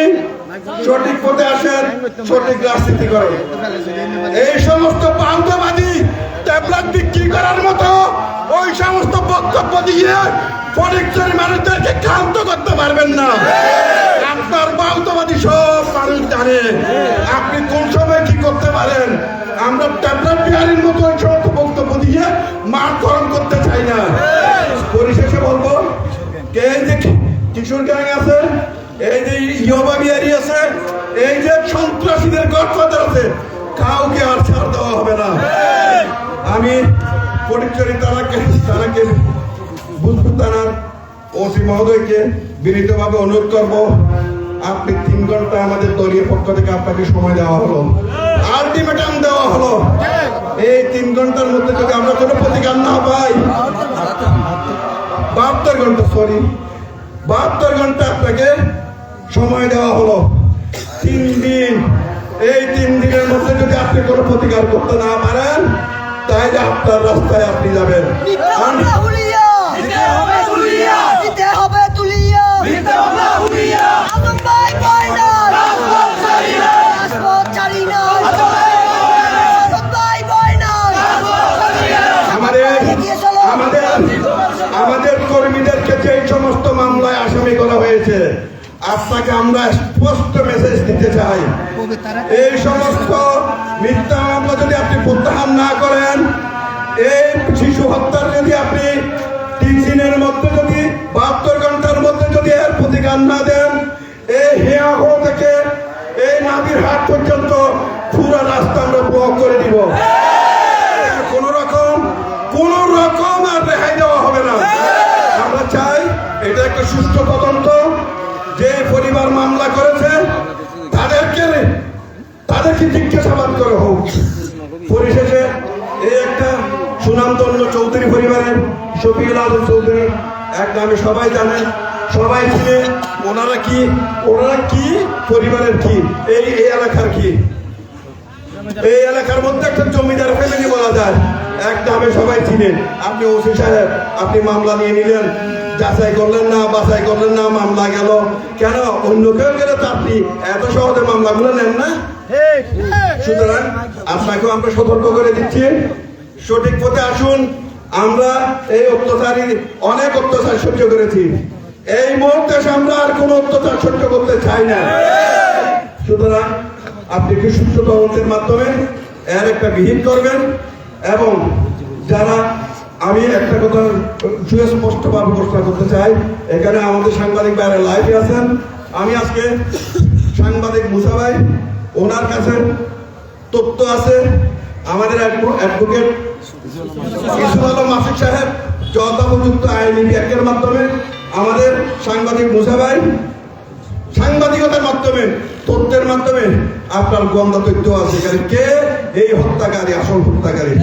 সঠিক পথে আসেন, সঠিক রাজনীতি করেন। এই সমস্ত বাউন্দাবাদী ট্যাবলেট বিক্রি করার মতো ওই সমস্ত বক্তব্য দিয়ে ফটিকছড়ি মানুষদেরকে ক্লান্ত করতে পারবেন না। আপনার বাউন্দাবাদী সব মানুষ জানে আপনি কোন সময় কি করতে পারেন। আমরা ট্যাবলেট বিহারির মতো ওই সমস্ত বক্তব্য দিয়ে মাঠ গরম করতে চাই না। পরিশেষে বলবো, এই যে কিশোর গ্যাং আছে, এই যে ইয়োবা বিহারি আছে, এই যে সন্ত্রাসীদের গডফাদার আছে, কাউকে আর ছাড় দেওয়া হবে না। আমি ফটিকছড়ি থানাকে বুধপুর থানার ওসি মহোদয়কে বিনীতভাবে অনুরোধ করব, আপনি 3 ঘন্টা আমাদের দলীয় পক্ষ থেকে আপনাকে সময় দেওয়া হলো, আলটিমেটাম দেওয়া হলো। এই 3 ঘন্টার মধ্যে যদি আমরা কোনো প্রতিকার না পাই, 72 ঘন্টা আপনাকে সময় দেওয়া হলো। 3 দিন, এই 3 দিনের মধ্যে যদি আপনি কোনো প্রতিকার করতে না পারেন, তাহলে আপনার রাস্তায় আপনি যাবেন। আমাদের কর্মীদেরকে যে সমস্ত মামলায় আসামি করা হয়েছে, আপনাকে আমরা স্পষ্ট মেসেজ দিতে চাই, এই সমস্ত মিথ্যা মামলা যদি আপনি প্রত্যাহার না করেন, এই শিশু হত্যার যদি আপনি 3 দিনের মধ্যে, যদি 72 ঘন্টার মধ্যে যদি এর প্রতিকার না দেন, এই হেয়াগো থেকে এই নাদির হাট পর্যন্ত পুরো রাস্তা আমরা ব্লক করে দিব। কোন রকম আর রেহাই দেওয়া হবে না। আমরা চাই এটা একটা সুষ্ঠু তদন্ত। যে পরিবার মামলা করেছে তাদেরকে জিজ্ঞাসাবাদ করা হোক। পরিশেষে এই একটা সুনামধন্য চৌধুরী পরিবারের শফিউল আজম চৌধুরী, এক নামে সবাই জানেন, সবাই চিনে। ওনারা কি পরিবারের কি, এই এলাকার কি, এই এলাকার মধ্যে একটা জমিদার ফ্যামিলি বলা যায়, এক নামে সবাই চিনেন। আপনি ওসি সাহেব, আপনি মামলা নিয়ে নিলেন, যাচাই করলেন না, বাছাই করলেন না, মামলা গেল। কেন অন্য কেউ গেলে তো আপনি এত সহজে মামলাগুলো নেন না? সুতরাং আপনাকেও আমরা সতর্ক করে দিচ্ছি, সঠিক পথে আসুন। আমরা এই অত্যাচারী অনেক অত্যাচার সহ্য করেছি, এই মুহূর্তে আমরা আর কোনো অত্যাচার সহ্য করতে চাই না। সুতরাং আপনি একটি সুস্থ তদন্তের মাধ্যমে এর একটা বিহিত করবেন। এবং যারা, আমি একটা কথা সুস্পষ্টভাবে ঘোষণা করতে চাই, এখানে আমাদের সাংবাদিক ভাইরা লাইভে আছেন। আমি আজকে সাংবাদিক মুসা ভাই, ওনার কাছে তথ্য আছে, আমাদের অ্যাডভোকেট ইসুফ আলম মাসুদ সাহেব যথাপযুক্ত আইনি ব্যাখ্যার মাধ্যমে, আমাদের সাংবাদিক মুসা ভাই সাংবাদিকতার মাধ্যমে, তথ্যের মাধ্যমে আপনার গোয়েন্দা তথ্য আছে এখানে কে এই হত্যাকারী, আসল হত্যাকারী।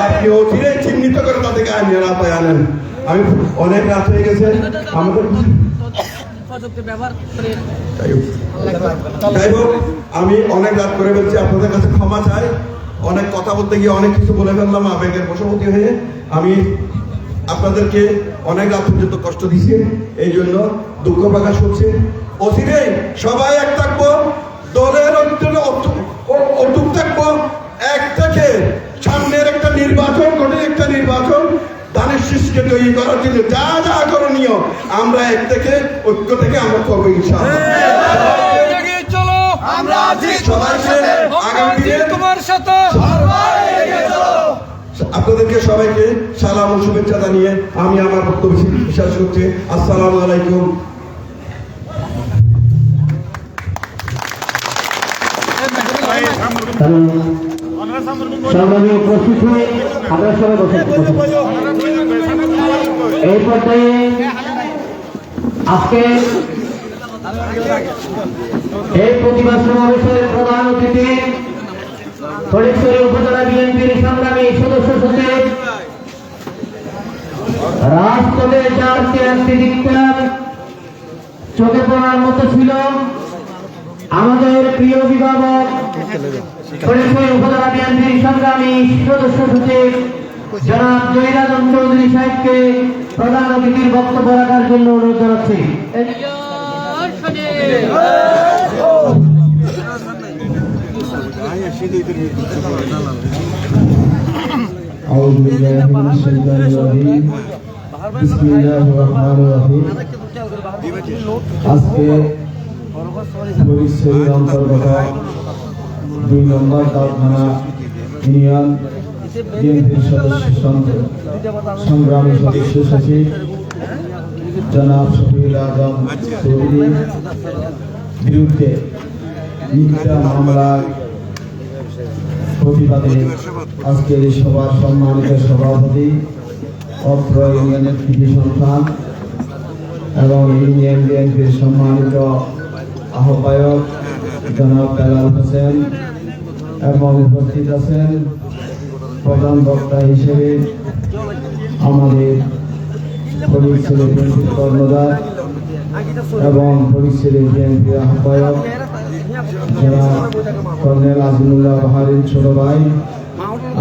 আপনি অধীরে চিহ্নিত করে তাদেরকে আইনের আওতায় আনেন। আমি অনেক রাত হয়ে গেছে, আমাদের যাই হোক, আমি অনেক রাত করে ফেলছি, আপনাদের কাছে ক্ষমা চাই। অনেক কথা বলতে গিয়ে অনেক কিছু বলে ফেললাম আবেগের বশবর্তী হয়ে। আমি আপনাদেরকে অনেক রাত পর্যন্ত কষ্ট দিছি, এই জন্য দুঃখ প্রকাশ করছি। অচিরে সবাই এক থাকবো, দলের অটুট থাকবো, এক থেকে সামনের একটা নির্বাচন, কঠিন একটা নির্বাচন ধানের শীষকে তৈরি করার জন্য যা যা করণীয় আমরা এক থেকে ঐক্য থেকে আমরা করবো ইনশাআল্লাহ। আপনাদেরকে সবাইকে সালাম ও শুভেচ্ছা জানিয়ে আমি আমার বক্তব্য শেষ করছি। আসসালামু আলাইকুম। সংগ্রামী উপস্থিতি, আমরা সবাই বসে এই পর্যায়ে আজকে এই প্রতিবাদ সমাবেশের প্রধান অতিথি ফটিকছড়ি উপজেলা বিএনপির সংগ্রামী সদস্য সচিব, রাজপথে যার দিকটার চোখে পড়ার মতো ছিল আমাদের প্রিয় অভিভাবক ফটিকছড়ি উপজেলা বিএনপির সংগ্রামী সদস্য সচিব জনাব জহিরাজন চৌধুরী সাহেবকে প্রধান অতিথির বক্তব্য রাখার জন্য অনুরোধ জানাচ্ছি। أعوذ بالله من الشيطان الرجيم بسم الله الرحمن الرحيم আজকে ফটিকছড়ির অন্তর্গত 2 নম্বর দাউদখানা ইউনিয়ন বিএনপির সংগ্রামী সদস্য সচিব জনাব শফিউল আজম চৌধুরীর বিরুদ্ধে মিথ্যা মামলার প্রতিবাদে আজকের এই সভার সম্মানিত সভাপতি, অত্র ইউনিয়নের কৃতি সন্তান এবং ইউনিয়ন বিএনপির সম্মানিত আহ্বায়ক জনাব বেলাল হোসেন এবং উপস্থিত আছেন প্রধান বক্তা হিসেবে আমাদের ফটিকছড়ি বিএনপির কর্ণধার এবং ফটিকছড়ি বিএনপির আহ্বায়ক জনাব কর্নেল আজিমুল্লাহ বাহারির ছোট ভাই,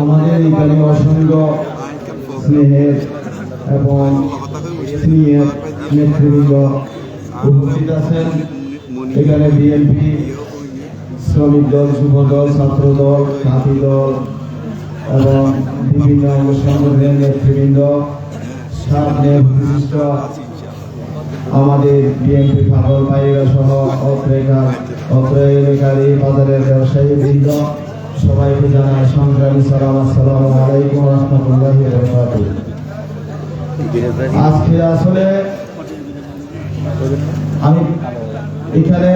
আমাদের এখানে অসংখ্য স্নেহের এবং স্নেহের নেতৃবৃন্দ উপস্থিত আছেন। এখানে বিএনপি, শ্রমিক দল, যুব দল, ছাত্র দল, জাতি দল এবং বিভিন্ন সংগঠনের নেতৃবৃন্দ, সামনে বিশিষ্ট আমাদের বিএনপি ফাগল ভাইয়েরা সহ অত্র এলাকার এই বাজারের ব্যবসায়ী বৃন্দ, সবাইকে জানাই সংগ্রামী সালাম। আসসালামু আলাইকুম ওয়া রাহমাতুল্লাহি ওয়া বারাকাতুহু। আজকে আসলে আমি এখানে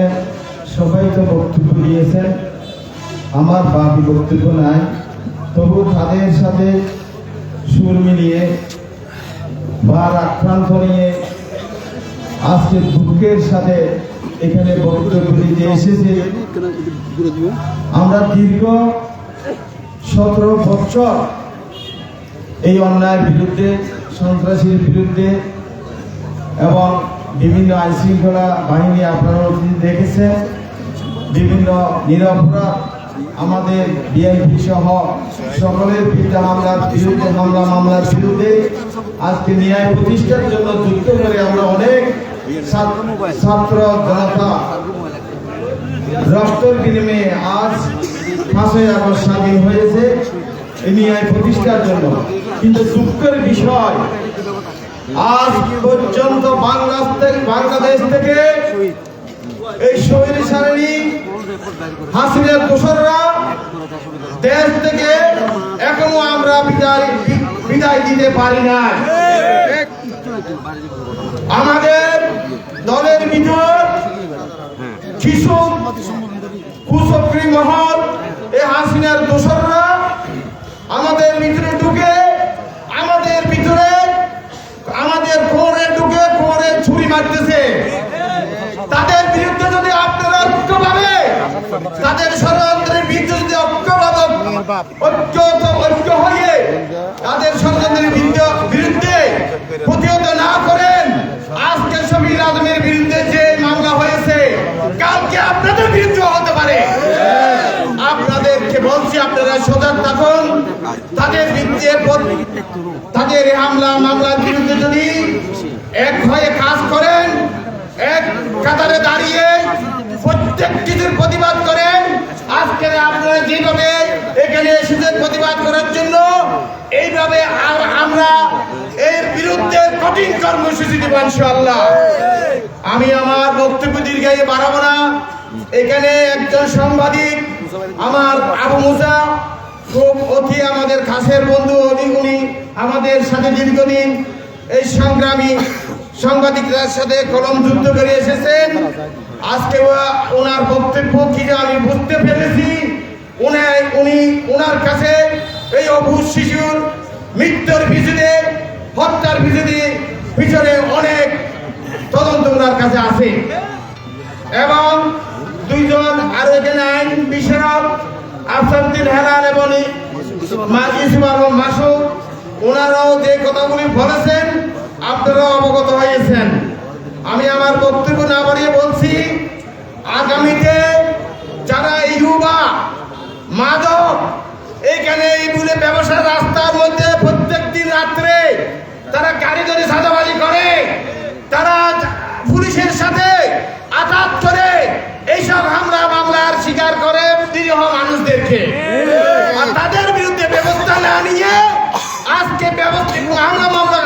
সবাই তো বক্তব্য দিয়েছেন, আমার বাকি বক্তব্য নাই, তবু তাদের সাথে সুর মিলিয়ে বা আক্রান্ত নিয়ে আজকে দুঃখের সাথে এখানে বক্তব্য দিতে এসেছে। আমরা দীর্ঘ 17 বছর এই অন্যায়ের বিরুদ্ধে, সন্ত্রাসীর বিরুদ্ধে এবং বিভিন্ন আইনশৃঙ্খলা বাহিনী আপনারা দেখেছেন, বিভিন্ন নিরপরাধ আমাদের বিএনপি সহ সকলের বিরুদ্ধে মামলার বিরুদ্ধে আজকে ন্যায় প্রতিষ্ঠার জন্য যুদ্ধ করে ছাত্র জনতা রক্তের বিনিময়ে আজ 5ই আগস্ট স্বাধীন হয়েছে এই ন্যায় প্রতিষ্ঠার জন্য। কিন্তু দুঃখের বিষয় আজ পর্যন্ত বাংলাদেশ থেকে এই স্বৈরাচারী হাসিনার দোসররা দেশ থেকে এখনো আমরা বিদায় দিতে পারি না। আমাদের দলের ভিতর কিছু কুচক্রী মহল এই হাসিনার দোসররা আমাদের ভিতরে ঢুকে আমাদের কোরে ঢুকে কোরে ছুরি মারতেছে। তাদের বিরুদ্ধে যদি আপনারা ঐক্যভাবে তাদের ষড়যন্ত্রের বিরুদ্ধে যদি ঐক্য হয়ে তাদের ষড়যন্ত্রের বিরুদ্ধে প্রতিহত না করেন, আজকে শফিকুল আলমের বিরুদ্ধে যে মামলা হয়েছে কালকে আপনাদের বিরুদ্ধে হতে পারে। আপনাদেরকে বলছি আপনারা সজাগ থাকুন। তাদের বিরুদ্ধে তাদের মামলার বিরুদ্ধে যদি এক হয়ে কাজ করেন, এক কাতারে দাঁড়িয়ে প্রত্যেক কিছুর প্রতিবাদ করেন, আজকে আপনারা যেভাবে এখানে এসেছেন প্রতিবাদ করার জন্য, এইভাবে আমরা এর বিরুদ্ধে কঠিন কর্মসূচি দেব ইনশাআল্লাহ। আমি আমার বক্তব্য দীর্ঘায়িত বাড়াবো না। এখানে একজন সাংবাদিক আমার আবু মুসা খুব অতি আমাদের কাছের বন্ধু, উনি আমাদের সাথে দীর্ঘদিন এই সংগ্রামী সাংবাদিকদের সাথে কলম যুদ্ধ করে এসেছেন। আজকে ওনার বক্তব্য কি আমি বুঝতে পেরেছি, ওনার কাছে এই অবুঝ শিশুর মৃত্যুর পিছনে, হত্যার পিছনে অনেক তদন্ত ওনার কাছে আছে। এবং দুইজন আরো এখানে আইন বিষয়ক আফসারউদ্দিন হেলাল এবং মাসুদ, ওনারাও যে কথাগুলি বলেছেন আপনারা অবগত হয়েছেন। আমি আমার বক্তব্য না বাড়িয়ে বলছি, আগামীতে যারা ইউবা মাদক এইখানে এই বলে ব্যবসা রাস্তার মধ্যে প্রত্যেক দিন রাত্রে তারা গাড়ি ধরে সাদাবাজি করে, তারা পুলিশের সাথে আঘাত করে, এইসব মামলার শিকার করে নিরীহ মানুষদেরকে, আর তাদের বিরুদ্ধে ব্যবস্থা না নিয়ে আজকে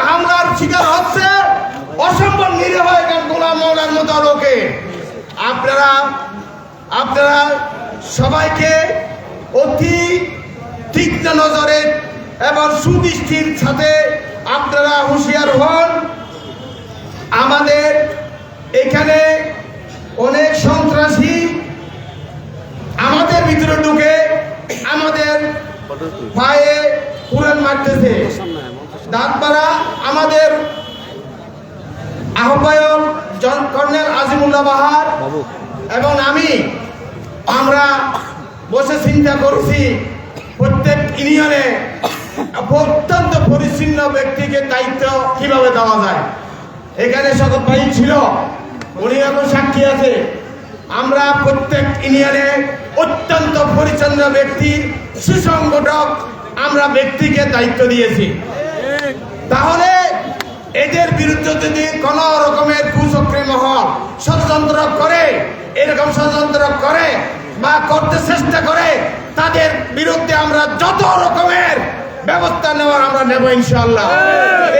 হামলার শিকার হচ্ছে অসম্ভব নিরীহ গোলাম মওলার মতো লোকে। আপনারা সবাইকে অতি তীক্ষ্ণ নজরে এবং সুদৃষ্টির সাথে আপনারা হুঁশিয়ার হন। আমাদের এখানে অনেক সন্ত্রাসী আমাদের ভিতরে ঢুকে আমাদের পায়ে কুড়াল মারতেছে। দাঁতপাড়া আমাদের আহ্বায়ক কর্নেল আজিমুল্লাহ বাহার এবং আমরা বসে চিন্তা করছি প্রত্যেক ইউনিয়নে অত্যন্ত পরিচ্ছন্ন ব্যক্তিকে দায়িত্ব কিভাবে দেওয়া যায়। এখানে শকত ভাই ছিল, উনি এখন সাক্ষী আছে। আমরা প্রত্যেক ইউনিয়নে অত্যন্ত পরিচ্ছন্ন ব্যক্তি, সুসংগঠক আমরা ব্যক্তিকে দায়িত্ব দিয়েছি। তাহলে এদের বিরুদ্ধে যদি কোন রকমের কুচক্রী মহল ষড়যন্ত্র করে, এরকম ষড়যন্ত্র করে বা করতে চেষ্টা করে, তাদের বিরুদ্ধে আমরা যত রকমের ব্যবস্থা নেওয়ার আমরা নেব ইনশাআল্লাহ।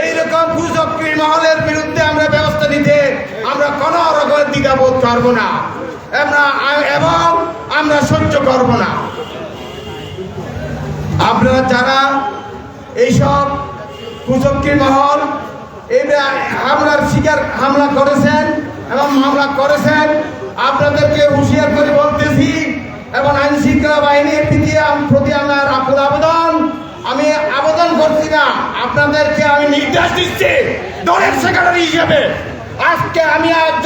এইরকম কুচক্রী মহলের বিরুদ্ধে আমরা ব্যবস্থা নিতে আমরা কোন রকমের দ্বিধাবোধ করব না এবং আমরা সহ্য করব না। আপনারা যারা এইসব কুচক্রী মহল হামলা করেছেন এবং মামলা করেছেন, আপনাদেরকে হুঁশিয়ার করে বলতেছি এবং আইন শৃঙ্খলা বাহিনীর প্রতি আমার আমি আবেদন করছি না, আপনাদেরকে আমি নির্দেশ দিচ্ছি দলের সেক্রেটারি হিসেবে। আজকে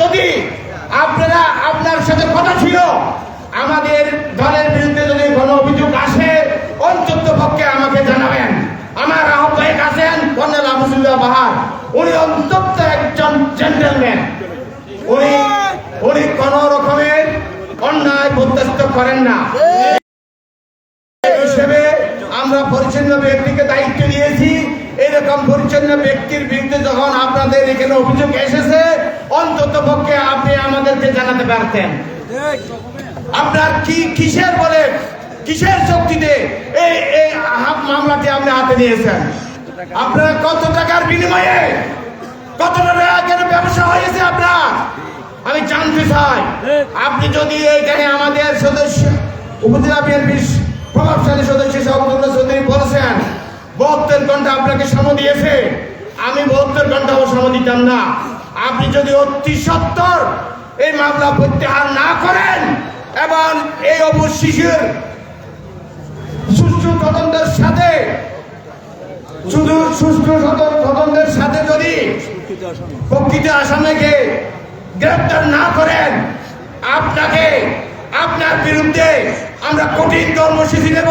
যদি আপনার সাথে কথা ছিল, আমাদের দলের বিরুদ্ধে যদি কোনো অভিযোগ আসে অন্তত পক্ষে আমাকে জানাবেন। আমার আহ্বায়ক আছেন কর্নেল আবুসুল্লাহ বাহার, উনি অন্তত একজন জেন্টলম্যান, উনি কোন রকমের অন্যায় বরদাস্ত করেন না। হিসেবে আমরা পরিচ্ছন্ন ব্যক্তিকে দায়িত্ব দিয়েছি। এরকম পরিচ্ছন্ন ব্যক্তির বিরুদ্ধে যখন আপনাদের এখানে অভিযোগ এসেছে, অন্তত পক্ষে আপনি আমাদেরকে জানাতে পারতেন। আপনার কিসের বলে, কিসের শক্তিতে এই এই মামলাটি আপনি হাতে নিয়েছেন? আপনার কত টাকার বিনিময়ে, কত টাকার ব্যবসা হয়েছে আপনার? আমি জানতে চাই। আপনি যদি এইখানে আমাদের সদস্য, উপজেলা বিএনপির প্রভাবশালী সদস্য সভাপতি চৌধুরী বলেছেন 72 ঘন্টা আপনাকে সময় দিয়েছে, আমি 72 ঘন্টাও সময় দিতাম না। আপনি যদি অতি সত্বর এই মামলা প্রত্যাহার না করেন এবং এই অবুঝ শিশুর সুষ্ঠু তদন্তের সাথে, শুধু সুষ্ঠু তদন্তের সাথে যদি প্রকৃত আসামিকে গ্রেপ্তার না করেন, আপনাকে, আপনার বিরুদ্ধে আমরা কঠিন কর্মসূচি নেব।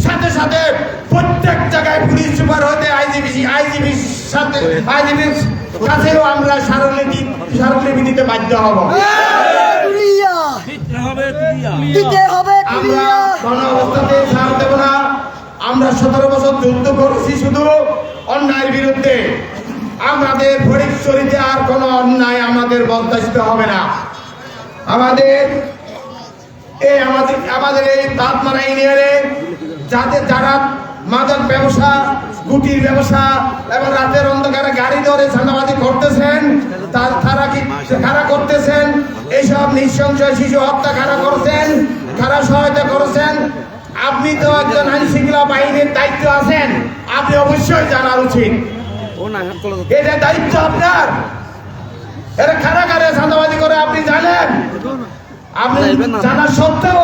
সাথে সাথে প্রত্যেক জায়গায় পুলিশ সুপার হতে আইজিবির কাছেও আমরা স্মারকলিপি দিতে বাধ্য হব। আমরা কোন অবস্থাতে ছাড় দেব না। আমরা 17 বছর যুদ্ধ করেছি শুধু অন্যায়ের বিরুদ্ধে। আমাদের ফরিদচুরিতে আর কোনো অন্যায় আমাদের বরদাস্ত হবে না। আমাদের এই দাঁতমারা ইউনিয়নে যারা মাদক ব্যবসা, গুটির ব্যবসা এবং রাতের অন্ধকারে গাড়ি ধরে চাঁদাবাজি করতেছেন, কারা করতেছেন? এইসব নৃশংস শিশু হত্যা কারা করছেন, কারা সহায়তা করেছেন? আপনি তো একজন আইন শৃঙ্খলা বাহিনীর দায়িত্ব আছেন, আপনি অবশ্যই জানার উচিত। এটা দায়িত্ব আপনার। এরা কারা কারা চাঁদাবাজি করে আপনি জানেন। আপনি জানার সত্ত্বেও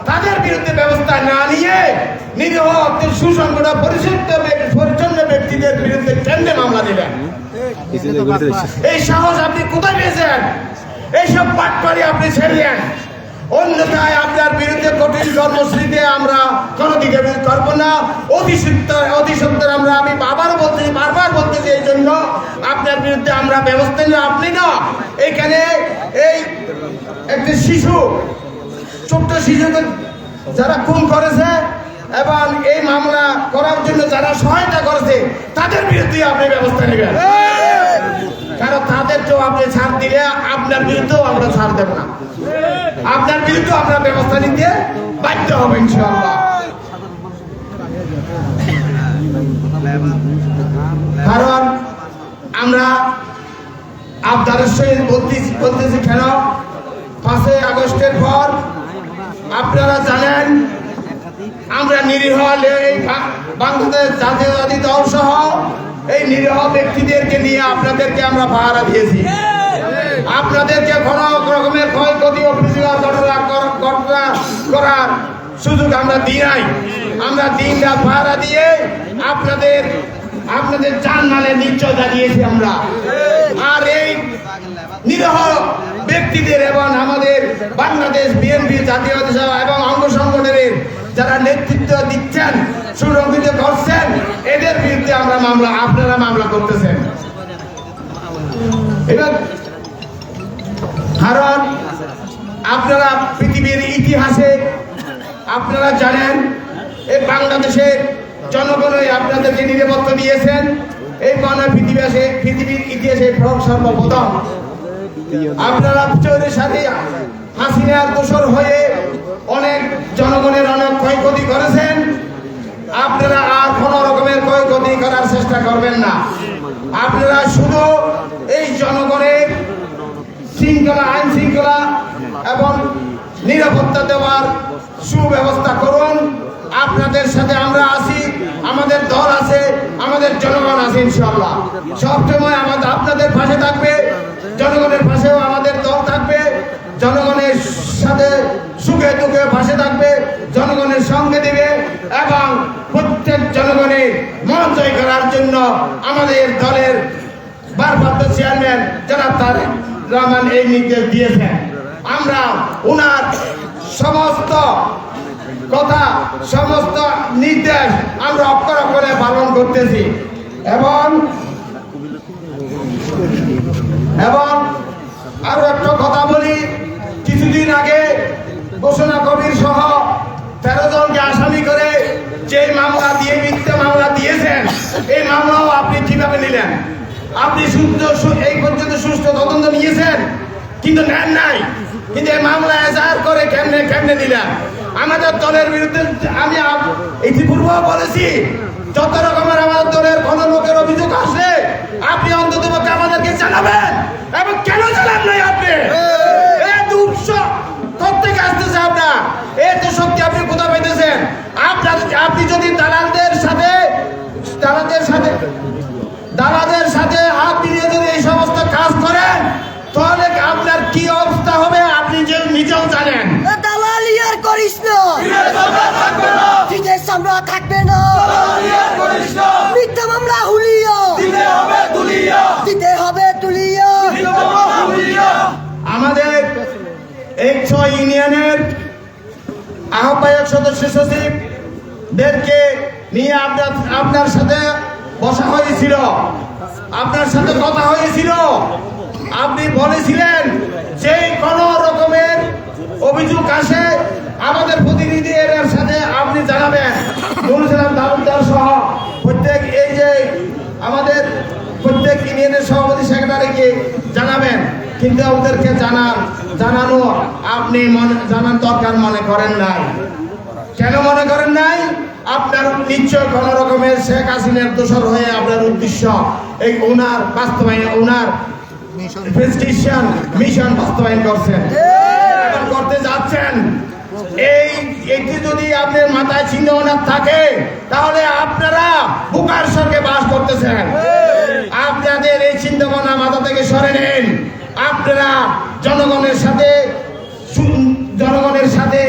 তাদের বিরুদ্ধে ব্যবস্থা না নিয়ে নিরীহ সুসংগঠিত পরিচ্ছন্ন ব্যক্তিদের বিরুদ্ধে কেন্দ্রে মামলা দিলেন। এই সাহস আপনি কোথায় পেয়েছেন? এইসব পাটপাড়ি আপনি ছেড়লেন। অন্যথায় আপনার বিরুদ্ধে কঠিন কর্মসূচিতে আমরা কোনো দিকে করবো না। অতি সত্তর আমরা, আমি বারবার বলতেছি, এই জন্য আপনার বিরুদ্ধে আমরা ব্যবস্থা নিই। আপনি না, এইখানে এই একটি শিশু, ছোট্ট শিশুকে যারা খুন করেছে এবং এই মামলা করার জন্য যারা সহায়তা করেছে, তাদের বিরুদ্ধে আপনি ব্যবস্থা নেবেন। কারণ তাদেরকেও আপনি ছাড় দিলে আপনার বিরুদ্ধেও আমরা ছাড় দেব না। আপনার বিরুদ্ধে আমরা ব্যবস্থা নিতে বাধ্য হব ইনশাআল্লাহ। কারণ আমরা আপনাদের সহিত বলতেছি কেন, 5 আগস্টের পর আপনারা জানেন আমরা নিরীহ বাংলাদেশ জাতীয়তাবাদী দল সহ এই নিরীহ ব্যক্তিদেরকে নিয়ে আপনাদেরকে আমরা পাহারা দিয়েছি। আপনাদেরকে কোনো রকমের ক্ষয়ক্ষতি ও প্রতিবাদ করার সুযোগ আমরা দিই নাই। আমরা দিন রাত পাহারা দিয়ে আপনাদের জানমালের নিশ্চয়তা দিয়েছি আমরা। আর এই নিরীহ ব্যক্তিদের এবং আমাদের বাংলাদেশ বিএনপি জাতীয়তাবাদী সভা এবং অঙ্গ সংগঠনের যারা নেতৃত্ব দিচ্ছেন, সুরক্ষিত করছেন, এদের বিরুদ্ধে আপনারা মামলা করতেছেন। এবার কারণ আপনারা পৃথিবীর ইতিহাসে আপনারা জানেন, এই বাংলাদেশের জনগণই আপনাদেরকে নিরাপত্তা দিয়েছেন। এই মানে পৃথিবীর ইতিহাসে সর্বপ্রথম আপনারা চৌধুরী হাসিনার দোষর হয়ে অনেক জনগণের অনেক ক্ষয়ক্ষতি করেছেন। আপনারা আর কোনো রকমের ক্ষয়ক্ষতি করার চেষ্টা করবেন না। আপনারা শুধু এই জনগণের শৃঙ্খলা, আইন শৃঙ্খলা এবং নিরাপত্তা দেওয়ার সুব্যবস্থা করুন। আপনাদের সাথে আমরা আছি, আমাদের দল আছে, আমাদের জনগণ আছে। ইনশাআল্লাহ সবসময় আপনাদের পাশে থাকবে, জনগণের পাশেও আমাদের দল থাকবে। জনগণের সাথে সুখে দুঃখে পাশে থাকবে, জনগণের সঙ্গে দেবে এবং প্রত্যেক জনগণের মন জয় করার জন্য আমাদের দলের ভারপ্রাপ্ত চেয়ারম্যান জনাব তারেক রহমান এই নির্দেশ দিয়েছেন। আমরা ওনার সমস্ত কথা, সমস্ত নির্দেশ আমরা অক্ষরে অক্ষরে পালন করতেছি এবং আরো একটা কথা বলি, কিছুদিন আগে ঘোষণা কবির সহ 13 জনকে আসামি করে যে মামলা দিয়ে, মিথ্যা মামলা দিয়েছেন, এই মামলাও আপনি কিভাবে নিলেন? আপনি এই পর্যন্ত সুষ্ঠু তদন্ত নিয়েছেন? কিন্তু এই মামলা এজাহার করে কেমনে দিলেন? আমাদের দলের বিরুদ্ধে আমি ইতিপূর্বে বলেছি, যত রকমের আমাদের দলের কোন লোকের অভিযোগ আসলে আপনি অন্তত আমাদেরকে জানাবেন। এবং কেন জানান নাই আপনি? এই দুঃখ প্রত্যেকে আসতেছে আপনার, এই তো শক্তি আপনি কোথাও পাইতেছেন? আপনি যদি দালালদের সাথে হাত মিলিয়ে যদি এই সমস্ত কাজ করেন, তাহলে আপনার কি অবস্থা হবে আপনি নিজেও জানেন। দালালি আর করিস না, আমরা থাকবে না, মিথ্যা মামলা হুলিয়া দিতে হবে তুলিয়া। আমাদের 106 ইউনিয়নের আহ্বায়ক সদস্য সচিবদেরকে নিয়ে আপনার সাথে বসা হয়েছিল, আপনার সাথে কথা হয়েছিল। আপনি বলেছিলেন যে কোন রকমের অভিযোগ আসে আমাদের প্রতিনিধির সাথে আপনি জানাবেন। বলেছিলাম দারুদার সহ এই যে আমাদের প্রত্যেক ইউনিয়নের সভাপতি সেক্রেটারিকে জানাবেন, কিন্তু ওদেরকে জানানো আপনি জানার দরকার মনে করেন নাই। কেন মনে করেন নাই? আপনার নিশ্চয় কোন রকমের শেখ হাসিনার দোষর হয়ে আপনার উদ্দেশ্য এই ওনার বাস্তবায়ন, ওনার মিশন বাস্তবায়ন করতে যাচ্ছেন। এইটি যদি আপনার মাথায় চিহ্ন না থাকে, তাহলে আপনারা বুকার সঙ্গে বাস করতেছেন। আপনাদের এই চিন্তা ভাবনা মাথা থেকে সরে নেন। আপনারা জনগণের সাথে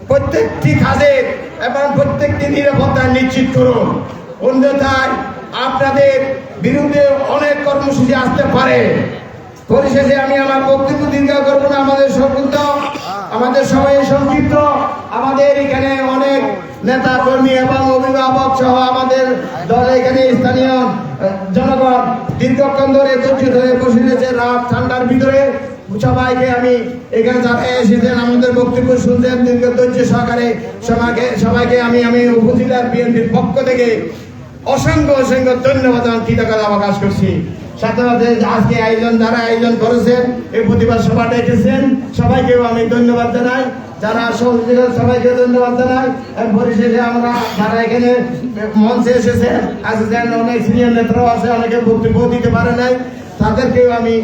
প্রত্যেকটি কাজের এবং প্রত্যেকটি নিরাপত্তা নিশ্চিত করুন। অন্যথায় আপনাদের বিরুদ্ধে অনেক কর্মসূচি আসতে পারে। পরিশেষে আমি আমার বক্তব্য দীর্ঘ করবো না, আমাদের সময় সংক্ষিপ্ত। আমাদের এখানে অনেক নেতা কর্মী এবং অভিভাবক সহ আমাদের দলে এখানে স্থানীয় জনগণ দীর্ঘক্ষণ ধরে ধৈর্য ধরে বসে রয়েছে রাত ঠান্ডার ভিতরে। সবাইকে আমি এখানে যারা এসেছেন আমাদের বক্তব্য শুনছেন দীর্ঘ ধৈর্য সহকারে সবাইকে আমি উপজেলার বিএনপির পক্ষ থেকে অসংখ্য ধন্যবাদ কৃতজ্ঞতা প্রকাশ করছি। সাথে সাথে আজকে যারা আয়োজন করেছেন, এই প্রতিবাদ সভা ডেকেছেন, সবাইকেও আমি ধন্যবাদ জানাই। যারা সহযোগিতা সবাইকে ধন্যবাদ জানাই। পরিশেষে আমরা যারা এখানে মঞ্চে এসেছেন অনেক সিনিয়র নেতারাও আছে, অনেকে বক্তব্য দিতে পারে নাই, তাদেরকেও আমি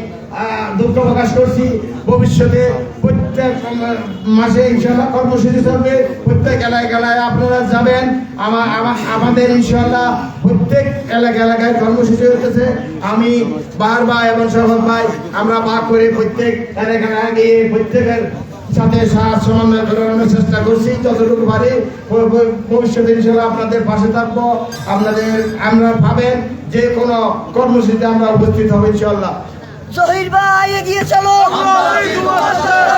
দুঃখ প্রকাশ করছি। ভবিষ্যতে প্রত্যেক মাসে ইনশাল্লাহ কর্মসূচি চলবে, প্রত্যেক এলাকায় আপনারা যাবেন। আমাদের ইনশাল্লাহ প্রত্যেক এলাকায় কর্মসূচি হতেছে। আমি বাহার ভাই এবং শরৎ ভাই আমরা ভাগ করে প্রত্যেক এলাকায় গিয়ে প্রত্যেকের সাথে সাহায্য সমন্বয় করানোর চেষ্টা করছি যতটুকু পারি। ভবিষ্যতে ইনশাল্লাহ আপনাদের পাশে থাকবো। আমরা ভাবেন যে কোনো কর্মসূচিতে আমরা উপস্থিত হবো ইনশাল্লাহ। জহির ভাই এগিয়ে চলো,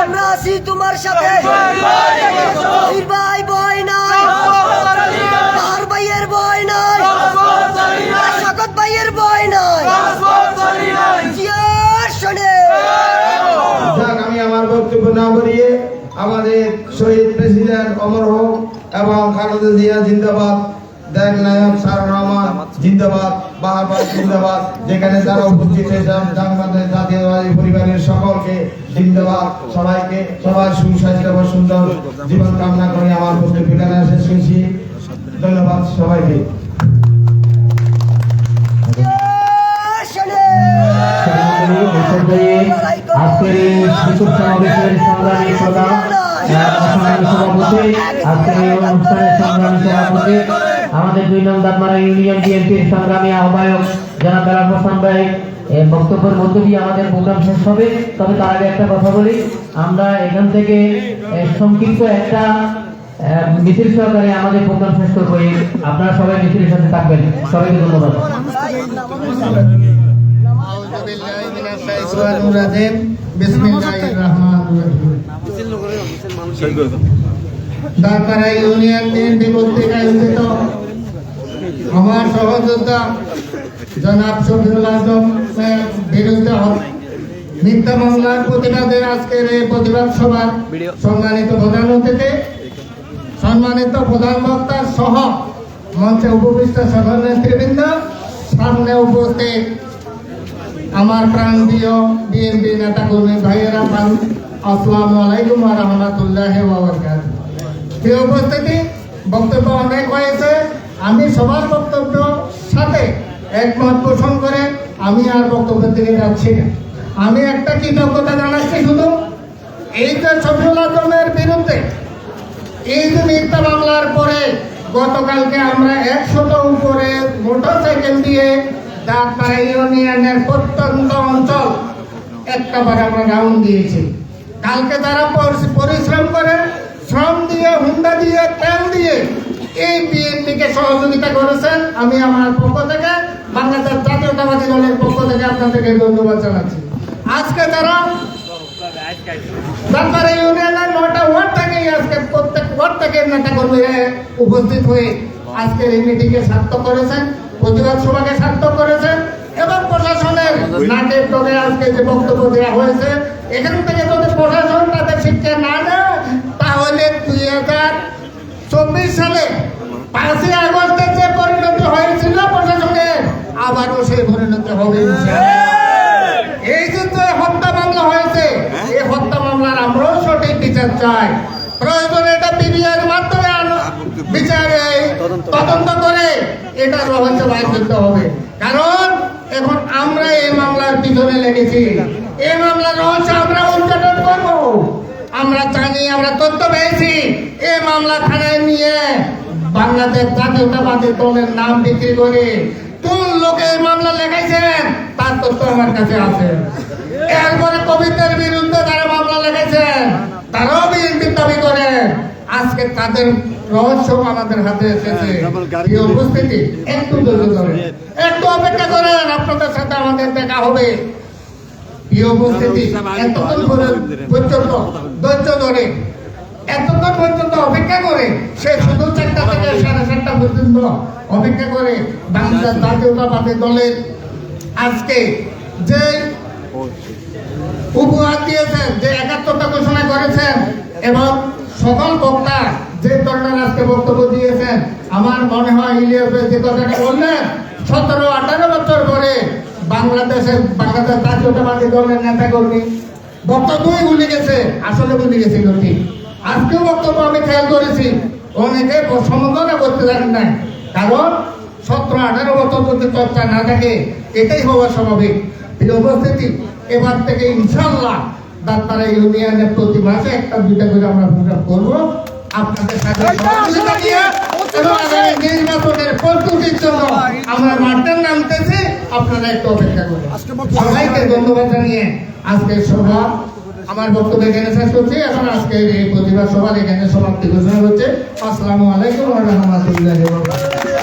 আমরা আছি তোমার সাথে। জহির ভাই ভয় নাই, বাহার ভাইয়ের ভয় নাই, শকত ভাইয়ের ভয় নাই। আমি আমার বক্তব্য না বলিয়ে আমাদের শহীদ প্রেসিডেন্ট অমর হোক এবং খালেদা জিয়া জিন্দাবাদ, দেখ নায়ক সার রহমান জিন্দাবাদ, বাহার জিন্দাবাদ, যেখানে যারা উপস্থিত হয়েছেন জাতীয়তাবাদী পরিবারের সকলকে জিন্দাবাদ। সবার সুস্বাস্থ্য এবং সুন্দর জীবন কামনা করে আমার বক্তব্য শেষ করছি। ধন্যবাদ সবাইকে। আজকের এই শিক্ষক সমাবেশের সংগ্রামী প্রধান সভাপতি, আজকের এই অনুষ্ঠানের সংগ্রামী সভাপতি আমাদের 2 নং দাঁতমারা ইউনিয়ন বিএনপির সংগ্রামী আহ্বায়ক জনাব বেলাল হোসেন ভাই বক্তব্যের মধ্য দিয়ে আমাদের প্রোগ্রাম শেষ হবে। তবে তার আগে একটা কথা বলি, আমরা এখান থেকে সংক্ষিপ্ত একটা মিছিল সহকারে আমাদের প্রোগ্রাম শেষ করবো। আপনারা সবাই মিছিলের সাথে থাকবেন। সবাইকে ধন্যবাদ। দাঁতমারা ইউনিয়ন বিএনপি কর্তৃক আয়োজিত আমার সহযোদ্ধা জনাব শফিউল আজম বিরুদ্ধে মিথ্যা মামলার প্রতিবাদে আজকের এই প্রতিবাদ সভার সম্মানিত প্রধান অতিথি, সম্মানিত প্রধান বক্তা সহ মঞ্চে উপবিষ্ট সকল নেতৃবৃন্দ, সামনে উপস্থিত আমার প্রাণপ্রিয় বিএনপি নেতা কর্মী ভাইয়েরা, আসসালামু আলাইকুম ওয়া রাহমাতুল্লাহি ওয়া বারাকাতুহু। প্রিয় উপস্থিতি, বক্তব্য অনেক হয়েছে, আমি সবার বক্তব্য সাথে একমত পোষণ করে আমি আর বক্তব্যের দিকে যাচ্ছি না। আমি একটা কৃতজ্ঞতা জানাচ্ছি শুধু, এই যে শফিউল আজমের বিরুদ্ধে এই যে মিথ্যা মামলার পরে গতকালকে আমরা 100 উপরে মোটরসাইকেল দিয়ে দাঁতপাড়া ইউনিয়নের প্রত্যন্ত অঞ্চল একটাবার আমরা রাউন্ড দিয়েছি। কালকে তারা পরিশ্রম করে, শ্রম দিয়ে, হুন্ডা দিয়ে, তেল দিয়ে এই বিএনপিকে সহযোগিতা করেছেন। আমি আমার পক্ষ থেকে, বাংলাদেশ জাতীয়তাবাদী দলের পক্ষ থেকে আপনাদেরকে ধন্যবাদ জানাচ্ছি। আজকে তারা দাঁতপাড়া ইউনিয়নের 9টা ওয়ার্ড থেকেই আজকে প্রত্যেক ওয়ার্ড থেকে নেতা কর্মীরা উপস্থিত হয়ে আজকের এই মিটিংকে সার্থক করেছেন, প্রতিবাদ সভাকে সার্থক করেছেন এবং প্রশাসনের নাটের ডগে আজকে যে বক্তব্য দেওয়া হয়েছে, এখান থেকে যদি প্রশাসন তাদের শিক্ষা না দেয় তাহলে 2024 সালে 5ই আগস্টের যে পরিণতি হয়েছিল প্রশাসনের, আবারও সেই পরিণতি হবে। এই যে হত্যা মামলা হয়েছে, এই হত্যা মামলার আমরাও সঠিক বিচার চাই। প্রয়োজনে এটা বিবিআর মাধ্যমে বিচারে তদন্ত করে এটা রহস্য বাইর করতে হবে। কারণ এখন আমরা এই মামলার পিছনে লেগেছি, এই মামলার রহস্য আমরা উদ্ঘাটন করব। আমরা জানি, আমরা তথ্য পেয়েছি, এই মামলা থানায় নিয়ে বাংলাদেশ জাতীয়তাবাদী দলের নাম বিক্রি করে কোন লোকে এই মামলা লেখাইছেন তার তথ্য আমার কাছে আছে। এরপরে কবিতার বিরুদ্ধে যারা মামলা লেখাইছেন তারাও বিএনপির দাবি করেন। আজকে তাদের রহস্য আমাদের হাতে এসেছে। এই উপস্থিতি, একটু ধৈর্য ধরে, একটু অপেক্ষা করেন, আপনাদের সাথে আমাদের দেখা হবে। এই উপস্থিতি, এতক্ষণ পর্যন্ত ধৈর্য ধরে, এতক্ষণ পর্যন্ত অপেক্ষা করে, সে শুধু 4টা থেকে 7:30 পর্যন্ত অপেক্ষা করে বাংলাদেশ জাতীয়তাবাদী দলের আজকে যে উপহার দিয়েছেন, যে 71টা ঘোষণা করেছেন এবং সকল বক্তা যে ধরনের আজকে বক্তব্য দিয়েছেন, আমার মনে হয় ইলিয়াস ভাই যে কথাটা বললেন, 17-18 বছর পরে বাংলাদেশ জাতীয়তাবাদী দলের নেতা কর্মী বক্তব্যই ভুলে গেছে, আসলে ভুলে গেছিল ঠিক। আজকেও বক্তব্য আমি খেয়াল করেছি, অনেকে সমালোচনা করতে জানেন নাই, কারণ 17-18 বছর যদি চর্চা না থাকে এটাই হওয়া স্বাভাবিক। এই উপস্থিতি, এবার থেকে ইনশাল্লাহ দাঁতপাড়া ইউনিয়নের প্রতি মাসে 1-2টা করে আমরা প্রোগ্রাম করবো আপনাদের সাথে সহযোগিতা দিয়ে, এবং আগামী নির্বাচনের প্রস্তুতির জন্য আমরা মাঠে নামতেছি। আপনারা একটু অপেক্ষা করুন। সবাইকে ধন্যবাদ জানিয়ে আজকের সভা, আমার বক্তব্য এখানে শেষ করছি। এখন আজকের এই প্রতিবাদ সভা এখানে সমাপ্তি ঘোষণা হচ্ছে। আসসালামু আলাইকুম ওয়া রাহমাতুল্লাহি ওয়া বারাকাতুহু।